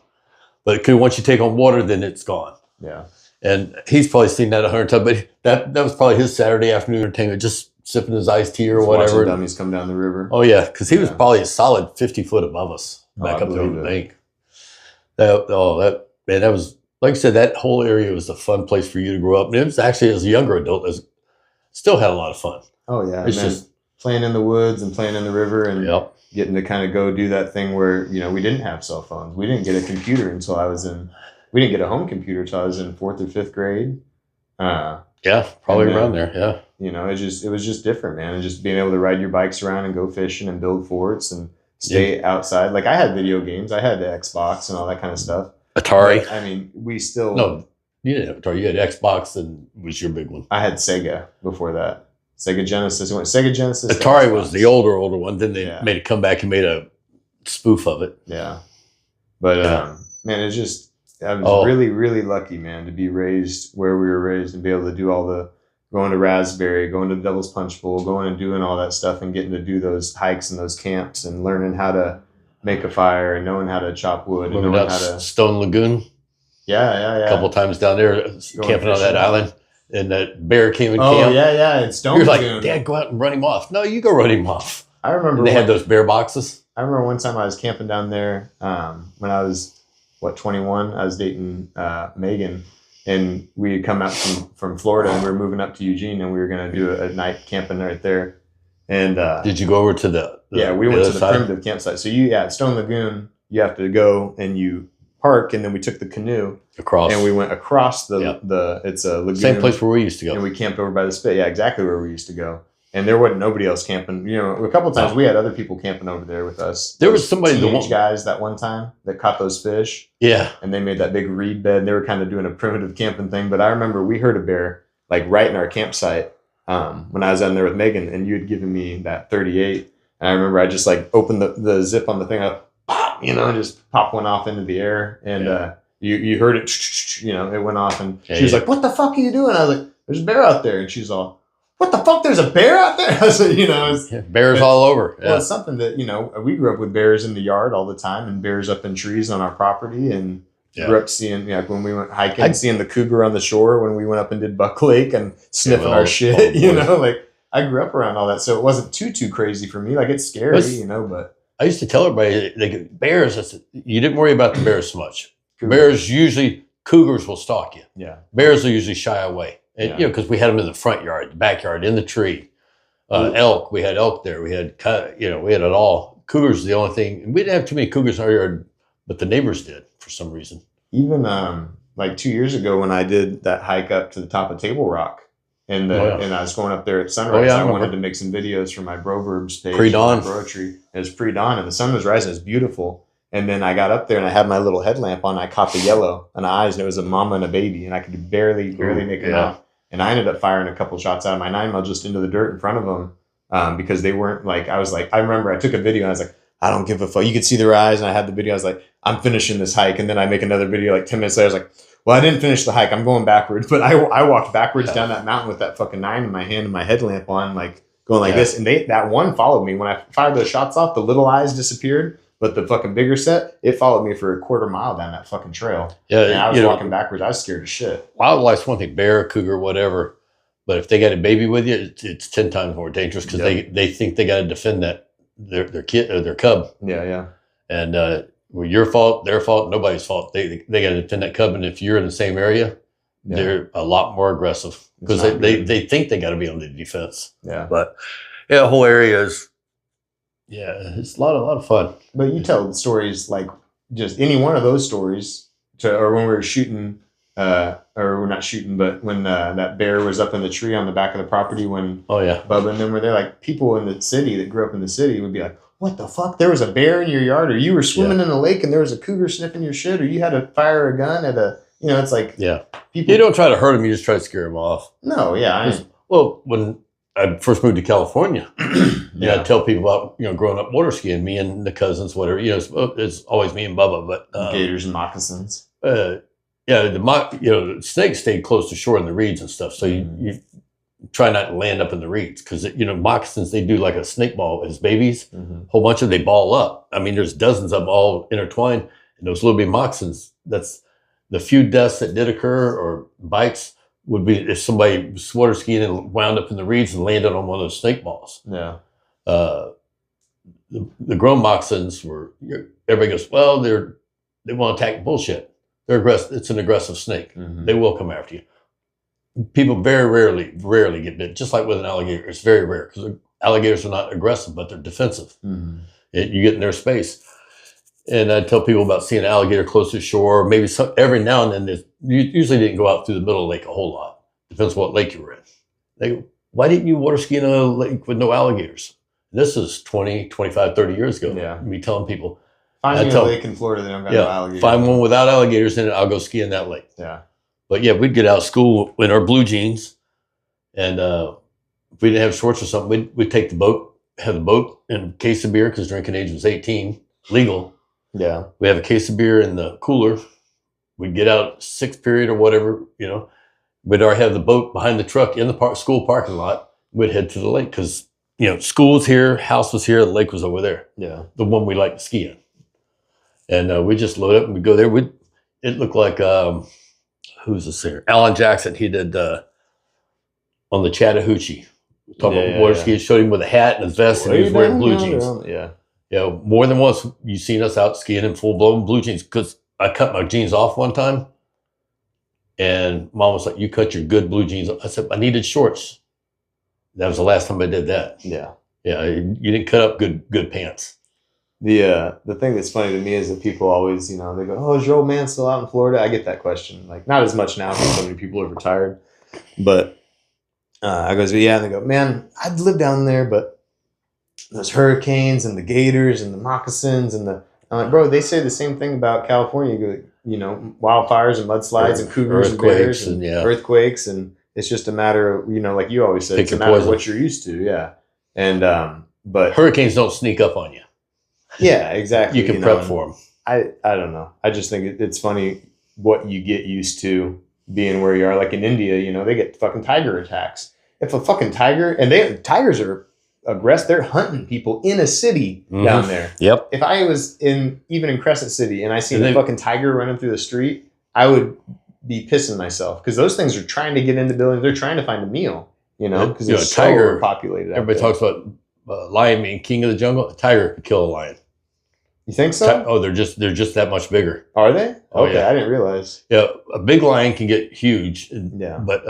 But once you take on water, then it's gone. Yeah. And he's probably seen that 100 times. But that was probably his Saturday afternoon entertainment, just sipping his iced tea or whatever. Watching dummies come down the river. Oh, yeah, because he was probably a solid 50 foot above us back up there on the bank. That was, like I said, that whole area was a fun place for you to grow up. And it was actually, as a younger adult, still had a lot of fun. Oh, yeah. It's just playing in the woods and playing in the river and getting to kind of go do that thing where, we didn't have cell phones. We didn't get a computer until we didn't get a home computer until I was in 4th or 5th grade. Probably around there. Yeah. It was just different, man. And just being able to ride your bikes around and go fishing and build forts and stay outside. Like, I had video games. I had the Xbox and all that kind of stuff. Atari. But, we still... No, you didn't have Atari. You had Xbox and was your big one. I had Sega before that. Sega Genesis. Sega Genesis. Atari was the older one. Then they made a comeback and made a spoof of it. Yeah. But, man, it's just... I was really, really lucky, man, to be raised where we were raised and be able to do all the going to Raspberry, going to the Devil's Punch Bowl, going and doing all that stuff and getting to do those hikes and those camps and learning how to make a fire and knowing how to chop wood and knowing how to... Stone Lagoon? Yeah. A couple times down there, camping on that island, and that bear came and camped. Oh, yeah, it's Stone Lagoon. You're like, Dad, go out and run him off. No, you go run him off. I remember... And they had those bear boxes. I remember one time I was camping down there when I was... 21, I was dating Megan, and we had come out from Florida, and we were moving up to Eugene, and we were going to do a night camping right there. And did you go over to the we went to the primitive campsite. So at Stone Lagoon, you have to go and you park, and then we took the canoe across, and we went across it's a lagoon, same place where we used to go, and we camped over by the spit. Yeah, exactly where we used to go. And there wasn't nobody else camping. A couple of times we had other people camping over there with us. There was somebody, guys that one time that caught those fish. Yeah. And they made that big reed bed. And they were kind of doing a primitive camping thing. But I remember we heard a bear like right in our campsite when I was down there with Megan, and you had given me that 38. And I remember I just like opened the zip on the thing up, pop, just pop one off into the air. And you heard it, it went off. And she was like, "What the fuck are you doing?" I was like, "There's a bear out there." And she's all, "What the fuck? There's a bear out there?" I said, bears all over. Well, it's something that, we grew up with bears in the yard all the time and bears up in trees on our property, and grew up seeing, when we went hiking, seeing the cougar on the shore when we went up and did Buck Lake and sniffing our shit, I grew up around all that. So it wasn't too crazy for me. Like, it's scary, but. I used to tell everybody, bears, I said, you didn't worry about the bears so much. Cougars cougars will stalk you. Yeah. Bears will usually shy away. And, because we had them in the front yard, the backyard, in the tree. Elk, we had elk there. We had, we had it all. Cougars, the only thing. And we didn't have too many cougars in our yard, but the neighbors did for some reason. Even like 2 years ago when I did that hike up to the top of Table Rock. And I was going up there at sunrise. I wanted to make some videos for my Broverbs page. Pre-dawn. It was pre-dawn, and the sun was rising. It was beautiful. And then I got up there, and I had my little headlamp on. I caught the yellow in the eyes, and it was a mama and a baby, and I could barely make them out. And I ended up firing a couple shots out of my 9mm just into the dirt in front of them because they weren't like. I was like, I remember I took a video, and I was like, I don't give a fuck. You could see their eyes, and I had the video. I was like, I'm finishing this hike, and then I make another video like 10 minutes later. I was like, well, I didn't finish the hike. I'm going backwards, but I walked backwards down that mountain with that fucking 9 in my hand and my headlamp on, like going like this. And that one followed me when I fired those shots off. The little eyes disappeared, but the fucking bigger set, it followed me for a quarter mile down that fucking trail. Yeah, and I was walking backwards. I was scared as shit. Wildlife's one thing, bear, cougar, whatever. But if they got a baby with you, it's 10 times more dangerous because they think they got to defend that their kid or their cub. Yeah. And your fault, their fault, nobody's fault. They got to defend that cub, and if you're in the same area, they're a lot more aggressive because they think they got to be on the defense. Yeah, but the whole area is it's a lot of fun. But you tell stories like just any one of those stories, or when we were shooting, or we're not shooting, but when that bear was up in the tree on the back of the property when Bubba and them were there, like people in the city that grew up in the city would be like, what the fuck? There was a bear in your yard, or you were swimming in a lake and there was a cougar sniffing your shit, or you had to fire a gun at a, it's like, people. You don't try to hurt them, you just try to scare them off. No, well, when I first moved to California, I tell people about, growing up water skiing, me and the cousins, whatever, it's always me and Bubba, but gators and moccasins. The snakes stayed close to shore in the reeds and stuff. So you try not to land up in the reeds because, moccasins, they do like a snake ball as babies. A whole bunch of them, they ball up. I mean, there's dozens of them all intertwined. And those little baby moccasins, that's the few deaths that did occur or bites would be if somebody was water skiing and wound up in the reeds and landed on one of those snake balls. Yeah. The grown moccasins everybody goes, well, they want to attack. Bullshit. They're aggressive. It's an aggressive snake. They will come after you. People very rarely get bit. Just like with an alligator, it's very rare because alligators are not aggressive, but they're defensive. You get in their space. And I tell people about seeing an alligator close to shore. Maybe every now and then, you usually didn't go out through the middle of the lake a whole lot. Depends what lake you were in. They go, why didn't you water ski in a lake with no alligators? This is 20, 25, 30 years ago. Yeah. Me telling people. Find me a lake in Florida that don't got no alligators. Find one without alligators in it, I'll go ski in that lake. Yeah. But we'd get out of school in our blue jeans. And if we didn't have shorts or something, we'd take the boat, have the boat and a case of beer because drinking age was 18, legal. Yeah. We have a case of beer in the cooler. We'd get out 6th period or whatever, We'd already have the boat behind the truck in the school parking lot. We'd head to the lake because, school was here, house was here, the lake was over there. Yeah. The one we like to ski in. And we just load up and we go there. It looked like, who's the singer? Alan Jackson. He did on the Chattahoochee. Talking about water skiing, showed him with a hat and his vest, and he was wearing blue jeans. Yeah. More than once you've seen us out skiing in full-blown blue jeans because I cut my jeans off one time and Mom was like, you cut your good blue jeans off. I said, I needed shorts. That was the last time I did that. Yeah. Yeah, you didn't cut up good pants. The thing that's funny to me is that people always, they go, oh, is your old man still out in Florida? I get that question. Like, not as much now because so many people have retired. But I goes, yeah. And they go, man, I'd live down there, but those hurricanes and the gators and the moccasins and I'm like, bro, they say the same thing about California. Wildfires and mudslides and cougars and bears and earthquakes. And it's just a matter of, like you always said, it's a matter of what you're used to. Yeah. And, but hurricanes don't sneak up on you. Yeah, exactly. You can prep for them. I don't know. I just think it's funny what you get used to being where you are. Like in India, they get fucking tiger attacks. If a fucking tiger, and tigers are aggressive, they're hunting people in a city down there. Yep. If I was even in Crescent City and I seen a fucking tiger running through the street, I would be pissing myself because those things are trying to get into buildings. They're trying to find a meal, because it's so overpopulated. Everybody talks about lion being king of the jungle. A tiger could kill a lion. You think so? Oh, they're just that much bigger. Are they? Oh, okay, I didn't realize. Yeah, a big lion can get huge. Yeah, but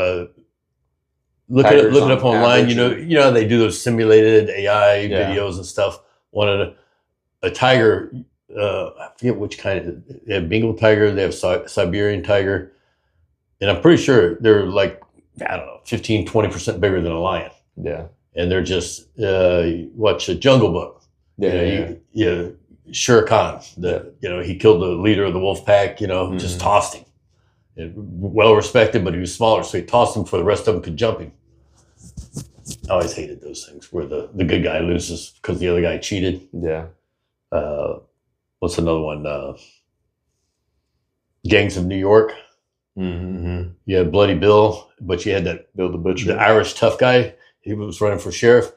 look it up online. You know how they do those simulated AI videos and stuff. A tiger, I forget which kind. They have Bengal tiger. They have Siberian tiger, and I'm pretty sure they're like, I don't know, 15-20% bigger than a lion. Yeah. And they're just watch a Jungle Book. Yeah. Shere Khan. He killed the leader of the wolf pack. Just tossed him. And well respected, but he was smaller, so he tossed him before the rest of them could jump him. I always hated those things where the good guy loses because the other guy cheated. Yeah. What's another one? Gangs of New York. Mm-hmm. You had Bloody Bill, but you had that Bill the Butcher, the Irish tough guy. He was running for sheriff.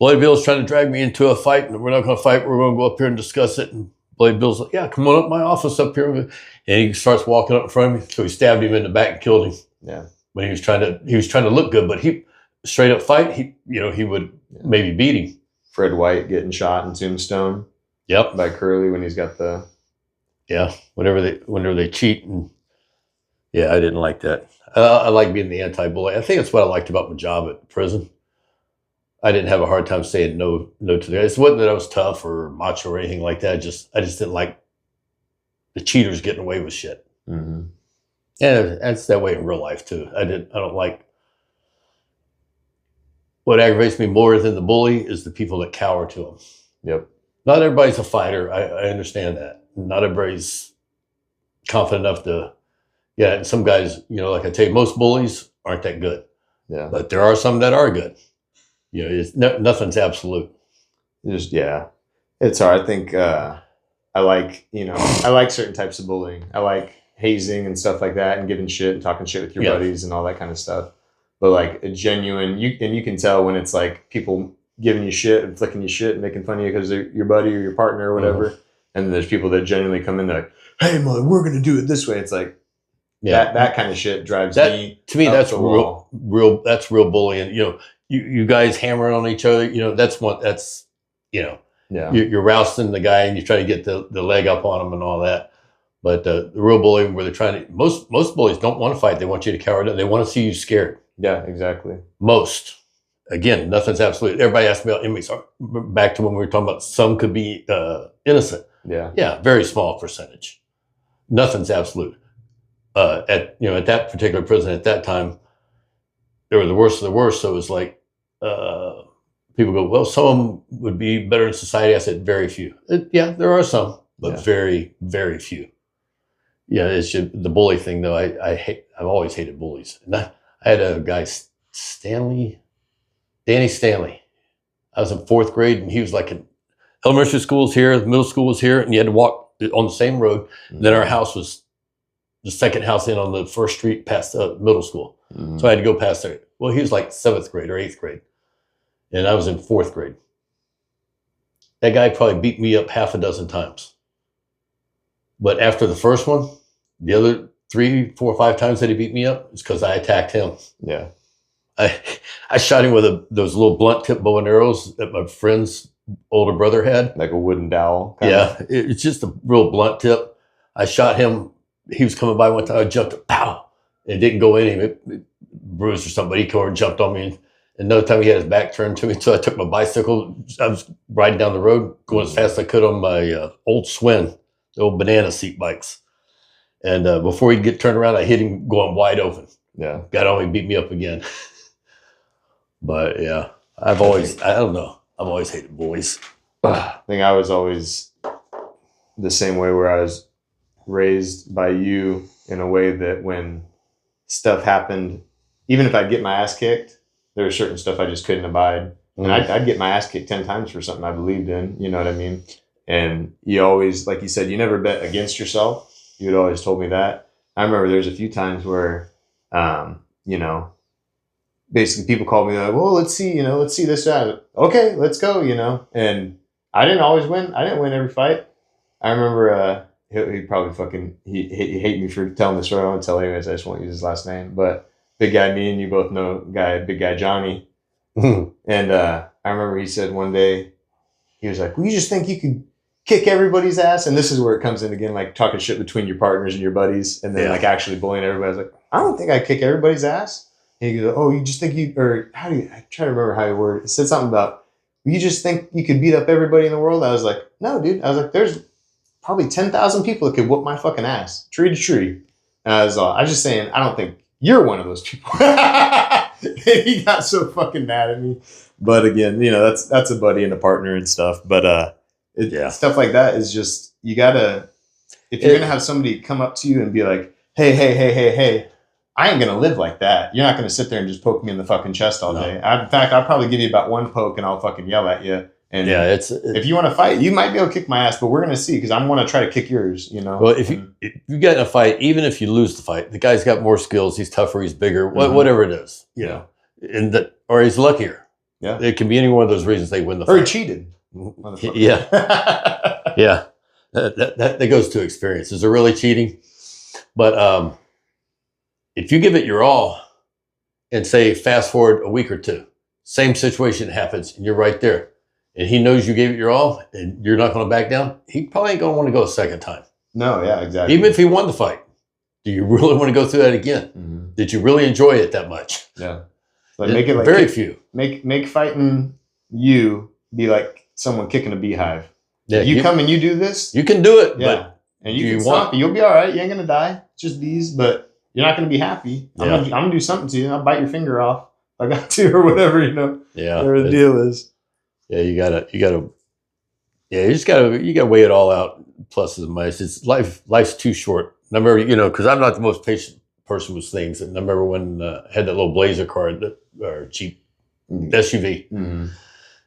Bloody Bill's trying to drag me into a fight, and we're not going to fight. We're going to go up here and discuss it. And Bloody Bill's like, "Yeah, come on up my office up here." And he starts walking up in front of me, so he stabbed him in the back and killed him. Yeah. When he was trying to look good, but he straight up fight. He would maybe beat him. Fred White getting shot in Tombstone. Yep. By Curly when he's got the. Yeah. Whenever they cheat and. Yeah, I didn't like that. I like being the anti-bully. I think that's what I liked about my job at prison. I didn't have a hard time saying no to the guys. It wasn't that I was tough or macho or anything like that. I just didn't like the cheaters getting away with shit. Mm-hmm. And that's that way in real life too. I don't like. What aggravates me more than the bully is the people that cower to them. Yep. Not everybody's a fighter. I understand that. Not everybody's confident enough to. Yeah, and some guys, like I tell you, most bullies aren't that good. Yeah. But there are some that are good. Nothing's absolute. It's hard. I think I like certain types of bullying. I like hazing and stuff like that, and giving shit and talking shit with your buddies and all that kind of stuff. But like a genuine, you can tell when it's like people giving you shit and flicking you shit and making fun of you because they're your buddy or your partner or whatever. Mm-hmm. And then there's people that genuinely come in, they're like, "Hey, man, we're gonna do it this way." It's like. Yeah, that kind of shit drives me. To me, that's real. That's real bullying. You guys hammering on each other. Yeah. You're rousting the guy and you try to get the leg up on him and all that. But the real bullying where they're trying to most bullies don't want to fight. They want you to cower down. They want to see you scared. Yeah, exactly. Most. Again, nothing's absolute. Everybody asked me about inmates. Back to when we were talking about some could be innocent. Yeah. Yeah, very small percentage. Nothing's absolute. At that particular prison at that time, they were the worst of the worst. So it was like people go, well, some of them would be better in society. I said, very few. There are some, but very, very few. Yeah, it's just the bully thing though. I've always hated bullies. And I had a guy, Danny Stanley. I was in 4th grade, and he was like in elementary school was here, the middle school was here, and you had to walk on the same road. Mm-hmm. And then our house was the second house in on the first street past middle school. Mm-hmm. So I had to go past there. Well, he was like 7th grade or 8th grade. And I was in 4th grade. That guy probably beat me up half a dozen times. But after the first one, the other 3, 4, 5 times that he beat me up is because I attacked him. Yeah. I shot him with those little blunt tip bow and arrows that my friend's older brother had. Like a wooden dowel? It's just a real blunt tip. I shot him. He was coming by one time. I jumped up, pow! It didn't go in him. It bruised or something. He jumped on me. And another time he had his back turned to me. So I took my bicycle. I was riding down the road, going as fast as I could on my old Swin, the old banana seat bikes. And before he'd get turned around, I hit him going wide open. Yeah. Got on me, beat me up again. But yeah, I've always hated bullies. I think I was always the same way, where I was raised by you in a way that when stuff happened, even if I'd get my ass kicked, there was certain stuff I just couldn't abide. And I'd get my ass kicked 10 times for something I believed in, you know what I mean? And you always, like you said, you never bet against yourself. You had always told me that. I remember there's a few times where, basically people called me like, well, let's see this out. Okay, let's go, And I didn't always win. I didn't win every fight. I remember he'd probably he hate me for telling this story. I won't tell anyways. I just won't use his last name. But big guy, me and you both know big guy Johnny. And I remember he said one day, he was like, well, you just think you could kick everybody's ass? And this is where it comes in again, like talking shit between your partners and your buddies, and then like actually bullying everybody. I was like, I don't think I kick everybody's ass. And he goes, oh, you just think I try to remember how he worded it. It said something about, you just think you could beat up everybody in the world? I was like, no, dude. I was like, there's probably 10,000 people that could whoop my fucking ass, tree to tree. And I was just saying, I don't think you're one of those people. He got so fucking mad at me. But again, that's a buddy and a partner and stuff. But stuff like that is just, you gotta, if you're gonna have somebody come up to you and be like, hey, I ain't gonna live like that. You're not gonna sit there and just poke me in the fucking chest all day. In fact, I'll probably give you about one poke and I'll fucking yell at you. And if you want to fight, you might be able to kick my ass, but we're gonna see, because I'm gonna try to kick yours. Well, if you get in a fight, even if you lose the fight, the guy's got more skills. He's tougher. He's bigger. Whatever it is, or he's luckier. Yeah, it can be any one of those reasons they win the fight. Or he cheated. Yeah, yeah. That goes to experience. Is it really cheating? But if you give it your all, and say fast forward a week or two, same situation happens, and you're right there, and he knows you gave it your all, and you're not going to back down, he probably ain't going to want to go a second time. No, yeah, exactly. Even if he won the fight, do you really want to go through that again? Mm-hmm. Did you really enjoy it that much? Yeah. Like make it like very few. Make fighting you be like someone kicking a beehive. Yeah, you come and you do this. You can do it, but and you can stomp it. You'll be all right. You ain't gonna die. It's just bees, but you're not gonna be happy. I'm gonna do something to you. I'll bite your finger off if I got to, or whatever. Yeah, whatever the deal is. Yeah, you gotta. Yeah, you gotta weigh it all out. Pluses and minuses. Life's too short. I remember, because I'm not the most patient person with things. And I remember when I had that little Blazer car, or Jeep SUV, and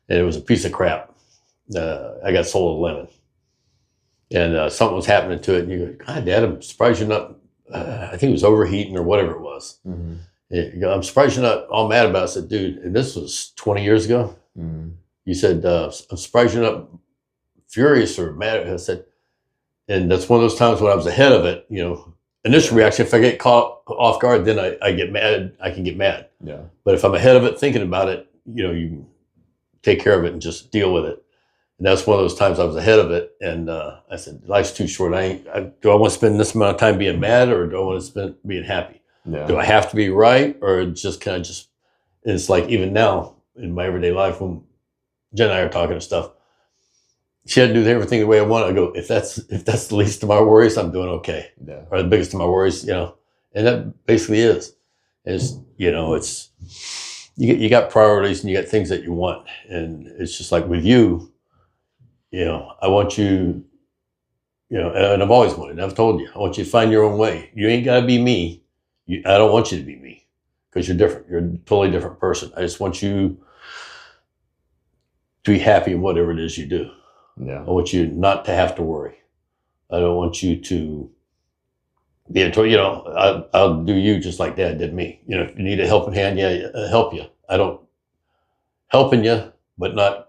it was a piece of crap. I got sold a lemon, and something was happening to it. And you go, God, Dad, I'm surprised you're not. I think it was overheating or whatever it was. Mm-hmm. You go, I'm surprised you're not all mad about it. I said, dude, and this was 20 years ago. Mm-hmm. You said, I'm surprised you're not furious or mad. I said, and that's one of those times when I was ahead of it. Initial reaction, if I get caught off guard, then I get mad. I can get mad. Yeah. But if I'm ahead of it, thinking about it, you take care of it and just deal with it. And that's one of those times I was ahead of it. And I said, life's too short. Do I want to spend this amount of time being mad, or do I want to spend being happy? Yeah. Do I have to be right, or just kind of just, it's like even now in my everyday life when Jen and I are talking and stuff, she had to do everything the way I want. I go, if that's the least of my worries, I'm doing okay. Yeah. Or the biggest of my worries, and that basically is. It's you got priorities and you got things that you want, and it's just like with you, I want you, and I've always wanted. I've told you, I want you to find your own way. You ain't got to be me. I don't want you to be me, because you're different. You're a totally different person. I just want you to be happy in whatever it is you do. Yeah. I want you not to have to worry. I don't want you to be I'll do you just like Dad did me. If you need a helping hand, I'll help you. I don't helping you, but not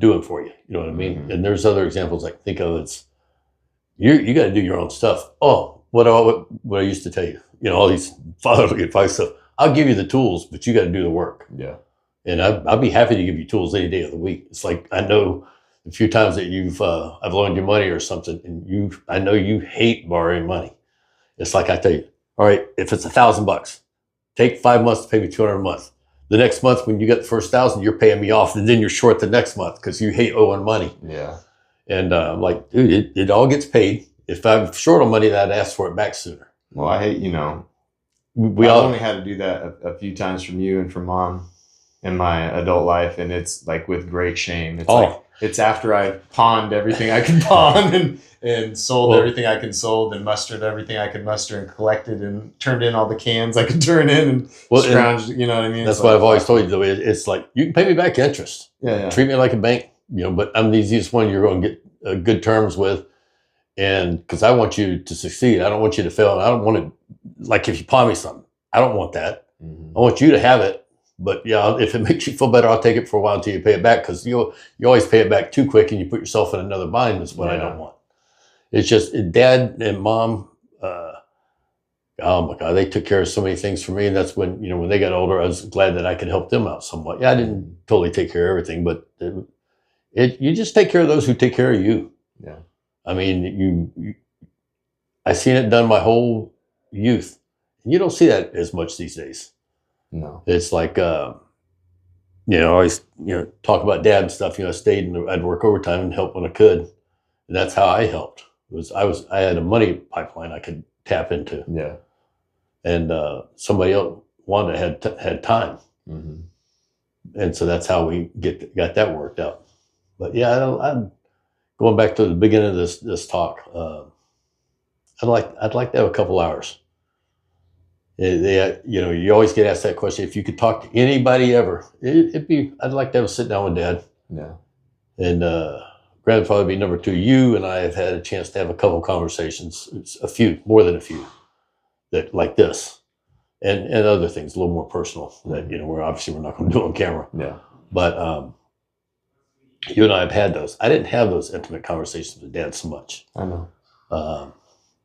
doing for you. You know what I mean? Mm-hmm. And there's other examples I can think of. It's you got to do your own stuff. Oh, what I used to tell you, all these fatherly advice stuff. I'll give you the tools, but you got to do the work. Yeah. And I'll be happy to give you tools any day of the week. It's like, I know a few times that I've loaned you money or something, and I know you hate borrowing money. It's like I tell you, all right, if it's $1,000, take 5 months to pay me $200 a month. The next month, when you get the first 1,000, you're paying me off, and then you're short the next month because you hate owing money. Yeah. And I'm like, dude, it all gets paid. If I'm short on money, then I'd ask for it back sooner. Well, I hate, we all only had to do that a few times from you and from Mom in my adult life, and it's like with great shame. It's it's after I pawned everything I could pawn and sold everything I can sold and mustered everything I could muster and collected and turned in all the cans I could turn in and scrounged, you know what I mean? That's what I've always told you, though. It's like, you can pay me back interest. Yeah. Treat me like a bank, but I'm the easiest one you're going to get good terms with. And because I want you to succeed. I don't want you to fail. I don't want to, like, if you pawn me something, I don't want that. Mm-hmm. I want you to have it. But if it makes you feel better, I'll take it for a while until you pay it back, because you always pay it back too quick and you put yourself in another bind. Is what I don't want. It's just Dad and Mom. Oh my God, they took care of so many things for me, and that's when when they got older, I was glad that I could help them out somewhat. Yeah, I didn't totally take care of everything, but you just take care of those who take care of you. Yeah, I mean, I seen it done my whole youth, and you don't see that as much these days. No, it's like always talk about Dad and stuff. I stayed and I'd work overtime and help when I could, And that's how I helped. I had a money pipeline I could tap into. Yeah. And somebody else had time. Mm-hmm. And so that's how we got that worked out. But yeah, I'm going back to the beginning of this talk. I'd like to have a couple hours. You always get asked that question. If you could talk to anybody ever, I'd like to have a sit down with Dad. Yeah. And grandfather would be number two. You and I have had a chance to have a couple conversations, more than a few, that like this, and other things, a little more personal that we're not going to do on camera. Yeah. But you and I have had those. I didn't have those intimate conversations with Dad so much. I know.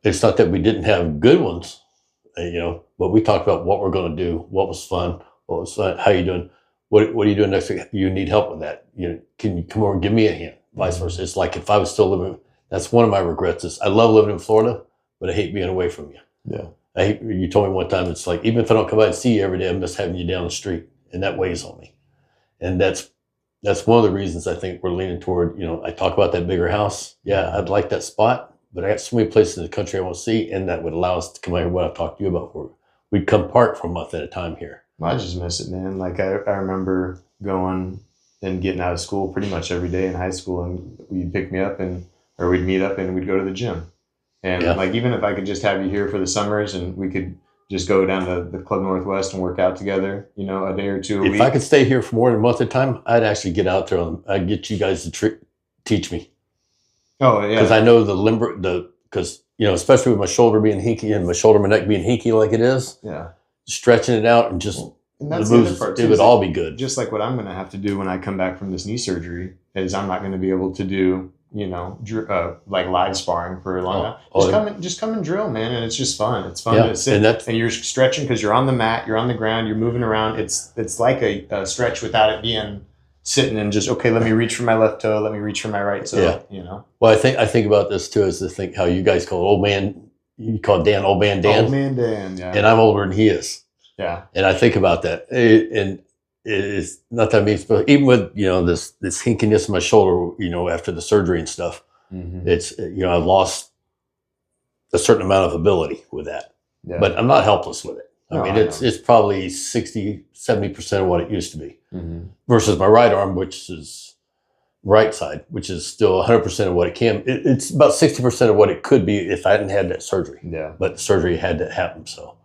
It's not that we didn't have good ones. But we talked about what we're going to do, what was fun, how you doing, what are you doing next week? You need help with that. Can you come over and give me a hand? Vice versa. It's like if I was still living, that's one of my regrets is I love living in Florida, but I hate being away from you. Yeah. You told me one time, it's like, even if I don't come by and see you every day, I'm just having you down the street, and that weighs on me. And that's one of the reasons I think we're leaning toward, I talk about that bigger house. Yeah, I'd like that spot. But I got so many places in the country I want to see, and that would allow us to come out here, what I've talked to you about before. We'd come park for a month at a time here. I just miss it, man. Like I remember going and getting out of school pretty much every day in high school, and you'd pick me up or we'd meet up and we'd go to the gym. And like, even if I could just have you here for the summers and we could just go down to the Club Northwest and work out together, a day or two a week. If I could stay here for more than a month at a time, I'd actually get out there. I'd get you guys to teach me. Oh, yeah. Because I know especially with my shoulder being hinky and my neck being hinky like it is. Yeah. Stretching it out and just and that's the moves, part it would all be good. Just like what I'm going to have to do when I come back from this knee surgery is I'm not going to be able to do, like live sparring for a long time. Just come and drill, man. And it's just fun. It's fun to sit and you're stretching because you're on the mat, you're on the ground, you're moving around. It's like a stretch without it being sitting and just, okay, let me reach for my left toe, let me reach for my right toe, Well, I think about this too, is to think how you guys call old man, you call Dan Old Man Dan. Old Man Dan, yeah. And I'm older than he is. Yeah. And I think about that. And it's not that I mean, even with, this hinkiness in my shoulder, after the surgery and stuff, it's, I've lost a certain amount of ability with that. Yeah. But I'm not helpless with it. It's probably 60, 70% of what it used to be versus my right arm, which is right side, which is still 100% of what it can. It's about 60% of what it could be if I hadn't had that surgery. Yeah. But the surgery had to happen. So,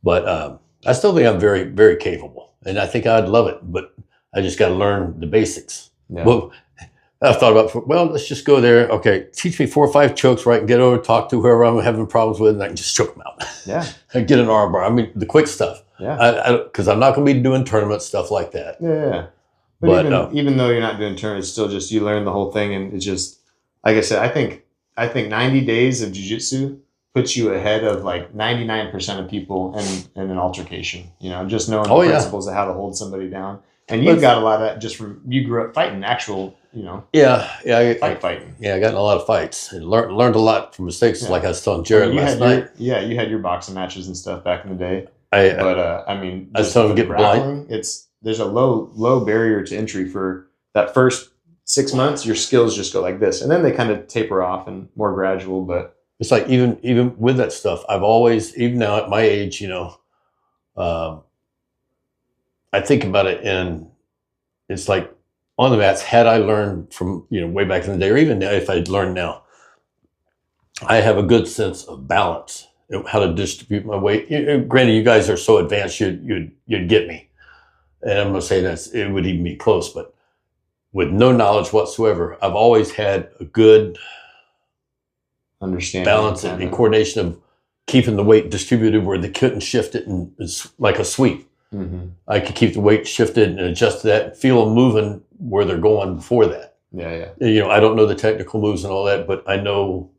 but I still think I'm very, very capable, and I think I'd love it. But I just got to learn the basics. Yeah. Well, I've thought about, let's just go there. Okay, teach me 4 or 5 chokes where I can get over, talk to whoever I'm having problems with, and I can just choke them out. Yeah. And get an arm bar. The quick stuff. Yeah. Because I'm not going to be doing tournaments, stuff like that. Yeah. But even though you're not doing tournaments, it's still just, you learn the whole thing. And it's just, like I said, I think 90 days of jiu-jitsu puts you ahead of like 99% of people in an altercation. Just knowing the principles of how to hold somebody down. And you've got a lot of that just from, you grew up fighting actual, fighting. Yeah, I got in a lot of fights and learned a lot from mistakes. Like I was telling Jared last night. You had your boxing matches and stuff back in the day. I was telling him to get blind. There's a low barrier to entry for that first 6 months. Your skills just go like this, and then they kind of taper off and more gradual. But it's like even with that stuff, I've always, even now at my age, I think about it, and it's like on the mats, had I learned from, way back in the day, or even if I'd learned now, I have a good sense of balance, how to distribute my weight. Granted, you guys are so advanced, you'd get me. And I'm going to say it would even be close, but with no knowledge whatsoever, I've always had a good understanding, balance and coordination of keeping the weight distributed where they couldn't shift it, and it's like a sweep. I could keep the weight shifted and adjust to that, and feel them moving where they're going before that. Yeah. I don't know the technical moves and all that, but I know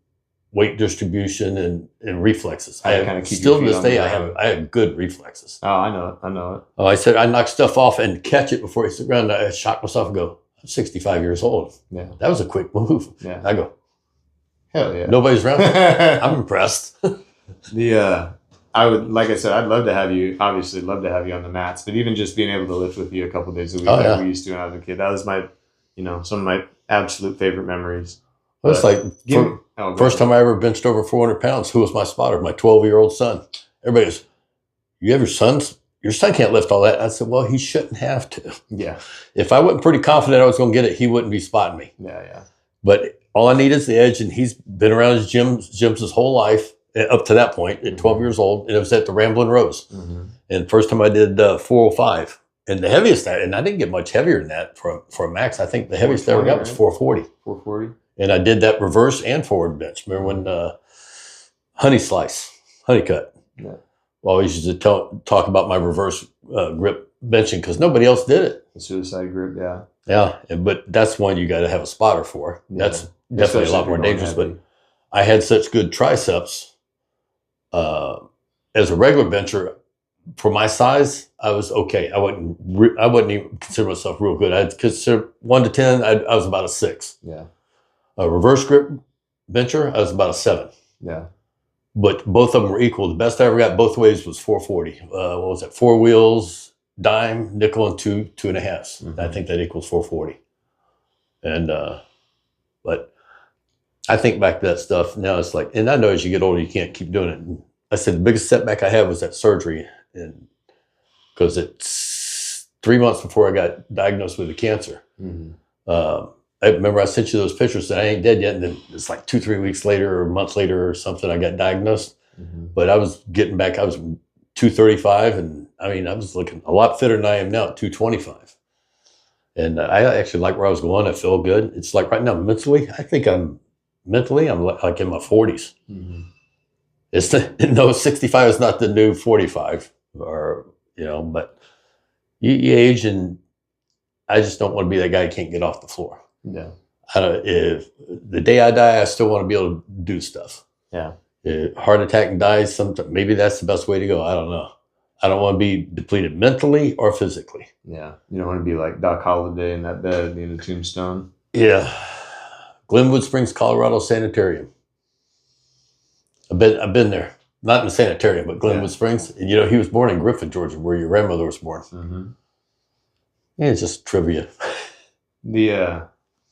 weight distribution and reflexes. I have good reflexes. Oh, I know it. Oh, I said I knock stuff off and catch it before it hits the ground. I shock myself and go, I'm 65 years old. Yeah. That was a quick move. Yeah. I go, hell yeah. Nobody's around. I'm impressed. I would, like I said, I'd love to have you, obviously love to have you on the mats, but even just being able to lift with you a couple of days a week like we used to when I was a kid, that was my, some of my absolute favorite memories. Well, it's like first time I ever benched over 400 pounds. Who was my spotter? My 12-year-old son. Everybody goes, "You have your sons? Your son can't lift all that." I said, "Well, he shouldn't have to." Yeah. If I wasn't pretty confident I was going to get it, he wouldn't be spotting me. Yeah. But all I need is the edge, and he's been around his gyms his whole life up to that point at 12 years old, and it was at the Ramblin' Rose. And first time I did 405, and the heaviest, and I didn't get much heavier than that for a max. I think the heaviest I ever got was 440. 440. And I did that reverse and forward bench. Remember when honey cut? Yeah. Well, I always used to talk about my reverse grip benching because nobody else did it. The suicide grip, yeah. Yeah, but that's one you got to have a spotter for. Yeah. That's definitely a lot more dangerous. But I had such good triceps as a regular bencher. For my size, I was okay. I wouldn't even consider myself real good. I'd consider 1 to 10. I was about a 6. Yeah. A reverse grip bencher, I was about a 7. Yeah. But both of them were equal. The best I ever got both ways was 440. What was that? 4 wheels, dime, nickel, and 2.5. I think that equals 440. And but I think back to that stuff now. It's like, and I know as you get older, you can't keep doing it. And I said the biggest setback I had was that surgery, and because it's 3 months before I got diagnosed with the cancer. I remember I sent you those pictures that I ain't dead yet, and then it's like 2-3 weeks later or a month later or something, I got diagnosed. But I was getting back. I was 235, and I mean, I was looking a lot fitter than I am now at 225. And I actually like where I was going. I feel good. It's like right now, mentally, I think I'm like in my 40s. It's no, 65 is not the new 45, or but you age, and I just don't want to be that guy who can't get off the floor. Yeah. If the day I die, I still want to be able to do stuff. Yeah. Heart attack and die sometime. Maybe that's the best way to go. I don't know. I don't want to be depleted mentally or physically. Yeah. You don't want to be like Doc Holliday in that bed in a tombstone. Yeah. Glenwood Springs, Colorado Sanitarium. I've been there. Not in the sanitarium, but Glenwood Springs. And he was born in Griffin, Georgia, where your grandmother was born. Yeah, it's just trivia.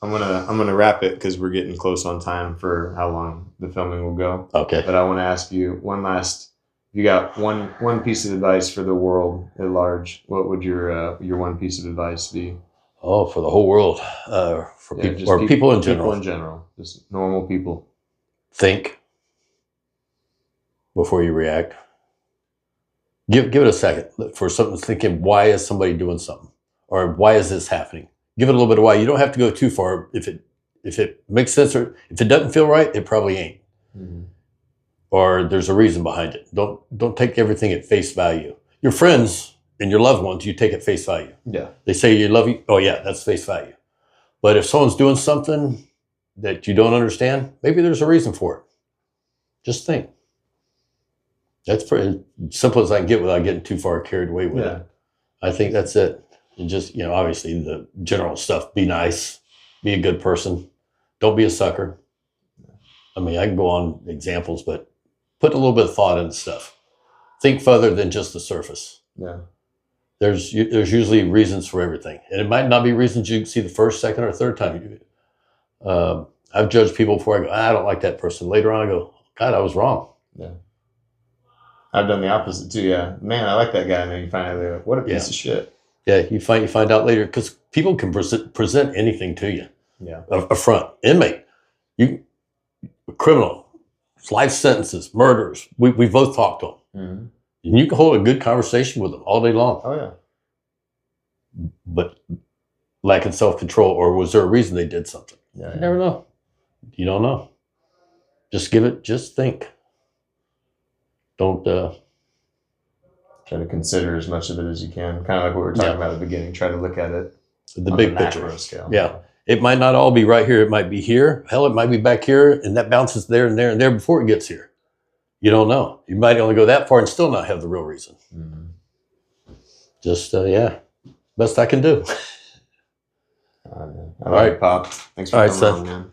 I'm gonna wrap it because we're getting close on time for how long the filming will go. Okay. But I want to ask you one last. You got one piece of advice for the world at large. What would your one piece of advice be? Oh, for the whole world, for people or people in general. People in general, just normal people. Think before you react. Give it a second for something. Thinking, why is somebody doing something, or why is this happening? Give it a little bit of why. You don't have to go too far. If it makes sense, or if it doesn't feel right, it probably ain't. Or there's a reason behind it. Don't take everything at face value. Your friends and your loved ones, you take at face value. Yeah. They say you love you. Oh yeah, that's face value. But if someone's doing something that you don't understand, maybe there's a reason for it. Just think. That's pretty simple as I can get without getting too far carried away with it. I think that's it. And just, obviously the general stuff, be nice, be a good person. Don't be a sucker. I mean, I can go on examples, but put a little bit of thought into stuff. Think further than just the surface. Yeah. There's usually reasons for everything. And it might not be reasons you can see the first, second, or third time you do it. I've judged people before I go, I don't like that person. Later on I go, God, I was wrong. Yeah. I've done the opposite too, yeah. Man, I like that guy. And then you find out later, what a piece of shit. Yeah, you find out later, because people can present anything to you. Yeah. A front. Inmate. Criminal. Life sentences. Murders. We both talked to them. And you can hold a good conversation with them all day long. Oh, yeah. But lacking self-control, or was there a reason they did something? Yeah, You never know. You don't know. Just think. Don't try to consider as much of it as you can. Kind of like what we were talking about at the beginning. Try to look at it the big picture macro scale. Yeah. It might not all be right here. It might be here. Hell, it might be back here, and that bounces there and there and there before it gets here. You don't know. You might only go that far and still not have the real reason. Just, best I can do. All right, Pop. Thanks for coming on, man.